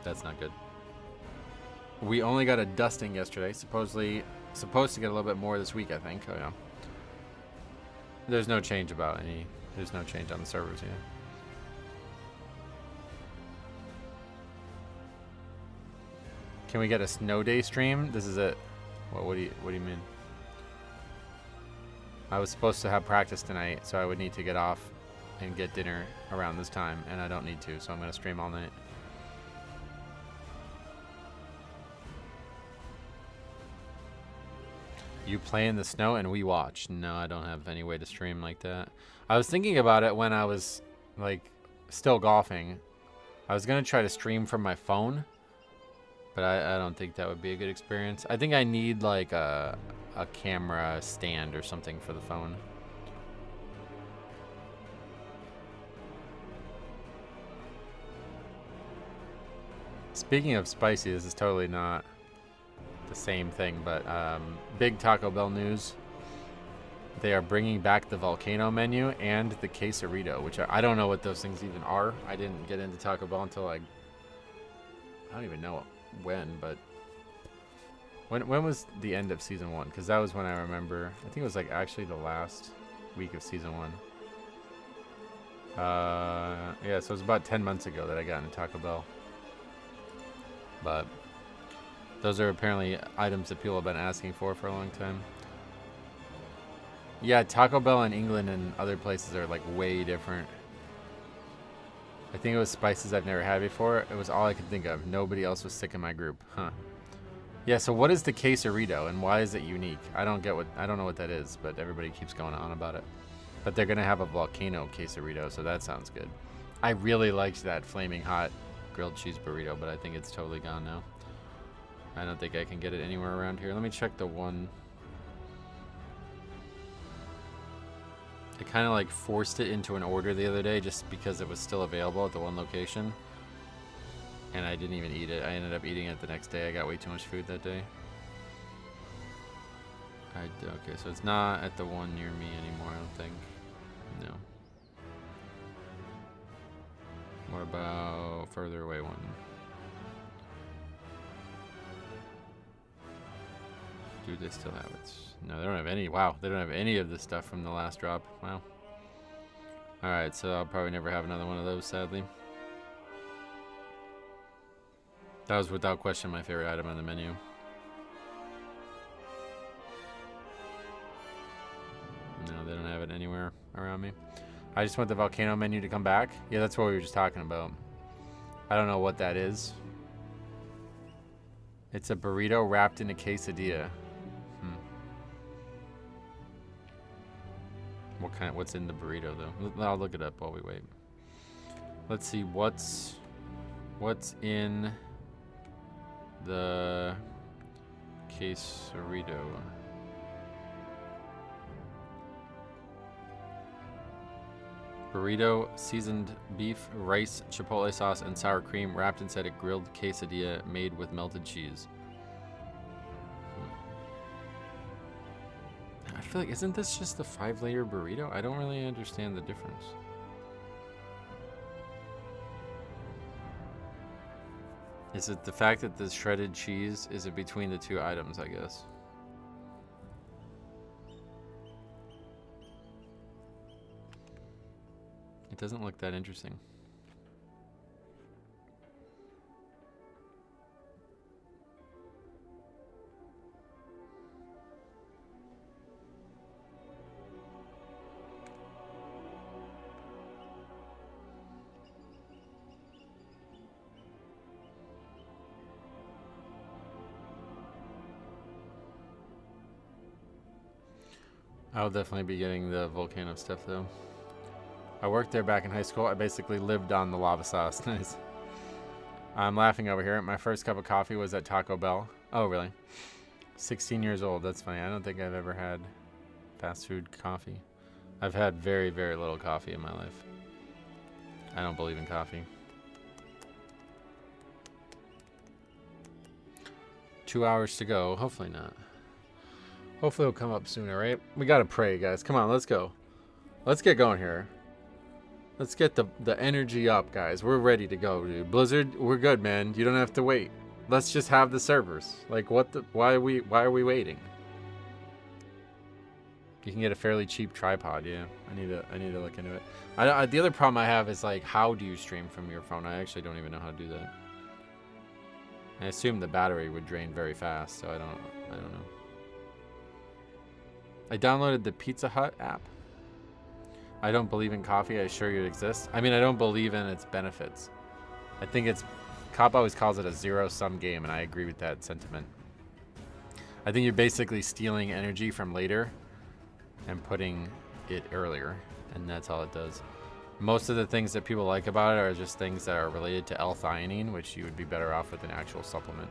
that's not good. We only got a dusting yesterday. Supposed to get a little bit more this week, I think. Oh yeah. There's no change there's no change on the servers yet. Can we get a snow day stream? This is it. What do you mean? I was supposed to have practice tonight, so I would need to get off and get dinner around this time, and I don't need to, so I'm gonna stream all night. You play in the snow and we watch. No, I don't have any way to stream like that. I was thinking about it when I was like still golfing. I was gonna try to stream from my phone, but I don't think that would be a good experience. I think I need like a camera stand or something for the phone. Speaking of spicy, this is totally not the same thing, but big Taco Bell news. They are bringing back the volcano menu and the quesarito, which I don't know what those things even are. I didn't get into Taco Bell until I don't even know when, but when was the end of season 1? Because that was when I remember. I think it was like actually the last week of season 1. Yeah, so it was about 10 months ago that I got into Taco Bell. But those are apparently items that people have been asking for a long time. Yeah, Taco Bell in England and other places are like way different. I think it was spices I've never had before. It was all I could think of. Nobody else was sick in my group. Huh. Yeah, so what is the quesarito and why is it unique? I don't know what that is, but everybody keeps going on about it. But they're gonna have a volcano quesarito, so that sounds good. I really liked that flaming hot grilled cheese burrito, but I think it's totally gone now. I don't think I can get it anywhere around here. Let me check the one. I kind of like forced it into an order the other day just because it was still available at the one location. And I didn't even eat it. I ended up eating it the next day. I got way too much food that day. Okay, so it's not at the one near me anymore, I don't think. No. What about further away one? Do they still have it? No, they don't have any. Wow, they don't have any of the stuff from the last drop. Wow. Alright, so I'll probably never have another one of those, sadly. That was without question my favorite item on the menu. No, they don't have it anywhere around me. I just want the volcano menu to come back. Yeah, that's what we were just talking about. I don't know what that is. It's a burrito wrapped in a quesadilla. What's in the burrito though? I'll look it up while we wait. Let's see what's in the quesarito. Burrito, seasoned beef, rice, chipotle sauce, and sour cream wrapped inside a grilled quesadilla made with melted cheese. I feel like, isn't this just the 5-layer burrito? I don't really understand the difference. Is it the fact that the shredded cheese is it between the two items, I guess? It doesn't look that interesting. I'll definitely be getting the volcano stuff though. I worked there back in high school. I basically lived on the lava sauce. Nice. I'm laughing over here. My first cup of coffee was at Taco Bell. Oh, really? 16 years old. That's funny. I don't think I've ever had fast food coffee. I've had very, very little coffee in my life. I don't believe in coffee. 2 hours to go. Hopefully not. Hopefully it'll come up sooner, right? We gotta pray, guys. Come on, let's go. Let's get going here. Let's get the energy up, guys. We're ready to go, dude. Blizzard, we're good, man. You don't have to wait. Let's just have the servers. Like, what the? Why are we waiting? You can get a fairly cheap tripod. Yeah, I need to look into it. The other problem I have is like, how do you stream from your phone? I actually don't even know how to do that. I assume the battery would drain very fast, so I don't know. I downloaded the Pizza Hut app. I don't believe in coffee. I assure you it exists. I mean, I don't believe in its benefits. I think it's... Cop always calls it a zero-sum game, and I agree with that sentiment. I think you're basically stealing energy from later and putting it earlier, and that's all it does. Most of the things that people like about it are just things that are related to L-theanine, which you would be better off with an actual supplement.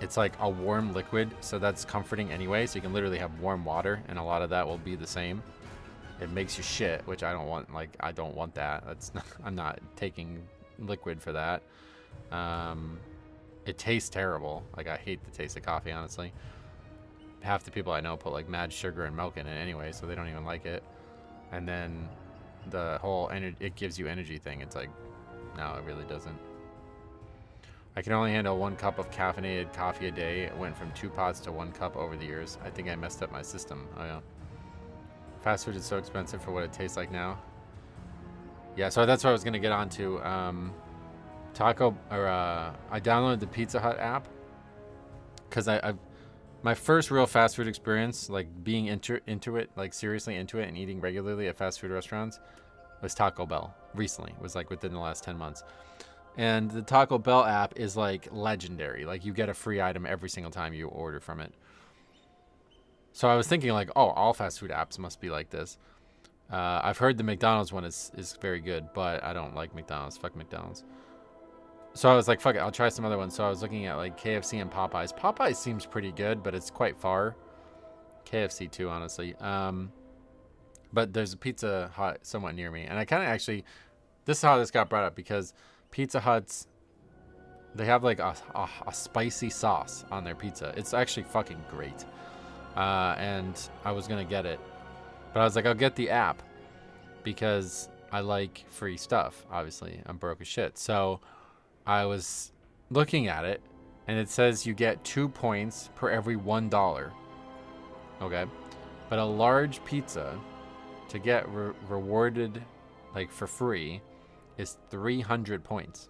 It's like a warm liquid, so that's comforting anyway. So you can literally have warm water, and a lot of that will be the same. It makes you shit, which I don't want. Like, I don't want that. That's not, I'm not taking liquid for that. It tastes terrible. Like, I hate the taste of coffee, honestly. Half the people I know put like mad sugar and milk in it anyway, so they don't even like it. And then the whole it gives you energy thing. It's like, no, it really doesn't. I can only handle 1 cup of caffeinated coffee a day. It went from 2 pots to 1 cup over the years. I think I messed up my system. Oh yeah. Fast food is so expensive for what it tastes like now. Yeah, so that's what I was gonna get onto. I downloaded the Pizza Hut app because my first real fast food experience, like being into it, like seriously into it and eating regularly at fast food restaurants, was Taco Bell. Recently, it was like within the last 10 months. And the Taco Bell app is like legendary. Like you get a free item every single time you order from it. So I was thinking like, oh, all fast food apps must be like this. I've heard the McDonald's one is very good, but I don't like McDonald's. Fuck McDonald's. So I was like, fuck it, I'll try some other ones. So I was looking at like KFC and Popeyes. Popeyes seems pretty good, but it's quite far. KFC too, honestly. But there's a Pizza Hut somewhat near me. And I kind of actually, this is how this got brought up because Pizza Huts, they have like a spicy sauce on their pizza. It's actually fucking great. And I was going to get it. But I was like, I'll get the app because I like free stuff, obviously. I'm broke as shit. So I was looking at it, and it says you get 2 points per every $1. Okay? But a large pizza to get rewarded like for free is 300 points.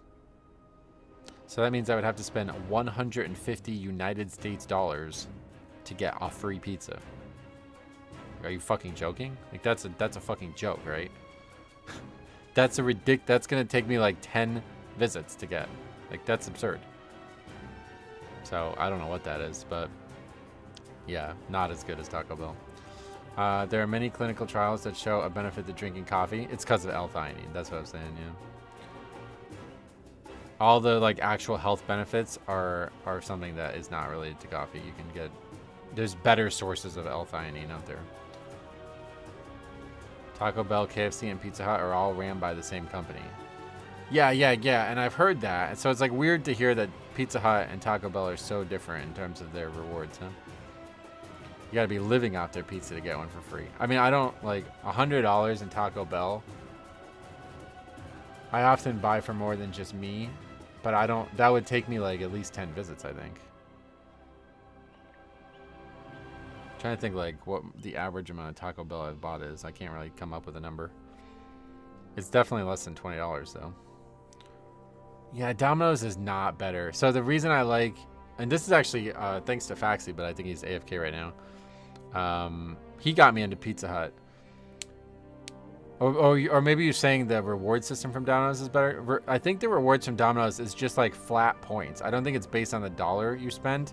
So that means I would have to spend 150 United States dollars to get a free pizza. Are you fucking joking? Like that's a fucking joke, right? That's gonna take me like 10 visits to get. Like that's absurd. So I don't know what that is, but yeah, not as good as Taco Bell. There are many clinical trials that show a benefit to drinking coffee. It's because of L-theanine. That's what I'm saying, yeah. All the like actual health benefits are something that is not related to coffee. You can get, there's better sources of L-theanine out there. Taco Bell, KFC, and Pizza Hut are all ran by the same company. Yeah, and I've heard that. So it's like weird to hear that Pizza Hut and Taco Bell are so different in terms of their rewards, huh? You gotta be living off their pizza to get one for free. I mean, I don't like $100 in Taco Bell. I often buy for more than just me, but I don't. That would take me like at least 10 visits, I think. Trying to think like what the average amount of Taco Bell I've bought is. I can't really come up with a number. It's definitely less than $20 though. Yeah, Domino's is not better. So the reason I like, and this is actually thanks to Faxi, but I think he's AFK right now. He got me into Pizza Hut. Or maybe you're saying the reward system from Domino's is better. I think the rewards from Domino's is just like flat points. I don't think it's based on the dollar you spend,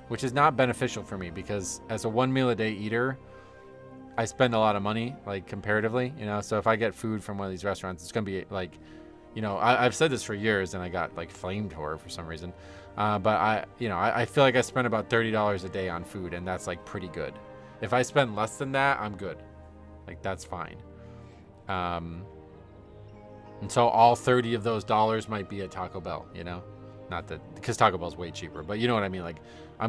which is not beneficial for me because as a 1 meal a day eater, I spend a lot of money, like comparatively, you know. So if I get food from one of these restaurants, it's gonna be like, you know, I've said this for years and I got like flamed for it for some reason. But I feel like I spend about $30 a day on food, and that's like pretty good. If I spend less than that, I'm good. Like that's fine. And so all 30 of those dollars might be at Taco Bell, you know, not that because Taco Bell's way cheaper, but you know what I mean? Like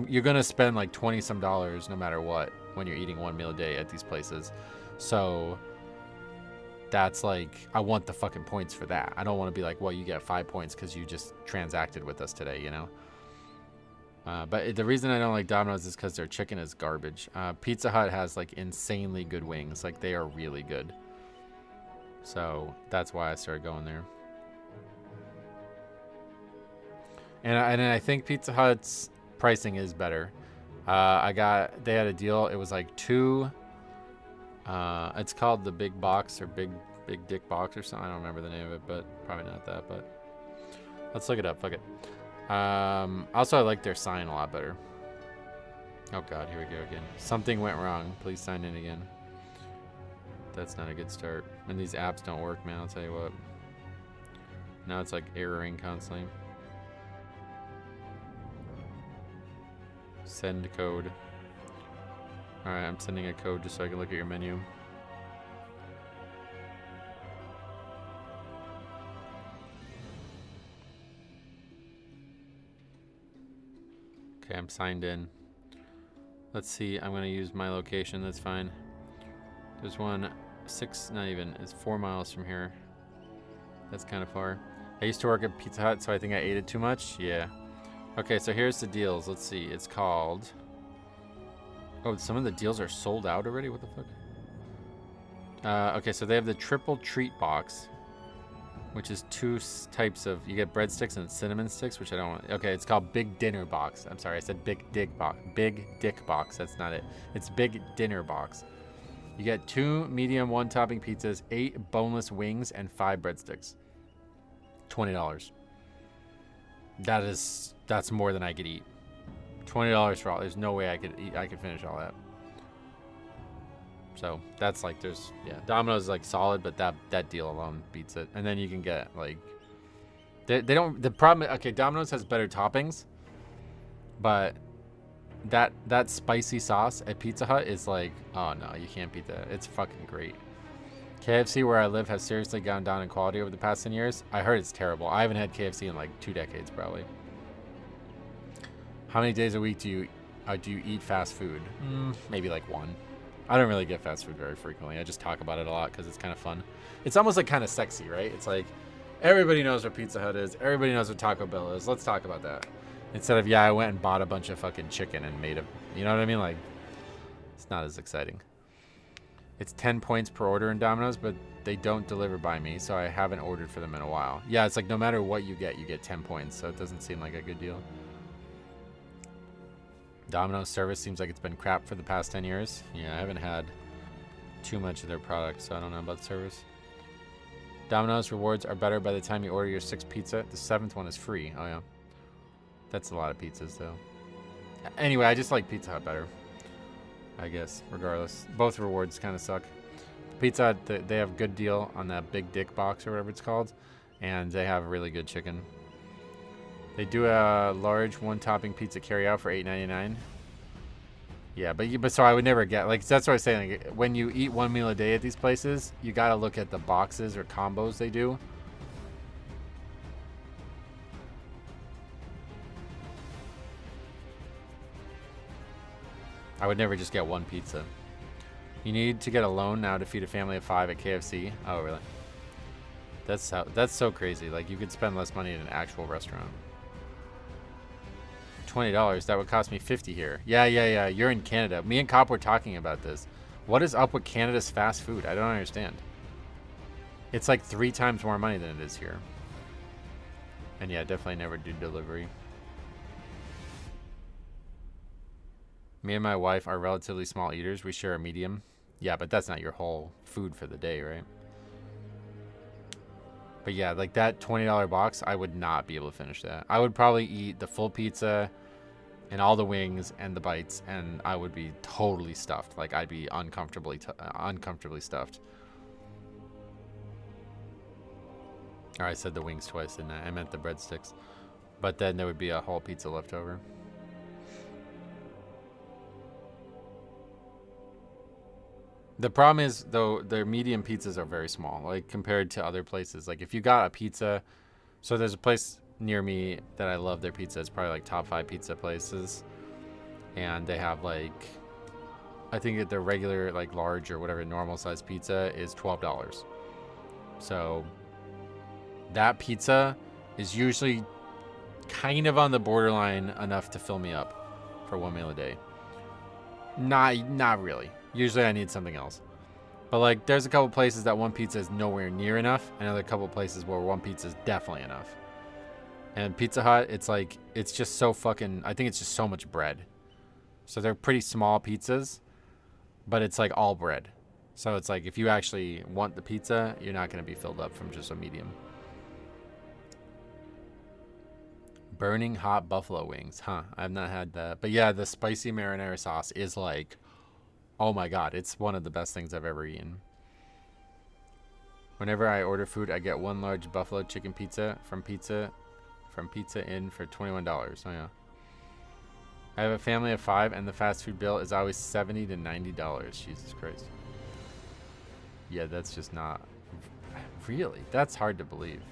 you're going to spend like 20 some dollars no matter what when you're eating 1 meal a day at these places. So that's like, I want the fucking points for that. I don't want to be like, well, you get 5 points because you just transacted with us today, you know? But the reason I don't like Domino's is because their chicken is garbage. Pizza Hut has like insanely good wings. Like they are really good. So that's why I started going there. And I think Pizza Hut's pricing is better. They had a deal. It was like it's called the Big Box or Big Dick Box or something. I don't remember the name of it, but probably not that. But let's look it up. Fuck it. Also, I like their sign a lot better. Oh God, here we go again. Something went wrong. Please sign in again. That's not a good start. And these apps don't work, man. I'll tell you what. Now it's like erroring constantly. Send code. Alright, I'm sending a code just so I can look at your menu. Okay, I'm signed in. Let's see. I'm going to use my location. That's fine. There's one 4 miles from here. That's kind of far. I used to work at Pizza Hut, so I think I ate it too much. Yeah. Okay, so here's the deals. Let's see. It's called... Oh, some of the deals are sold out already? What the fuck? Okay, so they have the triple treat box, which is 2 types of... You get breadsticks and cinnamon sticks, which I don't want. Okay, it's called Big Dinner Box. I'm sorry, I said Big Dick Box. Big Dick Box. That's not it. It's Big Dinner Box. You get 2 medium 1-topping pizzas, 8 boneless wings, and 5 breadsticks. $20. That's more than I could eat. $20 for all. There's no way I could finish all that. So that's like Domino's is like solid, but that deal alone beats it. And then you can get like they don't. The problem. Okay, Domino's has better toppings, but that spicy sauce at Pizza Hut is like, oh no, you can't beat that. It's fucking great. KFC where I live has seriously gone down in quality over the past 10 years. I heard it's terrible. I haven't had KFC in like 2 decades probably. How many days a week do you eat fast food? Maybe like 1. I don't really get fast food very frequently. I just talk about it a lot because it's kind of fun. It's almost like kind of sexy, right? It's like everybody knows what Pizza Hut is. Everybody knows what Taco Bell is. Let's talk about that. Instead of, I went and bought a bunch of fucking chicken and made it. You know what I mean? Like, it's not as exciting. It's 10 points per order in Domino's, but they don't deliver by me, so I haven't ordered for them in a while. Yeah, it's like no matter what you get 10 points, so it doesn't seem like a good deal. Domino's service seems like it's been crap for the past 10 years. Yeah, I haven't had too much of their product, so I don't know about service. Domino's rewards are better by the time you order your 6th pizza. The 7th one is free. Oh, yeah. That's a lot of pizzas, though. Anyway, I just like Pizza Hut better, I guess, regardless. Both rewards kind of suck. Pizza Hut, they have good deal on that Big Dick Box or whatever it's called, and they have really good chicken. They do a large 1-topping pizza carry-out for $8.99. Yeah, but so I would never get, like, that's what I was saying. Like, when you eat 1 meal a day at these places, you got to look at the boxes or combos they do. I would never just get one pizza. You need to get a loan now to feed a family of 5 at KFC. Oh, really? That's so crazy. Like, you could spend less money at an actual restaurant. $20. That would cost me $50 here. Yeah. You're in Canada. Me and Cop were talking about this. What is up with Canada's fast food? I don't understand. It's like 3 times more money than it is here. And yeah, definitely never do delivery. Me and my wife are relatively small eaters. We share a medium. Yeah, but that's not your whole food for the day, right? But yeah, like that $20 box, I would not be able to finish that. I would probably eat the full pizza and all the wings and the bites, and I would be totally stuffed. Like, I'd be uncomfortably stuffed. Or I said the wings twice, didn't I? I meant the breadsticks. But then there would be a whole pizza left over. The problem is, though, their medium pizzas are very small, like, compared to other places. Like, if you got a pizza... So there's a place near me that I love their pizza. It's probably, like, top 5 pizza places. And they have, like... I think that their regular, like, large or whatever normal-size pizza is $12. So... that pizza is usually kind of on the borderline enough to fill me up for one meal a day. Not really. Usually I need something else. But like, there's a couple places that one pizza is nowhere near enough, and other couple places where one pizza is definitely enough. And Pizza Hut, it's like, it's just so fucking, I think it's just so much bread. So they're pretty small pizzas, but it's like all bread. So it's like, if you actually want the pizza, you're not going to be filled up from just a medium. Burning hot buffalo wings. Huh, I've not had that. But yeah, the spicy marinara sauce is like, oh my god, it's one of the best things I've ever eaten. Whenever I order food, I get 1 large buffalo chicken pizza from Pizza Inn for $21. Oh yeah. I have a family of 5, and the fast food bill is always $70 to $90. Jesus Christ. Yeah, that's just not... Really? That's hard to believe.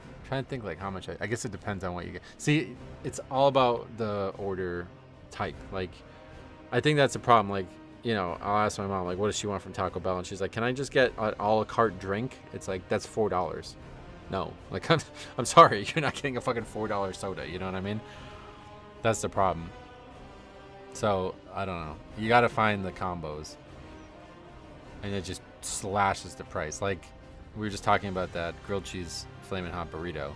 I'm trying to think like how much... I guess it depends on what you get. See, it's all about the order type. Like, I think that's a problem. Like, you know, I'll ask my mom, like, what does she want from Taco Bell? And she's like, can I just get an a la carte drink? It's like, that's $4. No. Like, I'm sorry. You're not getting a fucking $4 soda. You know what I mean? That's the problem. So, I don't know. You got to find the combos. And it just slashes the price. Like, we were just talking about that grilled cheese flamin' hot burrito.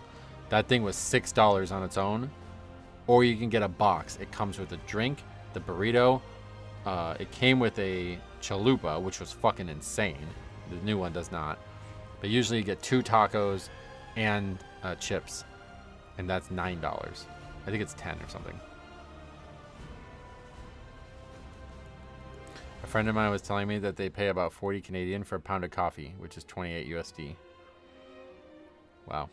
That thing was $6 on its own. Or you can get a box. It comes with a drink, the burrito. It came with a chalupa, which was fucking insane. The new one does not. But usually you get 2 tacos and chips. And that's $9. I think it's 10 or something. A friend of mine was telling me that they pay about 40 Canadian for a pound of coffee, which is 28 USD. Wow.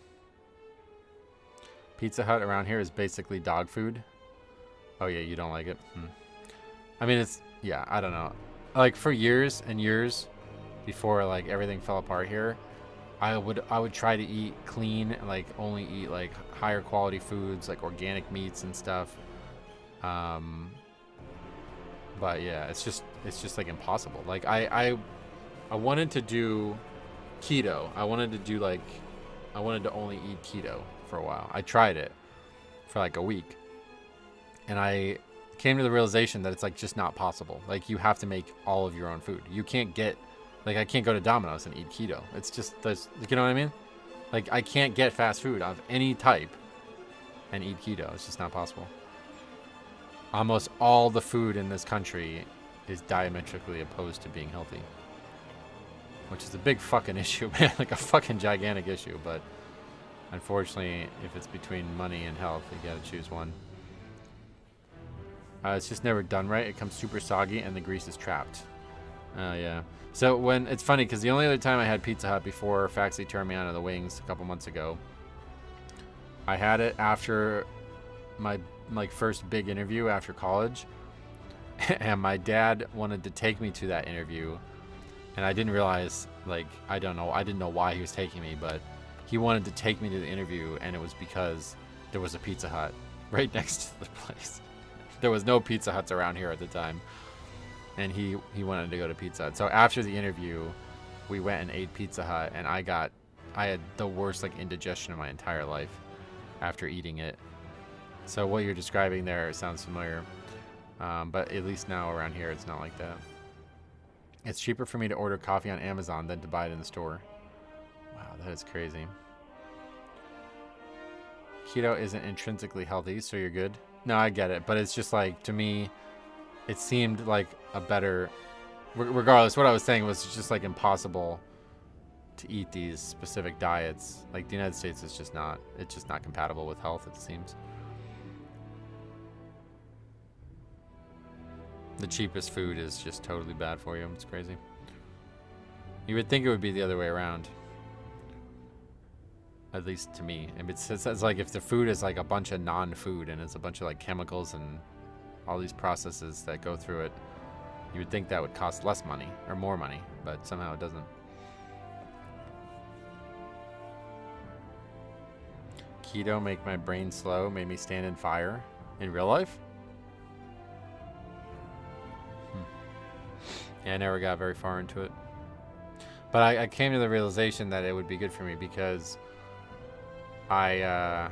Pizza Hut around here is basically dog food. Oh yeah, you don't like it? I mean, it's, yeah, I don't know. Like, for years and years before, like, everything fell apart here, I would try to eat clean and, like, only eat, like, higher quality foods, like organic meats and stuff. But yeah, it's just like impossible. Like, I wanted to do keto. I wanted to only eat keto for a while. I tried it for like a week, and I came to the realization that it's like just not possible. Like, you have to make all of your own food. You can't get, like, I can't go to Domino's and eat keto. It's just, you know what I mean? Like, I can't get fast food of any type and eat keto. It's just not possible. Almost all the food in this country is diametrically opposed to being healthy, which is a big fucking issue, man. Like a fucking gigantic issue. But unfortunately, if it's between money and health, you gotta choose one. It's just never done right. It comes super soggy and the grease is trapped. Yeah. So when it's funny, because the only other time I had Pizza Hut before Faxley turned me on to the wings a couple months ago, I had it after my first big interview after college, and my dad wanted to take me to that interview, and I didn't realize, like, I didn't know why he was taking me, but he wanted to take me to the interview, and it was because there was a Pizza Hut right next to the place. There was no Pizza Huts around here at the time, and he wanted to go to Pizza Hut. So after the interview, we went and ate Pizza Hut, and I had the worst like indigestion of my entire life after eating it. So what you're describing there sounds familiar, but at least now around here it's not like that. It's cheaper for me to order coffee on Amazon than to buy it in the store. Wow, that is crazy. Keto isn't intrinsically healthy, so you're good. No, I get it, but it's just like, to me, it seemed like a better... Regardless, what I was saying was just like impossible to eat these specific diets. Like the United States is just not, it's just not compatible with health, it seems. The cheapest food is just totally bad for you. It's crazy. You would think it would be the other way around. At least to me. And it's like if the food is like a bunch of non-food and it's a bunch of like chemicals and all these processes that go through it, you would think that would cost less money or more money, but somehow it doesn't. Keto make my brain slow, made me stand in fire. In real life? Yeah, I never got very far into it. But I came to the realization that it would be good for me because I,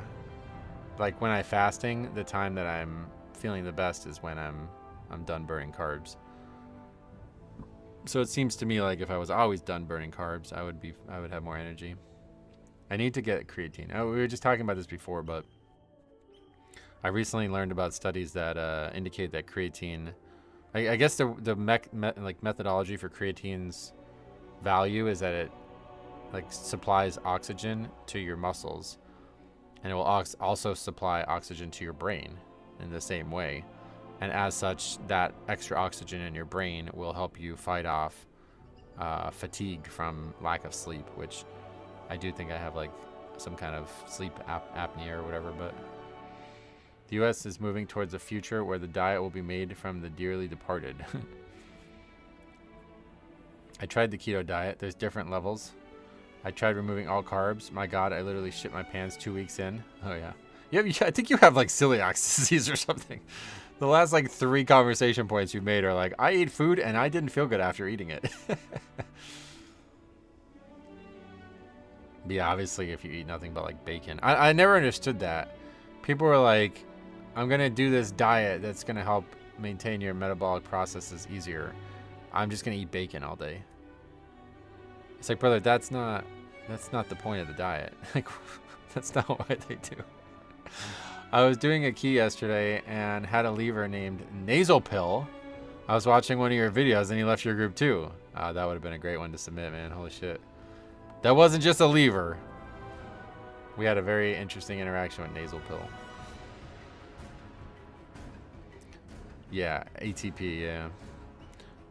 like when I'm fasting, the time that I'm feeling the best is when I'm done burning carbs. So it seems to me like if I was always done burning carbs, I would have more energy. I need to get creatine. Oh, we were just talking about this before, but I recently learned about studies that indicate that creatine, I guess the methodology for creatine's value is that it like supplies oxygen to your muscles, and it will also supply oxygen to your brain in the same way. And as such, that extra oxygen in your brain will help you fight off fatigue from lack of sleep, which I do think I have like some kind of sleep apnea or whatever. But the U.S. is moving towards a future where the diet will be made from the dearly departed. I tried the keto diet. There's different levels. I tried removing all carbs. My God, I literally shit my pants 2 weeks in. Oh yeah. I think you have like celiac disease or something. The last like 3 conversation points you made are like, I ate food and I didn't feel good after eating it. Yeah, obviously if you eat nothing but like bacon. I never understood that. People were like, I'm going to do this diet that's going to help maintain your metabolic processes easier. I'm just going to eat bacon all day. It's like, brother, that's not the point of the diet. Like, that's not what they do. I was doing a key yesterday and had a lever named Nasal Pill. I was watching one of your videos and he left your group too. That would have been a great one to submit, man. Holy shit. That wasn't just a lever. We had a very interesting interaction with Nasal Pill. Yeah, ATP, yeah.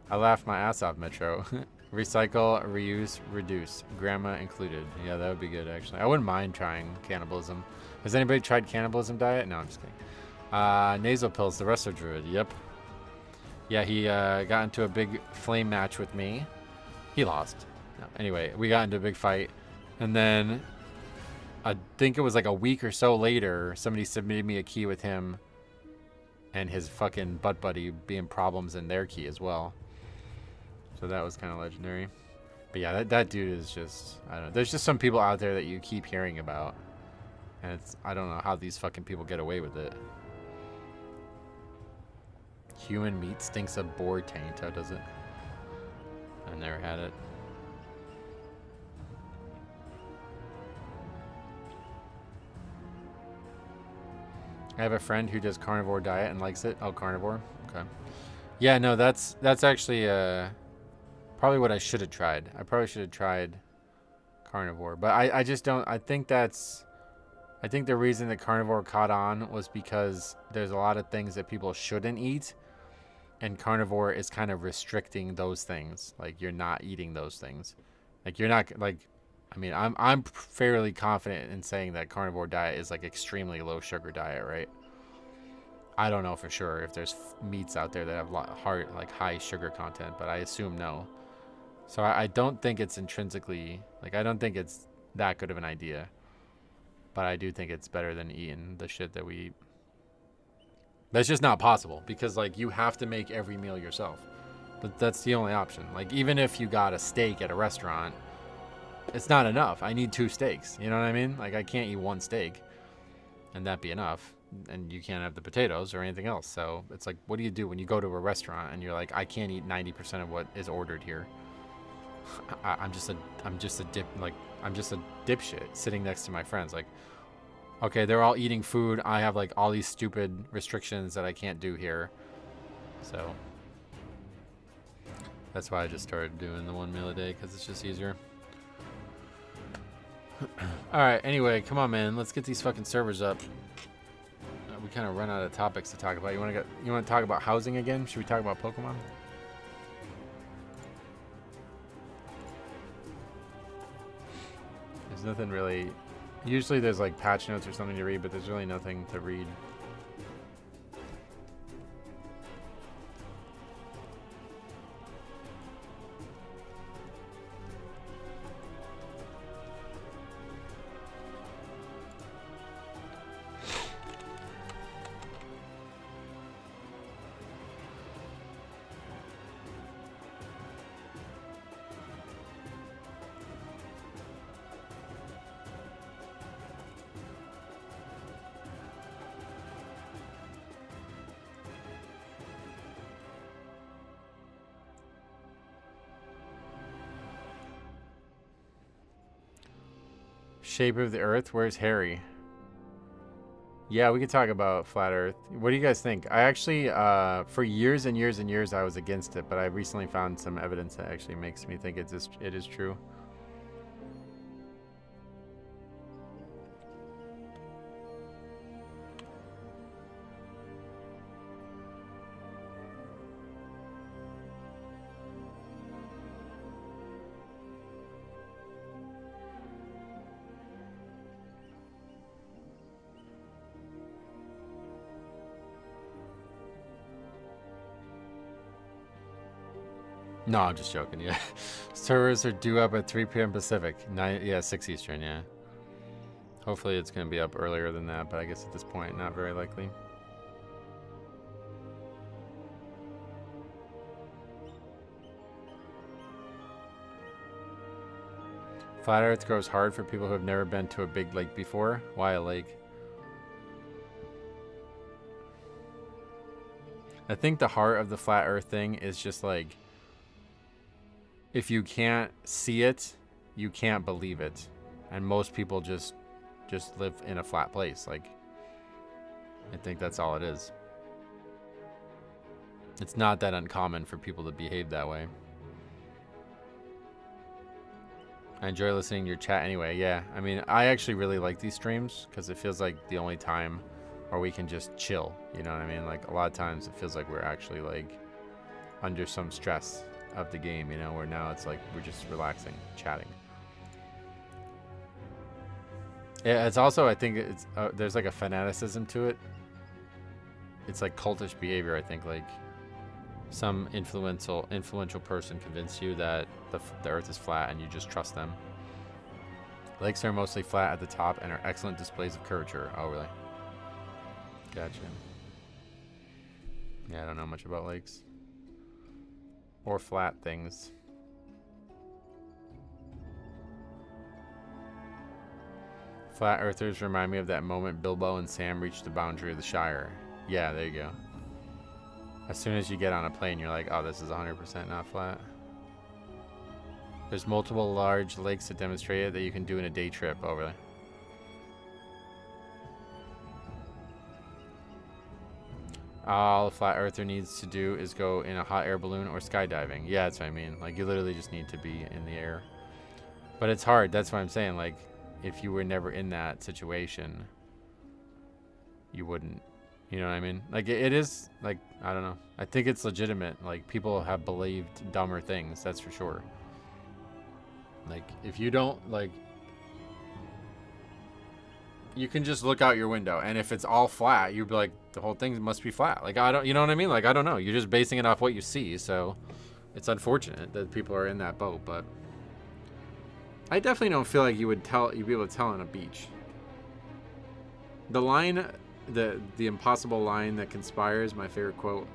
I laughed my ass off, Metro. Recycle, reuse, reduce. Grandma included. Yeah, that would be good, actually. I wouldn't mind trying cannibalism. Has anybody tried cannibalism diet? No, I'm just kidding. Nasal Pills, the wrestler druid. Yep. Yeah, he got into a big flame match with me. He lost. No. Anyway, we got into a big fight. And then I think it was like a week or so later, somebody submitted me a key with him and his fucking butt buddy being problems in their key as well. So that was kind of legendary. But yeah, that dude is just, I don't know. There's just some people out there that you keep hearing about. And I don't know how these fucking people get away with it. Human meat stinks of boar taint. How does it? I've never had it. I have a friend who does carnivore diet and likes it. Oh, carnivore. Okay. Yeah, no, that's actually probably what I should have tried. I probably should have tried carnivore, but I just don't. I think the reason that carnivore caught on was because there's a lot of things that people shouldn't eat, and carnivore is kind of restricting those things. Like you're not eating those things. Like you're not like. I mean, I'm fairly confident in saying that carnivore diet is like extremely low sugar diet, right? I don't know for sure if there's meats out there that have high sugar content, but I assume no. So I don't think it's intrinsically, like I don't think it's that good of an idea. But I do think it's better than eating the shit that we eat. That's just not possible because like you have to make every meal yourself. That's the only option. Like even if you got a steak at a restaurant, it's not enough. I need 2 steaks. You know what I mean? Like I can't eat 1 steak and that be enough. And you can't have the potatoes or anything else. So it's like, what do you do when you go to a restaurant and you're like, I can't eat 90% of what is ordered here. I'm just a dipshit sitting next to my friends. Like, okay, they're all eating food. I have like all these stupid restrictions that I can't do here. So that's why I just started doing the 1 meal a day because it's just easier. All right. Anyway, come on, man. Let's get these fucking servers up. We kind of run out of topics to talk about. You want to talk about housing again? Should we talk about Pokemon? There's nothing really. Usually there's like patch notes or something to read, but there's really nothing to read. Shape of the Earth. Where's Harry? Yeah, we could talk about flat Earth. What do you guys think? I actually, for years and years and years, I was against it, but I recently found some evidence that actually makes me think it is true. No, I'm just joking. Yeah, servers are due up at 3 p.m. Pacific. 6 Eastern. Yeah. Hopefully, it's gonna be up earlier than that, but I guess at this point, not very likely. Flat Earth grows hard for people who have never been to a big lake before. Why a lake? I think the heart of the flat Earth thing is just like, if you can't see it, you can't believe it. And most people just live in a flat place. Like, I think that's all it is. It's not that uncommon for people to behave that way. I enjoy listening to your chat anyway. Yeah, I mean, I actually really like these streams because it feels like the only time where we can just chill. You know what I mean? Like, a lot of times it feels like we're actually like under some stress of the game, you know, where now it's like we're just relaxing, chatting. Yeah, it's also, I think it's there's like a fanaticism to it. It's like cultish behavior. I think like some influential person convinced you that the Earth is flat and you just trust them. Lakes are mostly flat at the top and are excellent displays of curvature. Oh, really? Gotcha. Yeah, I don't know much about lakes. Or flat things. Flat earthers remind me of that moment Bilbo and Sam reached the boundary of the Shire. Yeah, there you go. As soon as you get on a plane, you're like, oh, this is 100% not flat. There's multiple large lakes that demonstrate it that you can do in a day trip. Oh, really? All a flat earther needs to do is go in a hot air balloon or skydiving. Yeah, that's what I mean. Like, you literally just need to be in the air. But it's hard. That's what I'm saying. Like, if you were never in that situation, you wouldn't. You know what I mean? Like, it is, like, I don't know. I think it's legitimate. Like, people have believed dumber things. That's for sure. Like, if you don't, like, you can just look out your window, and if it's all flat, you'd be like, the whole thing must be flat. Like, I don't, you know what I mean? Like, I don't know. You're just basing it off what you see, so it's unfortunate that people are in that boat, but I definitely don't feel like you'd be able to tell on a beach. The line the impossible line that conspires, my favorite quote.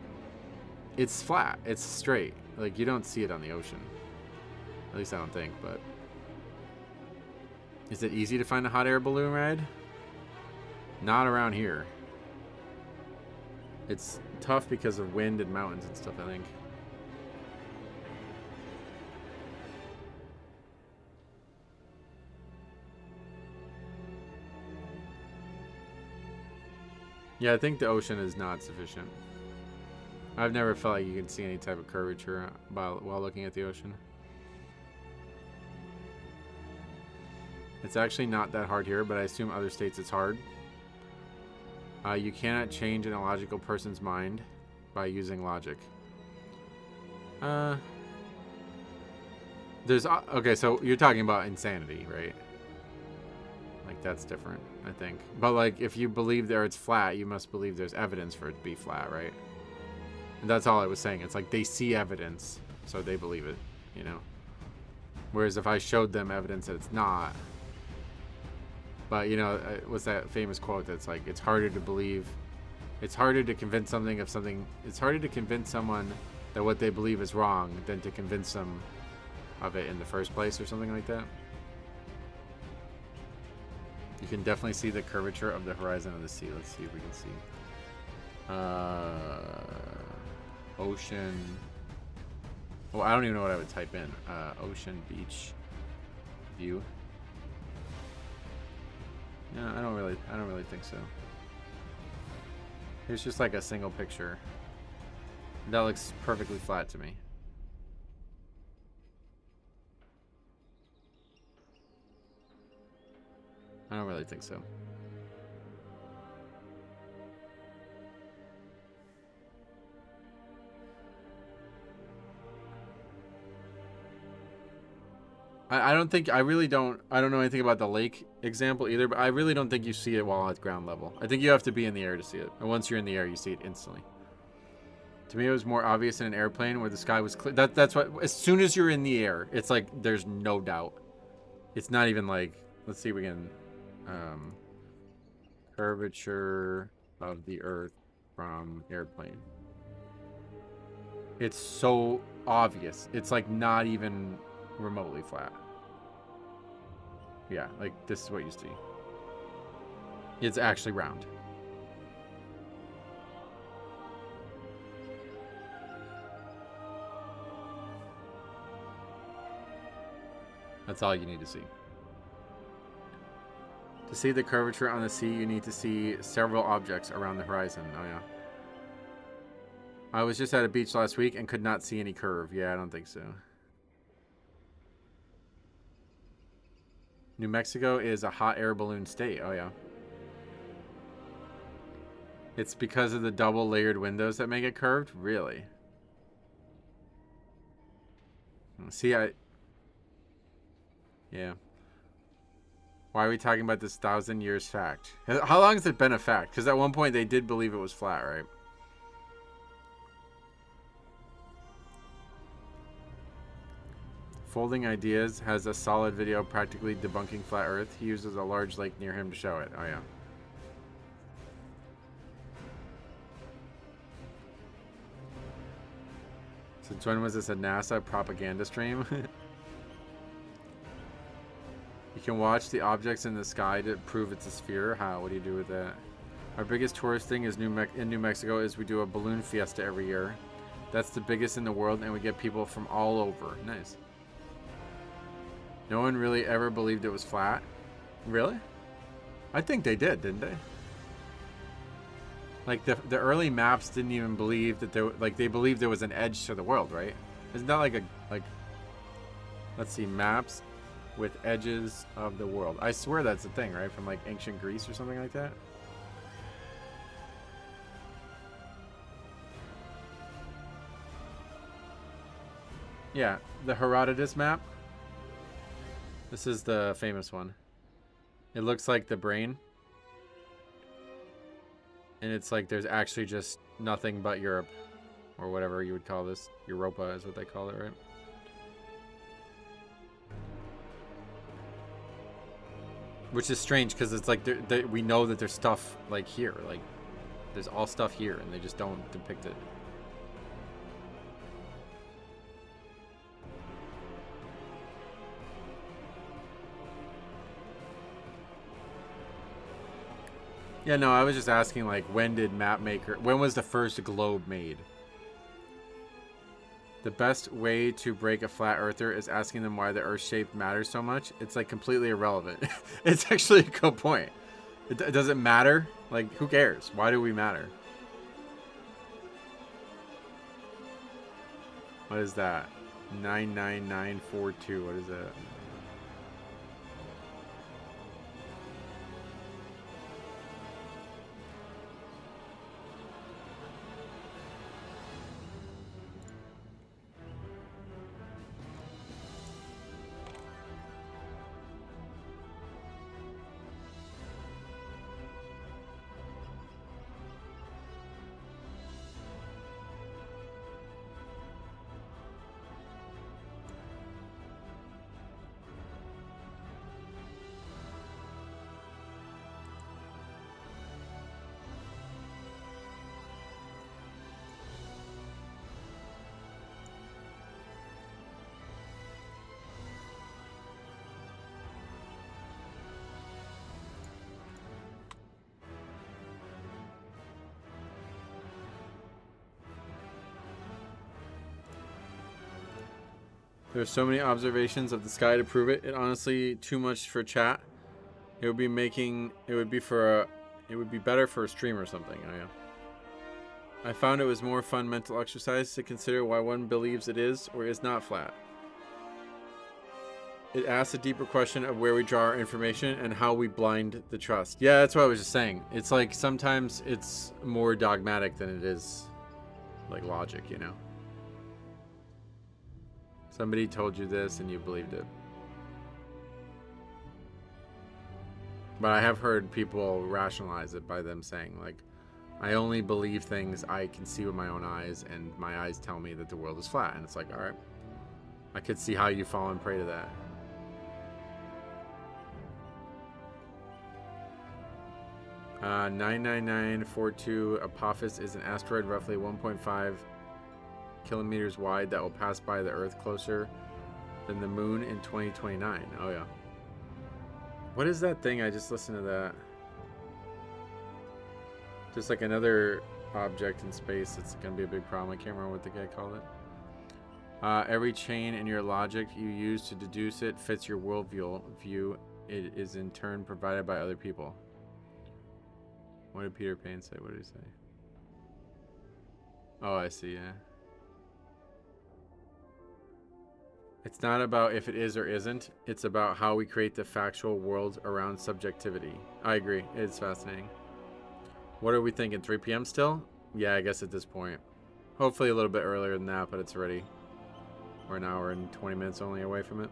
It's flat. It's straight. Like, you don't see it on the ocean. At least I don't think, but... Is it easy to find a hot air balloon ride? Not around here. It's tough because of wind and mountains and stuff, I think. Yeah, I think the ocean is not sufficient. I've never felt like you can see any type of curvature while looking at the ocean. It's actually not that hard here, but I assume other states it's hard. You cannot change an illogical person's mind by using logic. There's okay, so you're talking about insanity, right? Like, that's different, I think. But like, if you believe there it's flat, you must believe there's evidence for it to be flat, right? And that's all I was saying. It's like they see evidence, so they believe it, you know? Whereas if I showed them evidence that it's not... But, you know, what's that famous quote that's like, it's harder to believe... It's harder to convince something of something... It's harder to convince someone that what they believe is wrong than to convince them of it in the first place, or something like that. You can definitely see the curvature of the horizon of the sea. Let's see if we can see. Ocean. Well, I don't even know what I would type in. Ocean beach view. No, I don't really think so. Here's just like a single picture. That looks perfectly flat to me. I don't really think so. I don't think, I don't know anything about the lake example either, but I really don't think you see it while at ground level. I think you have to be in the air to see it. And once you're in the air, you see it instantly. To me, it was more obvious in an airplane where the sky was clear. That's what, as soon as you're in the air, it's like, there's no doubt. It's not even like, let's see if we can, curvature of the earth from airplane. It's so obvious. It's like not even remotely flat. Yeah, like this is what you see. It's actually round. That's all you need to see. To see the curvature on the sea, you need to see several objects around the horizon. Oh yeah. I was just at a beach last week and could not see any curve. Yeah, I don't think so. New Mexico is a hot air balloon state. Oh yeah. It's because of the double layered windows that make it curved? Really? See, yeah. Why are we talking about this 1,000 years fact? How long has it been a fact? Because at one point they did believe it was flat, right? Folding Ideas has a solid video practically debunking flat Earth. He uses a large lake near him to show it. Oh yeah. Since when was this a NASA propaganda stream? You can watch the objects in the sky to prove it's a sphere. How? What do you do with that? Our biggest tourist thing is in New Mexico is we do a balloon fiesta every year. That's the biggest in the world, and we get people from all over. Nice. No one really ever believed it was flat. Really? I think they did, didn't they? Like the early maps didn't even believe that there, like they believed there was an edge to the world, right? Isn't that like let's see, maps with edges of the world. I swear that's a thing, right? From like ancient Greece or something like that. Yeah, the Herodotus map. This is the famous one. It looks like the brain. And it's like there's actually just nothing but Europe. Or whatever you would call this. Europa is what they call it, right? Which is strange because it's like we know that there's stuff like here, like there's all stuff here, and they just don't depict it. Yeah, no, I was just asking, like, when was the first globe made? The best way to break a flat earther is asking them why the earth shape matters so much. It's, like, completely irrelevant. It's actually a good point. It doesn't matter. Like, who cares? Why do we matter? What is that? 99942. What is that? There's so many observations of the sky to prove it. It honestly too much for chat. It would be better for a stream or something. Oh yeah. I found it was more fun mental exercise to consider why one believes it is or is not flat. It asks a deeper question of where we draw our information and how we blind the trust. Yeah, that's what I was just saying. It's like sometimes it's more dogmatic than it is like logic, you know? Somebody told you this and you believed it. But I have heard people rationalize it by them saying, like, I only believe things I can see with my own eyes, and my eyes tell me that the world is flat. And it's like, all right, I could see how you fall and prey to that. Uh, 99942 Apophis is an asteroid roughly 1.5 kilometers wide that will pass by the Earth closer than the Moon in 2029. Oh yeah. What is that thing? I just listened to that. Just like another object in space. It's gonna be a big problem. I can't remember what the guy called it. Every chain in your logic you use to deduce it fits your worldview. It is in turn provided by other people. What did Peter Pan say? What did he say? Oh, I see, yeah. It's not about if it is or isn't. It's about how we create the factual world around subjectivity. I agree. It's fascinating. What are we thinking? 3 p.m. still? Yeah, I guess at this point. Hopefully a little bit earlier than that, but it's already... We're an hour and 20 minutes only away from it.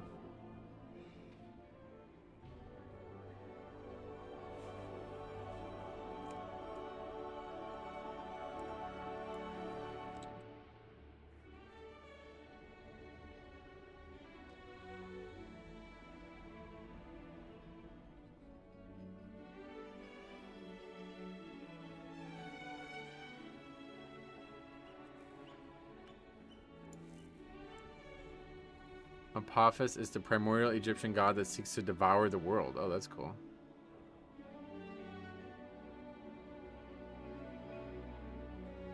Apophis is the primordial Egyptian god that seeks to devour the world. Oh, that's cool.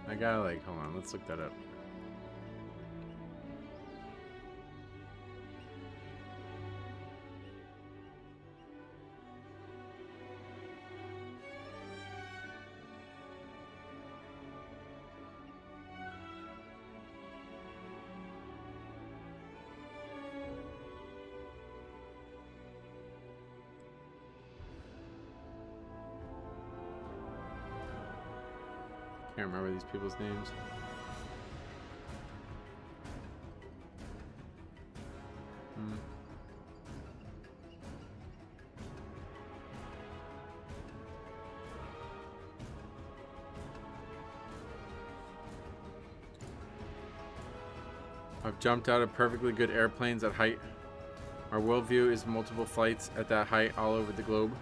I gotta, like, hold on, let's look that up. Can't remember these people's names. I've jumped out of perfectly good airplanes at height Our worldview is multiple flights at that height all over the globe.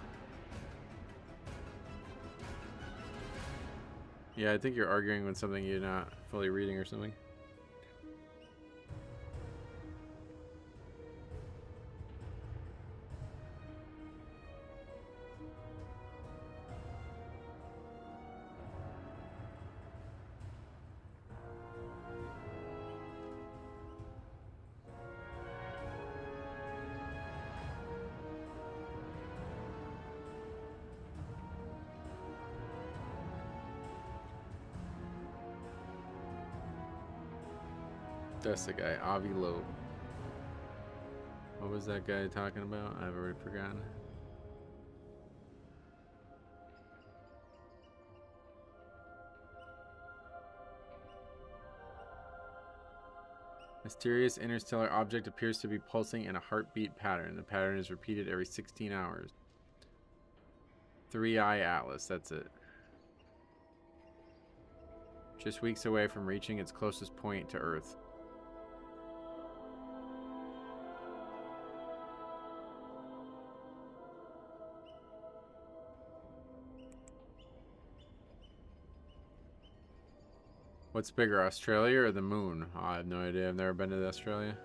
Yeah, I think you're arguing with something you're not fully reading or something. That's the guy, Avi Loeb. What was that guy talking about? I've already forgotten. Mysterious interstellar object appears to be pulsing in a heartbeat pattern. The pattern is repeated every 16 hours. 3-Eye Atlas, that's it. Just weeks away from reaching its closest point to Earth. What's bigger, Australia or the moon? Oh, I have no idea. I've never been to Australia.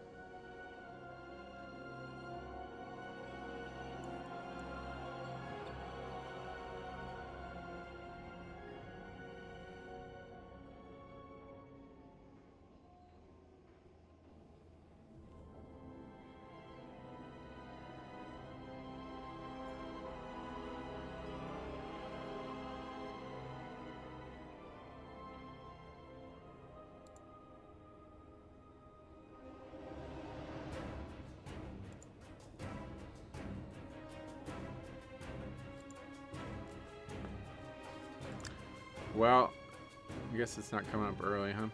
Well, I guess it's not coming up early, huh?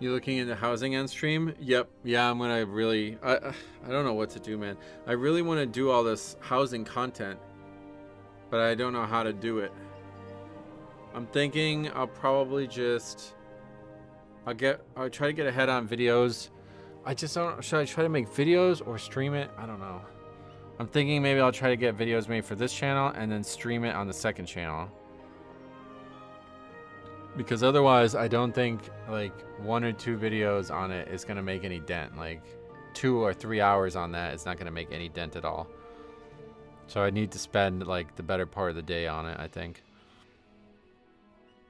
You looking into housing on stream? Yep. Yeah, I'm gonna really. I don't know what to do, man. I really want to do all this housing content, but I don't know how to do it. I'm thinking I'll probably just. I'll try to get ahead on videos. I just don't. Should I try to make videos or stream it? I don't know. I'm thinking maybe I'll try to get videos made for this channel and then stream it on the second channel. Because otherwise, I don't think like 1 or 2 videos on it is gonna make any dent. Like 2 or 3 hours on that is not gonna make any dent at all. So I need to spend like the better part of the day on it, I think,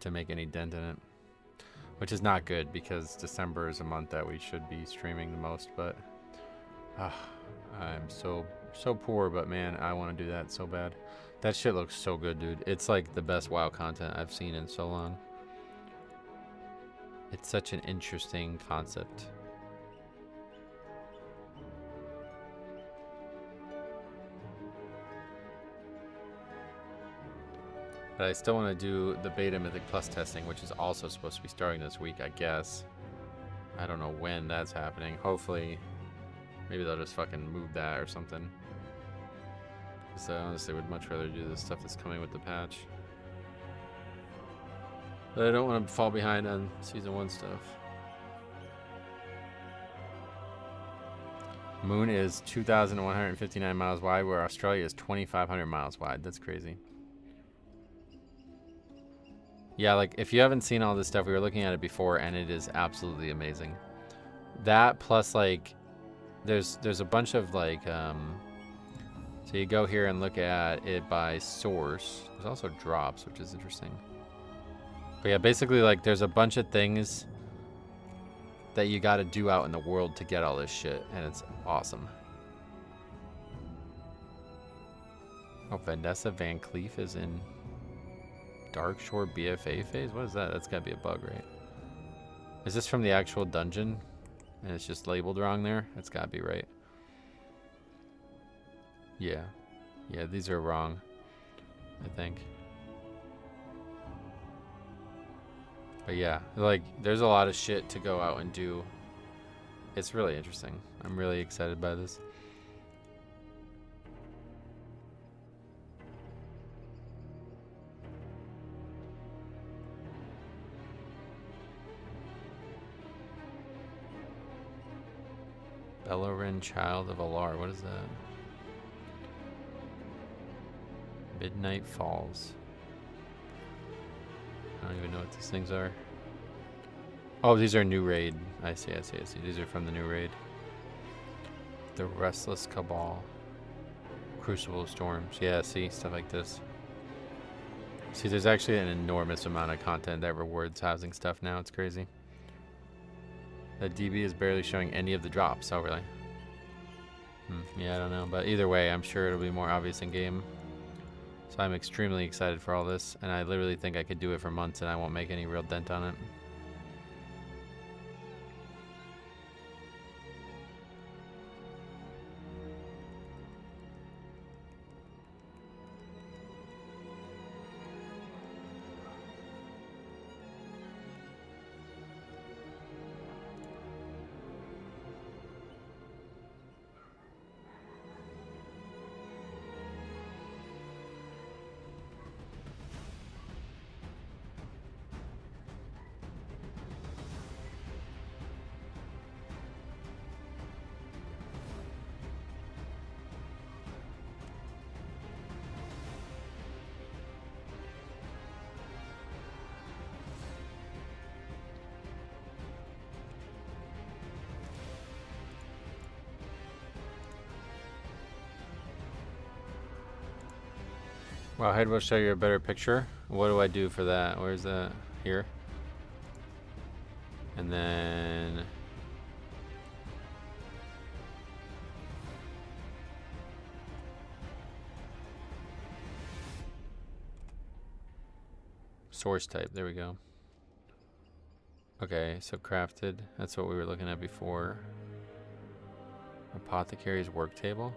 to make any dent in it. Which is not good because December is a month that we should be streaming the most. But I'm so poor. But man, I want to do that so bad. That shit looks so good, dude. It's like the best WoW content I've seen in so long. It's such an interesting concept. But I still want to do the beta Mythic Plus testing, which is also supposed to be starting this week, I guess. I don't know when that's happening. Hopefully, maybe they'll just fucking move that or something. Because I honestly would much rather do the stuff that's coming with the patch. But I don't want to fall behind on Season 1 stuff. Moon is 2,159 miles wide, where Australia is 2,500 miles wide. That's crazy. Yeah, like, if you haven't seen all this stuff, we were looking at it before, and it is absolutely amazing. That, plus, like, there's a bunch of, like, so you go here and look at it by source. There's also drops, which is interesting. But yeah, basically, like, there's a bunch of things that you got to do out in the world to get all this shit, and it's awesome. Oh, Vanessa Van Cleef is in Dark Shore BFA phase? What is that? That's got to be a bug, right? Is this from the actual dungeon? And it's just labeled wrong there? That's got to be right. Yeah. Yeah, these are wrong, I think. But yeah, like, there's a lot of shit to go out and do. It's really interesting. I'm really excited by this. Bellerin, Child of Alar. What is that? Midnight Falls. I don't even know what these things are. Oh, these are new raid. I see. These are from the new raid. The Restless Cabal. Crucible of Storms. Yeah, see, stuff like this. See, there's actually an enormous amount of content that rewards housing stuff now. It's crazy. The DB is barely showing any of the drops. Oh, really? Yeah, I don't know. But either way, I'm sure it'll be more obvious in game. So I'm extremely excited for all this. And I literally think I could do it for months and I won't make any real dent on it. Wow, Head will show you a better picture. What do I do for that? Where's that? Here. And then... source type, there we go. Okay, so crafted. That's what we were looking at before. Apothecary's work table.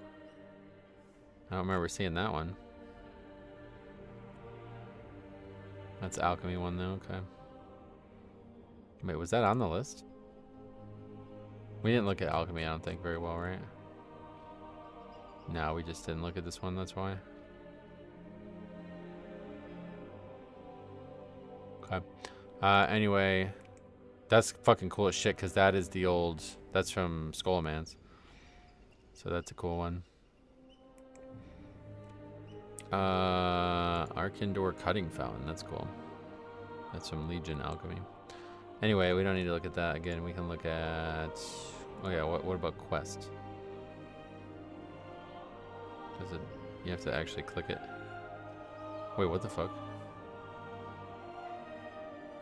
I don't remember seeing that one. That's alchemy one though, okay. Wait, was that on the list? We didn't look at alchemy, I don't think, very well, right? No, we just didn't look at this one, that's why. Okay. Anyway, that's fucking cool as shit, because that is the old... That's from Skullman's. So that's a cool one. Arkindor Cutting Fountain, that's cool. That's from Legion Alchemy. Anyway, we don't need to look at that again. We can look at... Oh yeah, what about Quest? Does it... You have to actually click it. Wait, what the fuck?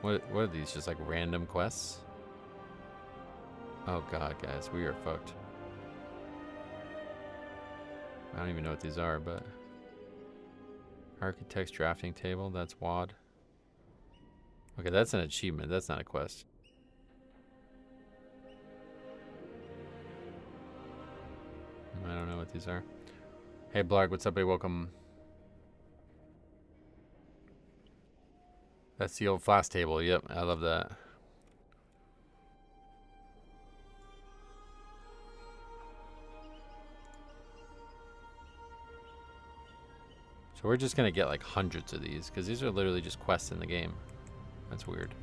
What are these? Just like random quests? Oh god, guys, we are fucked. I don't even know what these are, but... Architect's drafting table, that's WAD. Okay, that's an achievement, that's not a quest. I don't know what these are. Hey Blarg, what's up, hey, welcome. That's the old flask table, yep, I love that. So we're just gonna get like hundreds of these because these are literally just quests in the game. That's weird.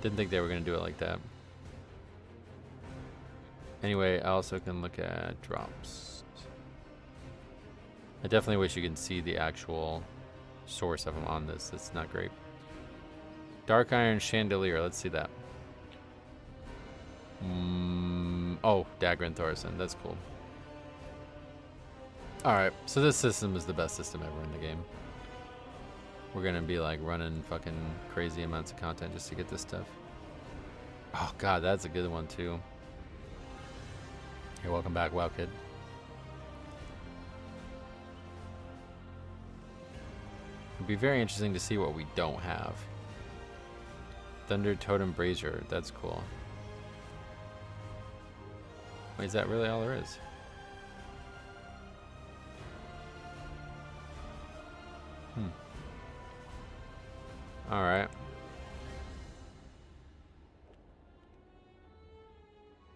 Didn't think they were gonna do it like that. Anyway, I also can look at drops. I definitely wish you can see the actual source of them on this. It's not great. Dark Iron Chandelier. Let's see that. Oh, Dagger and Thorson. That's cool. Alright, so this system is the best system ever in the game. We're gonna be like running fucking crazy amounts of content just to get this stuff. Oh god, that's a good one too. Hey, welcome back, WoW Kid. It'd be very interesting to see what we don't have. Thunder Totem Brazier, that's cool. Wait, is that really all there is? Alright.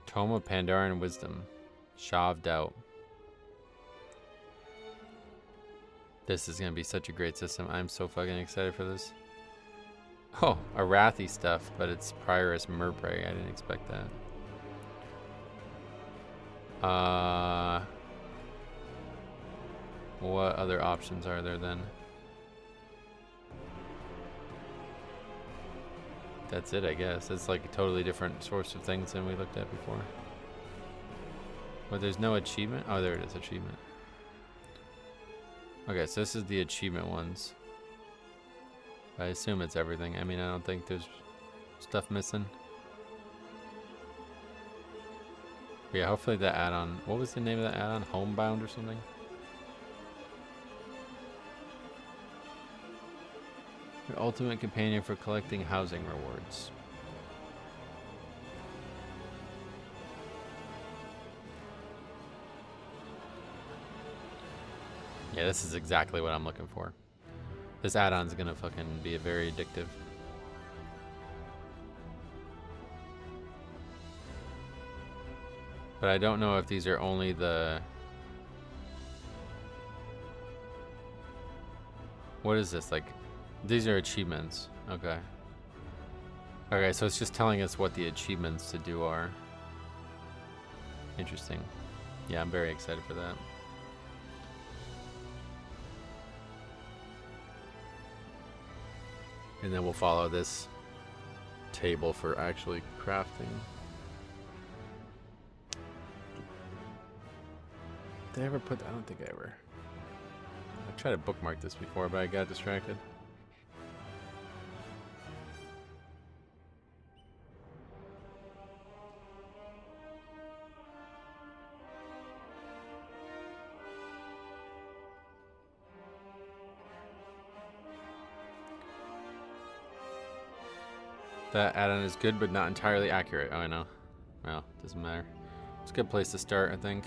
Tome of Pandaran Wisdom. Shaved out. This is going to be such a great system. I'm so fucking excited for this. Oh, Arathi stuff, but it's Prioress Murprey. I didn't expect that. What other options are there then? That's it, I guess. It's like a totally different source of things than we looked at before. But there's no achievement? Oh, there it is, achievement. Okay, so this is the achievement ones. I assume it's everything. I mean, I don't think there's stuff missing. But yeah, hopefully that add-on... What was the name of that add-on? Homebound or something? Your ultimate companion for collecting housing rewards. Yeah, this is exactly what I'm looking for. This add-on's gonna fucking be very addictive. But I don't know if these are only the... What is this, like... These are achievements. Okay. Okay, so it's just telling us what the achievements to do are. Interesting. Yeah, I'm very excited for that. And then we'll follow this table for actually crafting. Did I ever put... I don't think I ever... I tried to bookmark this before, but I got distracted. That add-on is good, but not entirely accurate. Oh, I know. Well, doesn't matter. It's a good place to start, I think.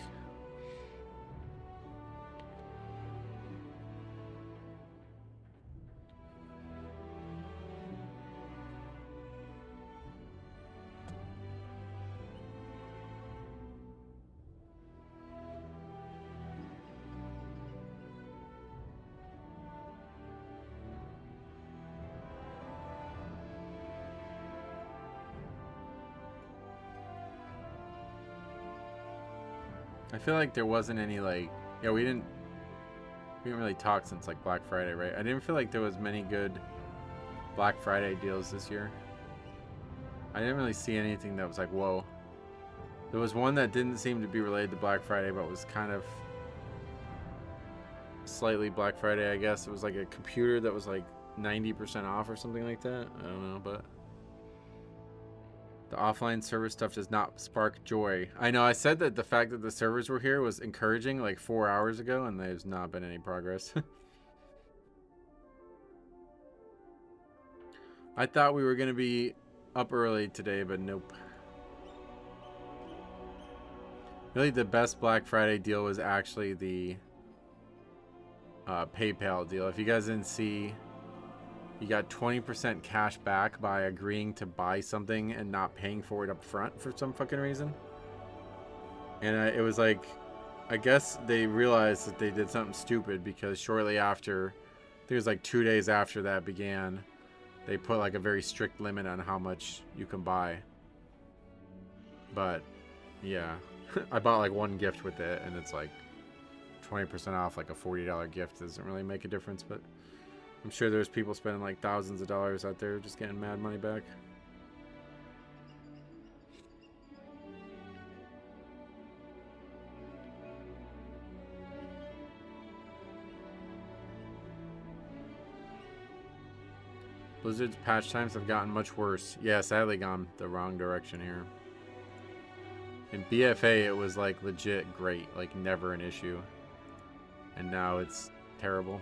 I feel like there wasn't any like, yeah, we didn't really talk since like Black Friday, right? I didn't feel like there was many good Black Friday deals this year. I didn't really see anything that was like, whoa. There was one that didn't seem to be related to Black Friday, but was kind of slightly Black Friday, I guess. It was like a computer that was like 90% off or something like that. I don't know, but the offline server stuff does not spark joy. I know I said that the fact that the servers were here was encouraging like 4 hours ago, and there's not been any progress. I thought we were going to be up early today, but nope. Really, the best Black Friday deal was actually the PayPal deal. If you guys didn't see, you got 20% cash back by agreeing to buy something and not paying for it up front for some fucking reason. And it was like, I guess they realized that they did something stupid because shortly after, I think it was like 2 days after that began, they put like a very strict limit on how much you can buy. But yeah, I bought like one gift with it, and it's like 20% off. Like a $40 gift doesn't really make a difference, but I'm sure there's people spending like thousands of dollars out there just getting mad money back. Blizzard's patch times have gotten much worse. Yeah, sadly gone the wrong direction here. In BFA, it was like legit great, like never an issue. And now it's terrible.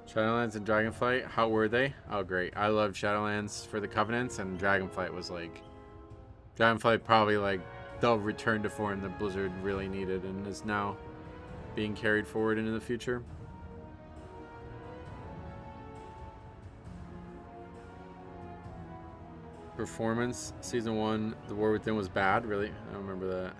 Shadowlands and Dragonflight, how were they? Oh, great. I loved Shadowlands for the Covenants, and Dragonflight was like... Dragonflight probably like the return to form that Blizzard really needed and is now being carried forward into the future. Performance, Season 1, The War Within was bad, really? I don't remember that.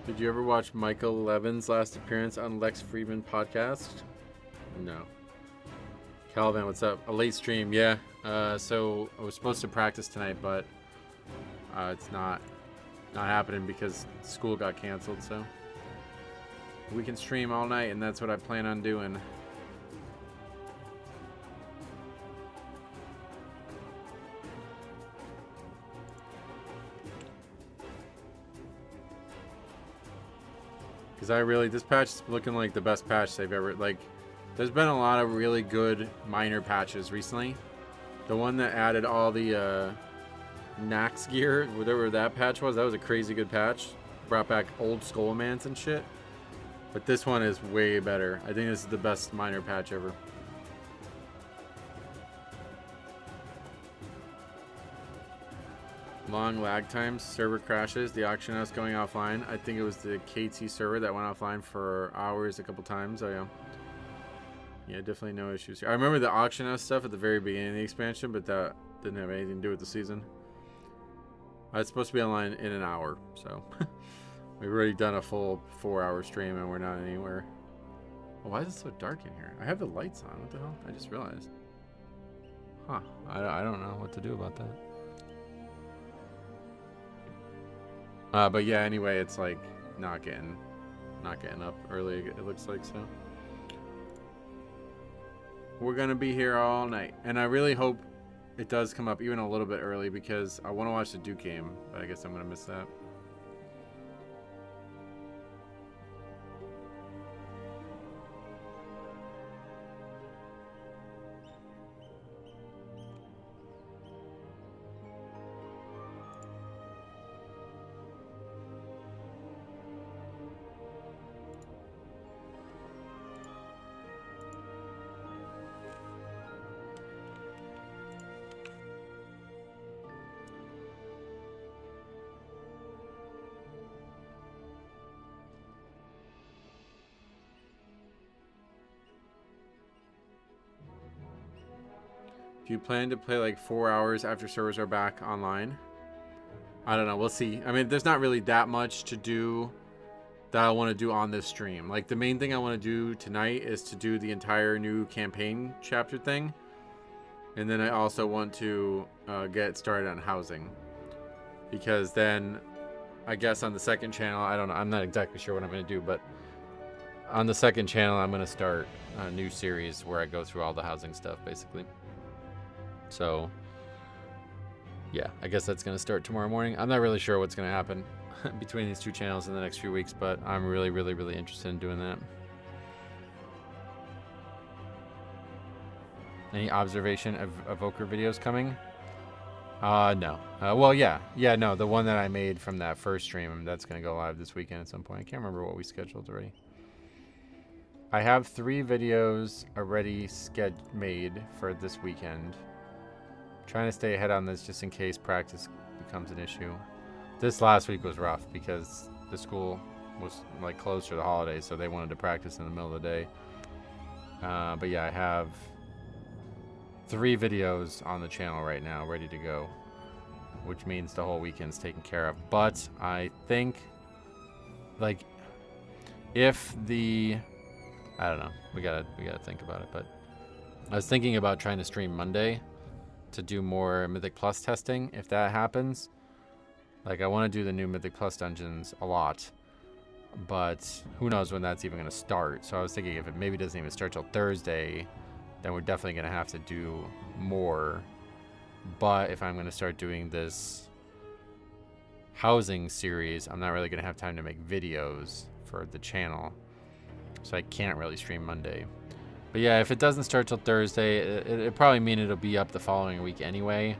Did you ever watch Michael Levin's last appearance on Lex Friedman podcast? No. Calvin, what's up? A late stream, yeah. So I was supposed to practice tonight, but it's not happening because school got canceled. So we can stream all night, and that's what I plan on doing. Because this patch is looking like the best patch they've ever, like, there's been a lot of really good minor patches recently. The one that added all the Nax gear, whatever that patch was, that was a crazy good patch. Brought back old Skullmans and shit. But this one is way better. I think this is the best minor patch ever. Long lag times, server crashes, the auction house going offline. I think it was the KT server that went offline for hours a couple times. Oh yeah. Yeah, definitely no issues here. I remember the auction house stuff at the very beginning of the expansion, but that didn't have anything to do with the season. It's supposed to be online in an hour, so we've already done a full 4-hour stream and we're not anywhere. Oh, why is it so dark in here? I have the lights on. What the hell? I just realized. Huh. I don't know what to do about that. But yeah, anyway, it's like not getting up early, it looks like, so. We're gonna be here all night. And I really hope it does come up even a little bit early because I want to watch the Duke game, but I guess I'm going to miss that. Do you plan to play like 4 hours after servers are back online? I don't know. We'll see. I mean, there's not really that much to do that I want to do on this stream. Like, the main thing I want to do tonight is to do the entire new campaign chapter thing. And then I also want to get started on housing. Because then, I guess on the second channel, I don't know. I'm not exactly sure what I'm going to do, but on the second channel, I'm going to start a new series where I go through all the housing stuff, basically. So, yeah, I guess that's going to start tomorrow morning. I'm not really sure what's going to happen between these two channels in the next few weeks, but I'm really, really, really interested in doing that. Any observation of Evoker videos coming? No. Well, yeah. Yeah, no, the one that I made from that first stream, that's going to go live this weekend at some point. I can't remember what we scheduled already. I have 3 videos already made for this weekend. Trying to stay ahead on this just in case practice becomes an issue. This last week was rough because the school was like closed for the holidays, so they wanted to practice in the middle of the day. But yeah, I have 3 videos on the channel right now ready to go, which means the whole weekend's taken care of. But I think, like, if the, I don't know, we gotta think about it, but I was thinking about trying to stream Monday to do more Mythic Plus testing. If that happens, like, I want to do the new Mythic Plus dungeons a lot, but who knows when that's even going to start. So I was thinking if it maybe doesn't even start till Thursday, then we're definitely going to have to do more. But if I'm going to start doing this housing series, I'm not really going to have time to make videos for the channel, so I can't really stream Monday. But yeah, if it doesn't start till Thursday, it probably mean it'll be up the following week anyway.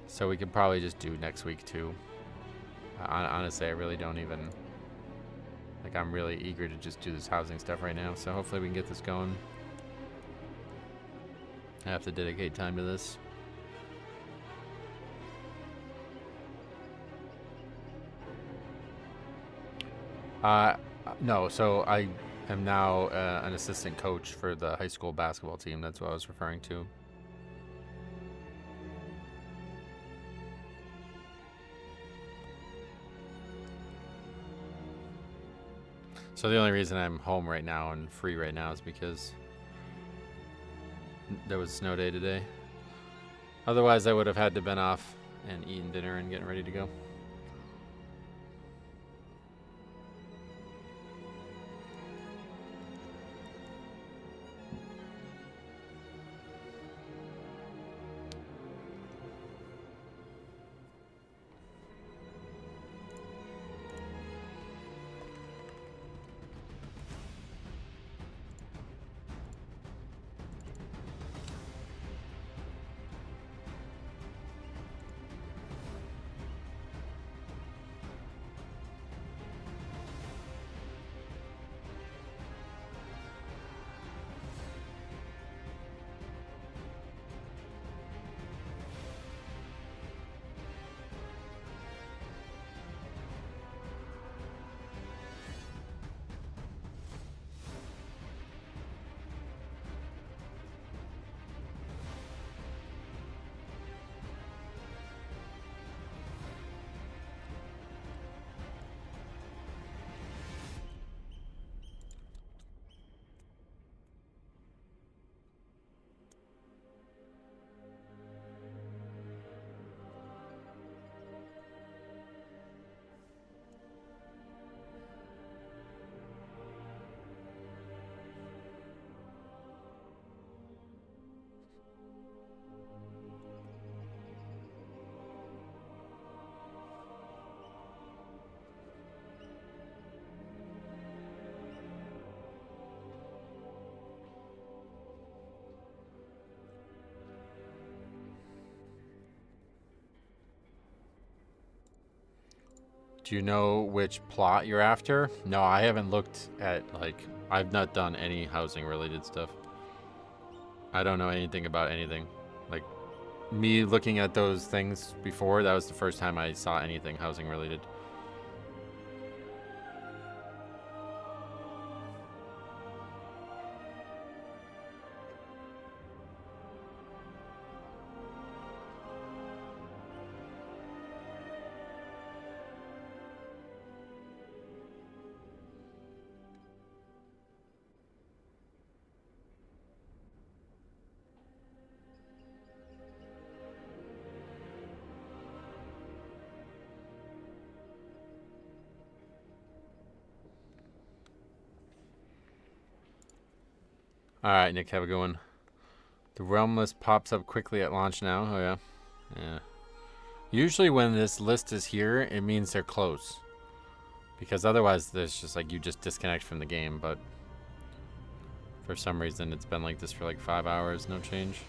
So we could probably just do next week too. Honestly, I really don't even, like, I'm really eager to just do this housing stuff right now. So hopefully we can get this going. I have to dedicate time to this. No, so I am now an assistant coach for the high school basketball team. That's what I was referring to. So the only reason I'm home right now and free right now is because there was a snow day today. Otherwise, I would have had to been off and eating dinner and getting ready to go. Do you know which plot you're after? No, I haven't looked at, like, I've not done any housing related stuff. I don't know anything about anything. Like, me looking at those things before, that was the first time I saw anything housing related. Alright, Nick, have a good one. The realm list pops up quickly at launch now. Oh, yeah. Yeah. Usually when this list is here, it means they're close. Because otherwise, there's just like, you just disconnect from the game. But for some reason, it's been like this for like 5 hours, no change.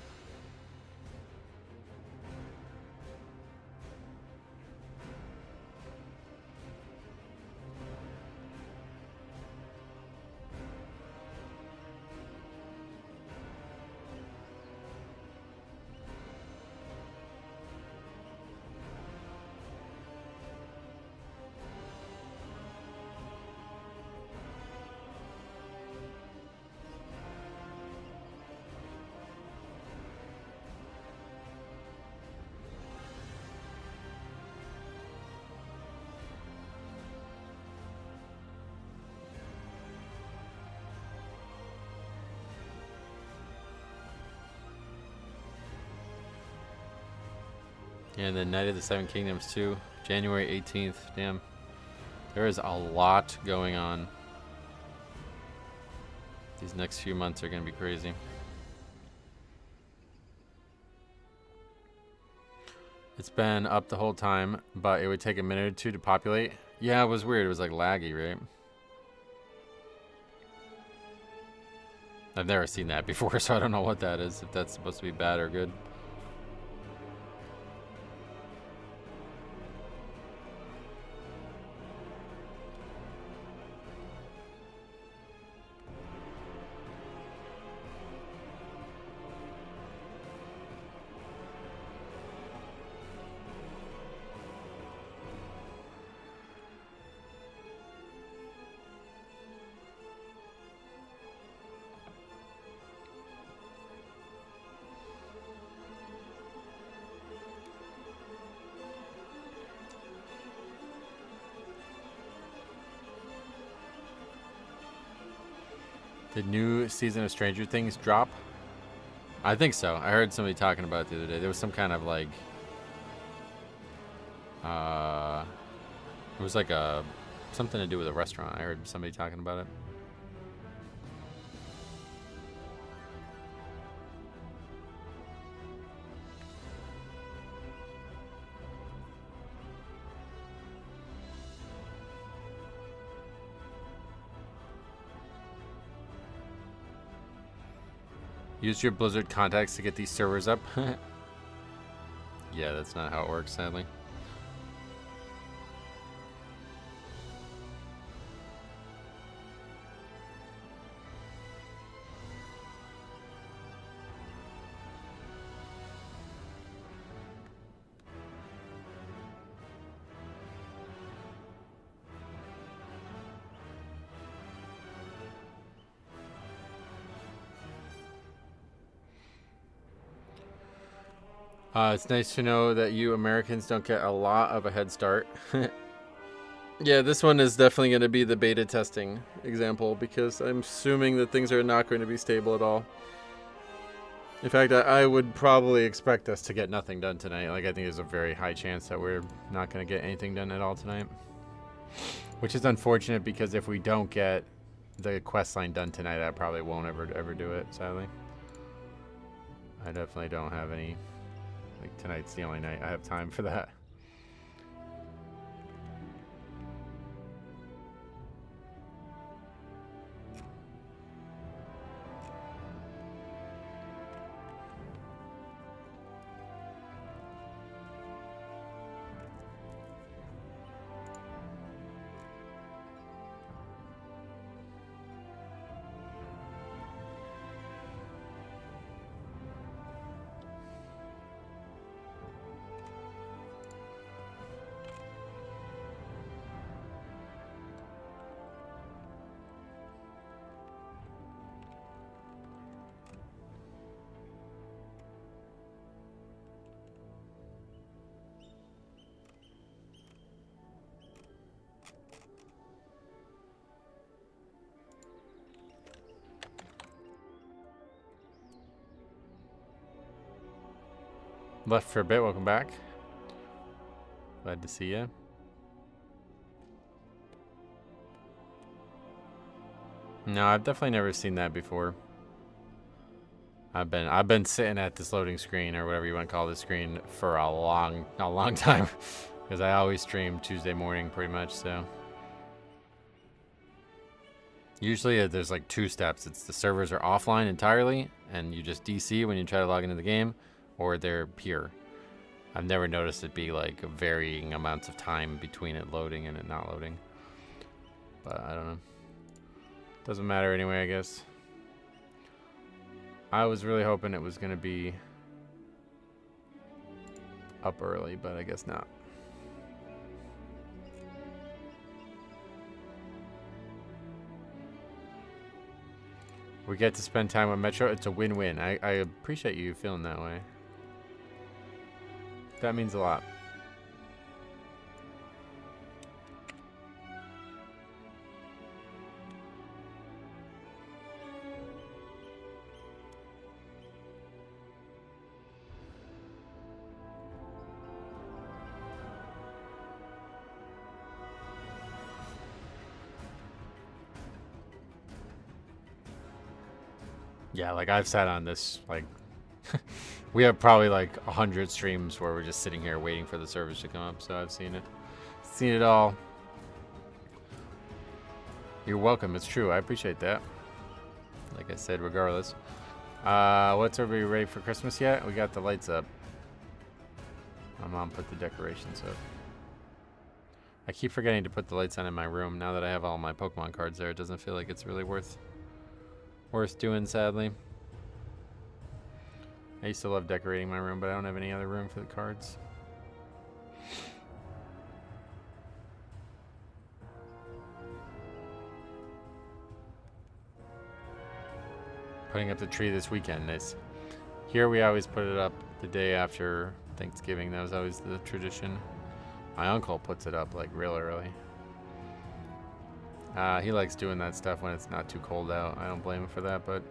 And then Night of the Seven Kingdoms too, January 18th. Damn, there is a lot going on. These next few months are gonna be crazy. It's been up the whole time, but it would take a minute or two to populate. Yeah, it was weird. It was like laggy, right? I've never seen that before, so I don't know what that is, if that's supposed to be bad or good. Did new season of Stranger Things drop? I think so. I heard somebody talking about it the other day. There was some kind of like, it was like something to do with a restaurant. I heard somebody talking about it. Use your Blizzard contacts to get these servers up. Yeah, that's not how it works, sadly. It's nice to know that you Americans don't get a lot of a head start. Yeah, this one is definitely going to be the beta testing example because I'm assuming that things are not going to be stable at all. In fact, I would probably expect us to get nothing done tonight. Like, I think there's a very high chance that we're not going to get anything done at all tonight. Which is unfortunate because if we don't get the quest line done tonight, I probably won't ever do it, sadly. I definitely don't have any... Like, tonight's the only night I have time for that. Left for a bit. Welcome back. Glad to see you. No, I've definitely never seen that before. I've been sitting at this loading screen or whatever you want to call this screen for a long time because I always stream Tuesday morning pretty much. So usually there's like two steps. It's the servers are offline entirely and you just DC when you try to log into the game, or they're pure. I've never noticed it be like varying amounts of time between it loading and it not loading. But I don't know. Doesn't matter anyway, I guess. I was really hoping it was going to be up early, but I guess not. We get to spend time with Metro. It's a win-win. I appreciate you feeling that way. That means a lot. Yeah, like I've sat on this, like, we have probably like 100 streams where we're just sitting here waiting for the service to come up, so I've seen it. Seen it all. You're welcome, it's true, I appreciate that. Like I said, regardless. What's everybody ready for Christmas yet? We got the lights up. My mom put the decorations up. I keep forgetting to put the lights on in my room. Now that I have all my Pokemon cards there, it doesn't feel like it's really worth doing, sadly. I used to love decorating my room, but I don't have any other room for the cards. Putting up the tree this weekend. Nice. Here we always put it up the day after Thanksgiving. That was always the tradition. My uncle puts it up like real early. He likes doing that stuff when it's not too cold out. I don't blame him for that, but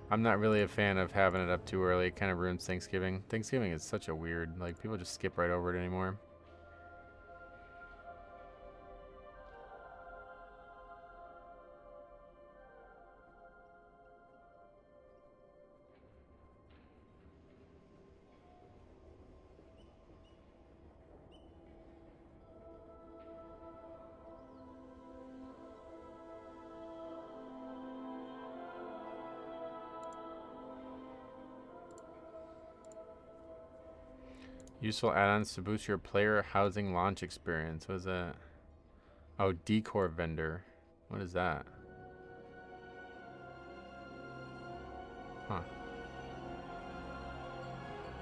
I'm not really a fan of having it up too early. It kind of ruins Thanksgiving. Thanksgiving is such a weird, like, people just skip right over it anymore. Useful add-ons to boost your player housing launch experience. What is that? Oh, Decor vendor. What is that? Huh.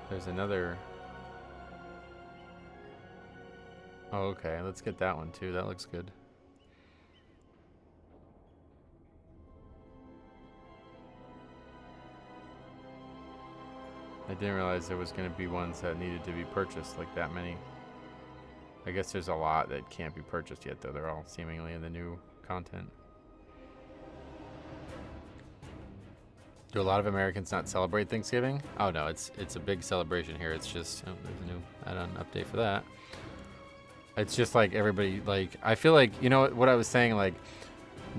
There's another. Oh, okay. Let's get that one too. That looks good. I didn't realize there was going to be ones that needed to be purchased, like that many. I guess there's a lot that can't be purchased yet, though. They're all seemingly in the new content. Do a lot of Americans not celebrate Thanksgiving? Oh no, it's a big celebration here. It's just, oh, there's a new add-on update for that. It's just like everybody, like, I feel like, you know what I was saying, like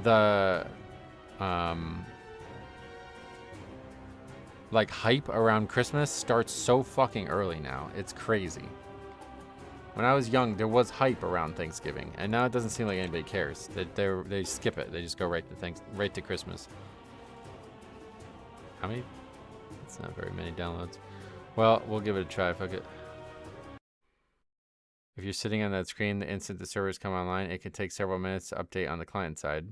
the like hype around Christmas starts so fucking early now. It's crazy. When I was young, there was hype around Thanksgiving, and now it doesn't seem like anybody cares. They skip it. They just go right to Christmas. How many? It's not very many downloads. Well, we'll give it a try. Fuck it. If you're sitting on that screen, the instant the servers come online, it can take several minutes to update on the client side.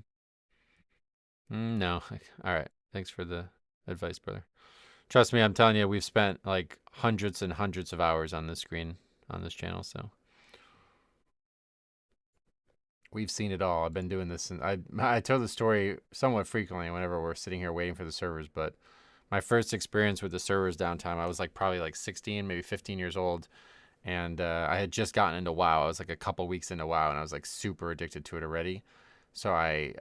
No. All right. Thanks for the advice, brother. Trust me, I'm telling you, we've spent like hundreds and hundreds of hours on this screen, on this channel, so we've seen it all. I've been doing this, and I tell the story somewhat frequently whenever we're sitting here waiting for the servers, but my first experience with the servers downtime, I was like probably like 16, maybe 15 years old, and I had just gotten into WoW. I was like a couple weeks into WoW, and I was like super addicted to it already. So I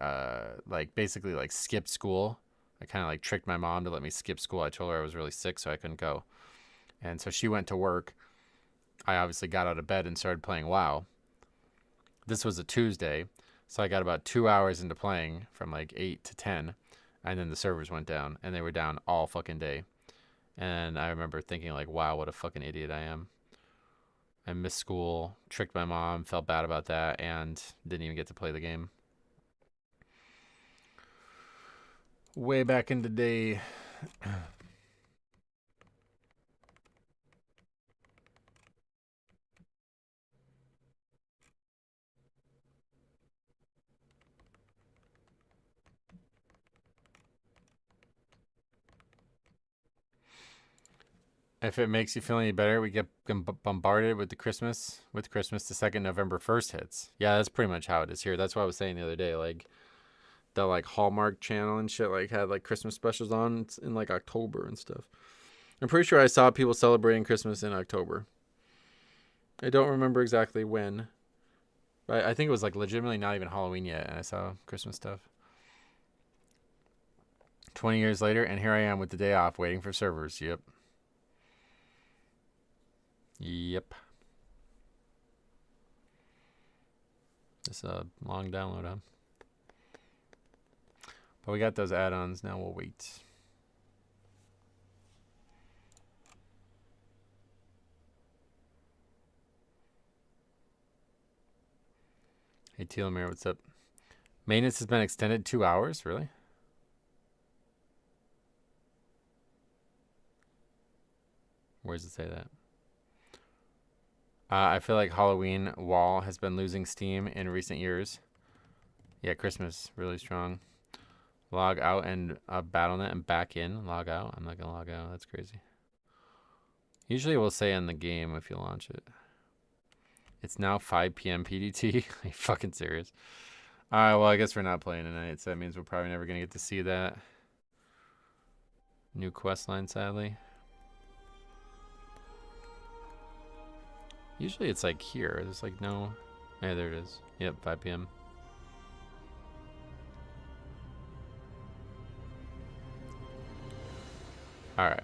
like basically like skipped school. I kind of like tricked my mom to let me skip school. I told her I was really sick, so I couldn't go. And so she went to work. I obviously got out of bed and started playing WoW. This was a Tuesday, so I got about 2 hours into playing from like 8 to 10, and then the servers went down, and they were down all fucking day. And I remember thinking like, wow, what a fucking idiot I am. I missed school, tricked my mom, felt bad about that, and didn't even get to play the game. Way back in the day. If it makes you feel any better, we get bombarded with Christmas the 2nd November 1st hits. Yeah, that's pretty much how it is here. That's what I was saying the other day. Like the like Hallmark channel and shit like had like Christmas specials on in like October and stuff. I'm pretty sure I saw people celebrating Christmas in October. I don't remember exactly when. But I think it was like legitimately not even Halloween yet, and I saw Christmas stuff. 20 years later, and here I am with the day off waiting for servers. Yep. Yep. It's a long download, huh? But we got those add-ons. Now we'll wait. Hey, Telomere, what's up? Maintenance has been extended 2 hours? Really? Where does it say that? I feel like Halloween wall has been losing steam in recent years. Yeah, Christmas really strong. Log out and BattleNet and back in. Log out. I'm not gonna log out. That's crazy. Usually it will say in the game if you launch it. It's now 5 p.m. PDT. Are you fucking serious? Alright, well I guess we're not playing tonight, so that means we're probably never gonna get to see that new quest line, sadly. Usually it's like here. There's like no... Yeah, there it is. Yep, 5 p.m. Alright.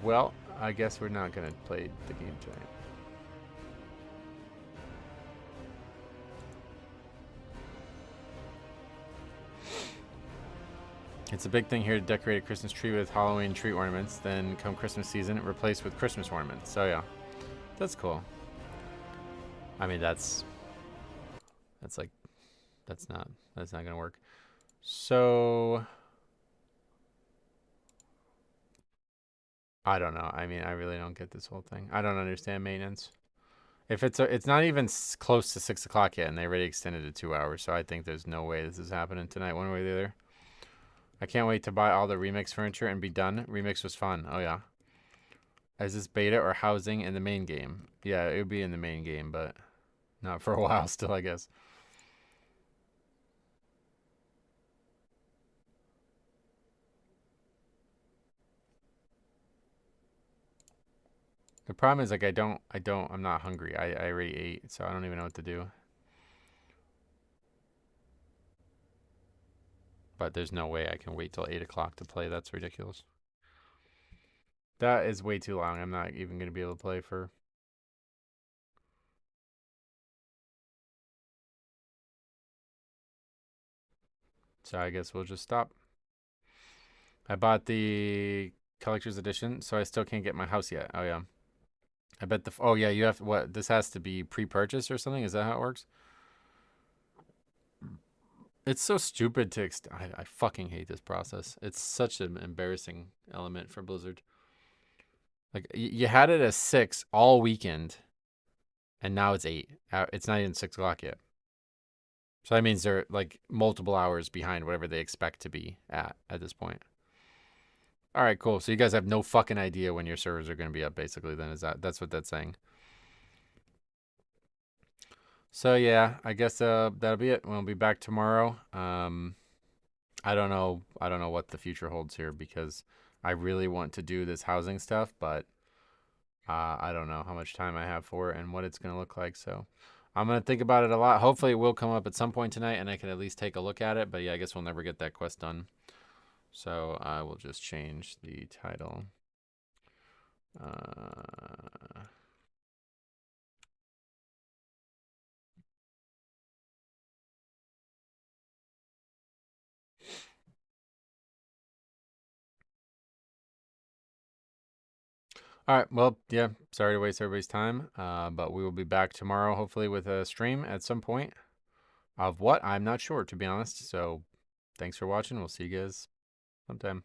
Well, I guess we're not going to play the game tonight. It's a big thing here to decorate a Christmas tree with Halloween tree ornaments. Then come Christmas season, replaced with Christmas ornaments. So yeah, that's cool. I mean, that's not gonna work. So I don't know. I mean, I really don't get this whole thing. I don't understand maintenance. If it's not even close to 6 o'clock yet, and they already extended it 2 hours. So I think there's no way this is happening tonight, one way or the other. I can't wait to buy all the remix furniture and be done. Remix was fun. Oh, yeah. Is this beta or housing in the main game? Yeah, it would be in the main game, but not for a while still, I guess. The problem is, like, I'm not hungry. I already ate, so I don't even know what to do. But there's no way I can wait till 8 o'clock to play. That's ridiculous. That is way too long. I'm not even going to be able to play for... So I guess we'll just stop. I bought the collector's edition, so I still can't get my house yet. Oh, yeah. I bet oh, yeah, you have... What? This has to be pre-purchased or something? Is that how it works? It's so stupid to I fucking hate this process. It's such an embarrassing element for Blizzard. Like, you had it as 6 all weekend, and now it's 8. It's not even 6 o'clock yet. So that means they're, like, multiple hours behind whatever they expect to be at this point. All right, cool. So you guys have no fucking idea when your servers are going to be up, basically, then. That's what that's saying. So yeah, I guess that'll be it. We'll be back tomorrow. I don't know what the future holds here, because I really want to do this housing stuff, but I don't know how much time I have for it and what it's gonna look like. So I'm going to think about it a lot. Hopefully it will come up at some point tonight and I can at least take a look at it. But yeah, I guess we'll never get that quest done. So I will just change the title. All right. Well, yeah, sorry to waste everybody's time. But we will be back tomorrow, hopefully, with a stream at some point. Of what? I'm not sure, to be honest. So thanks for watching. We'll see you guys sometime.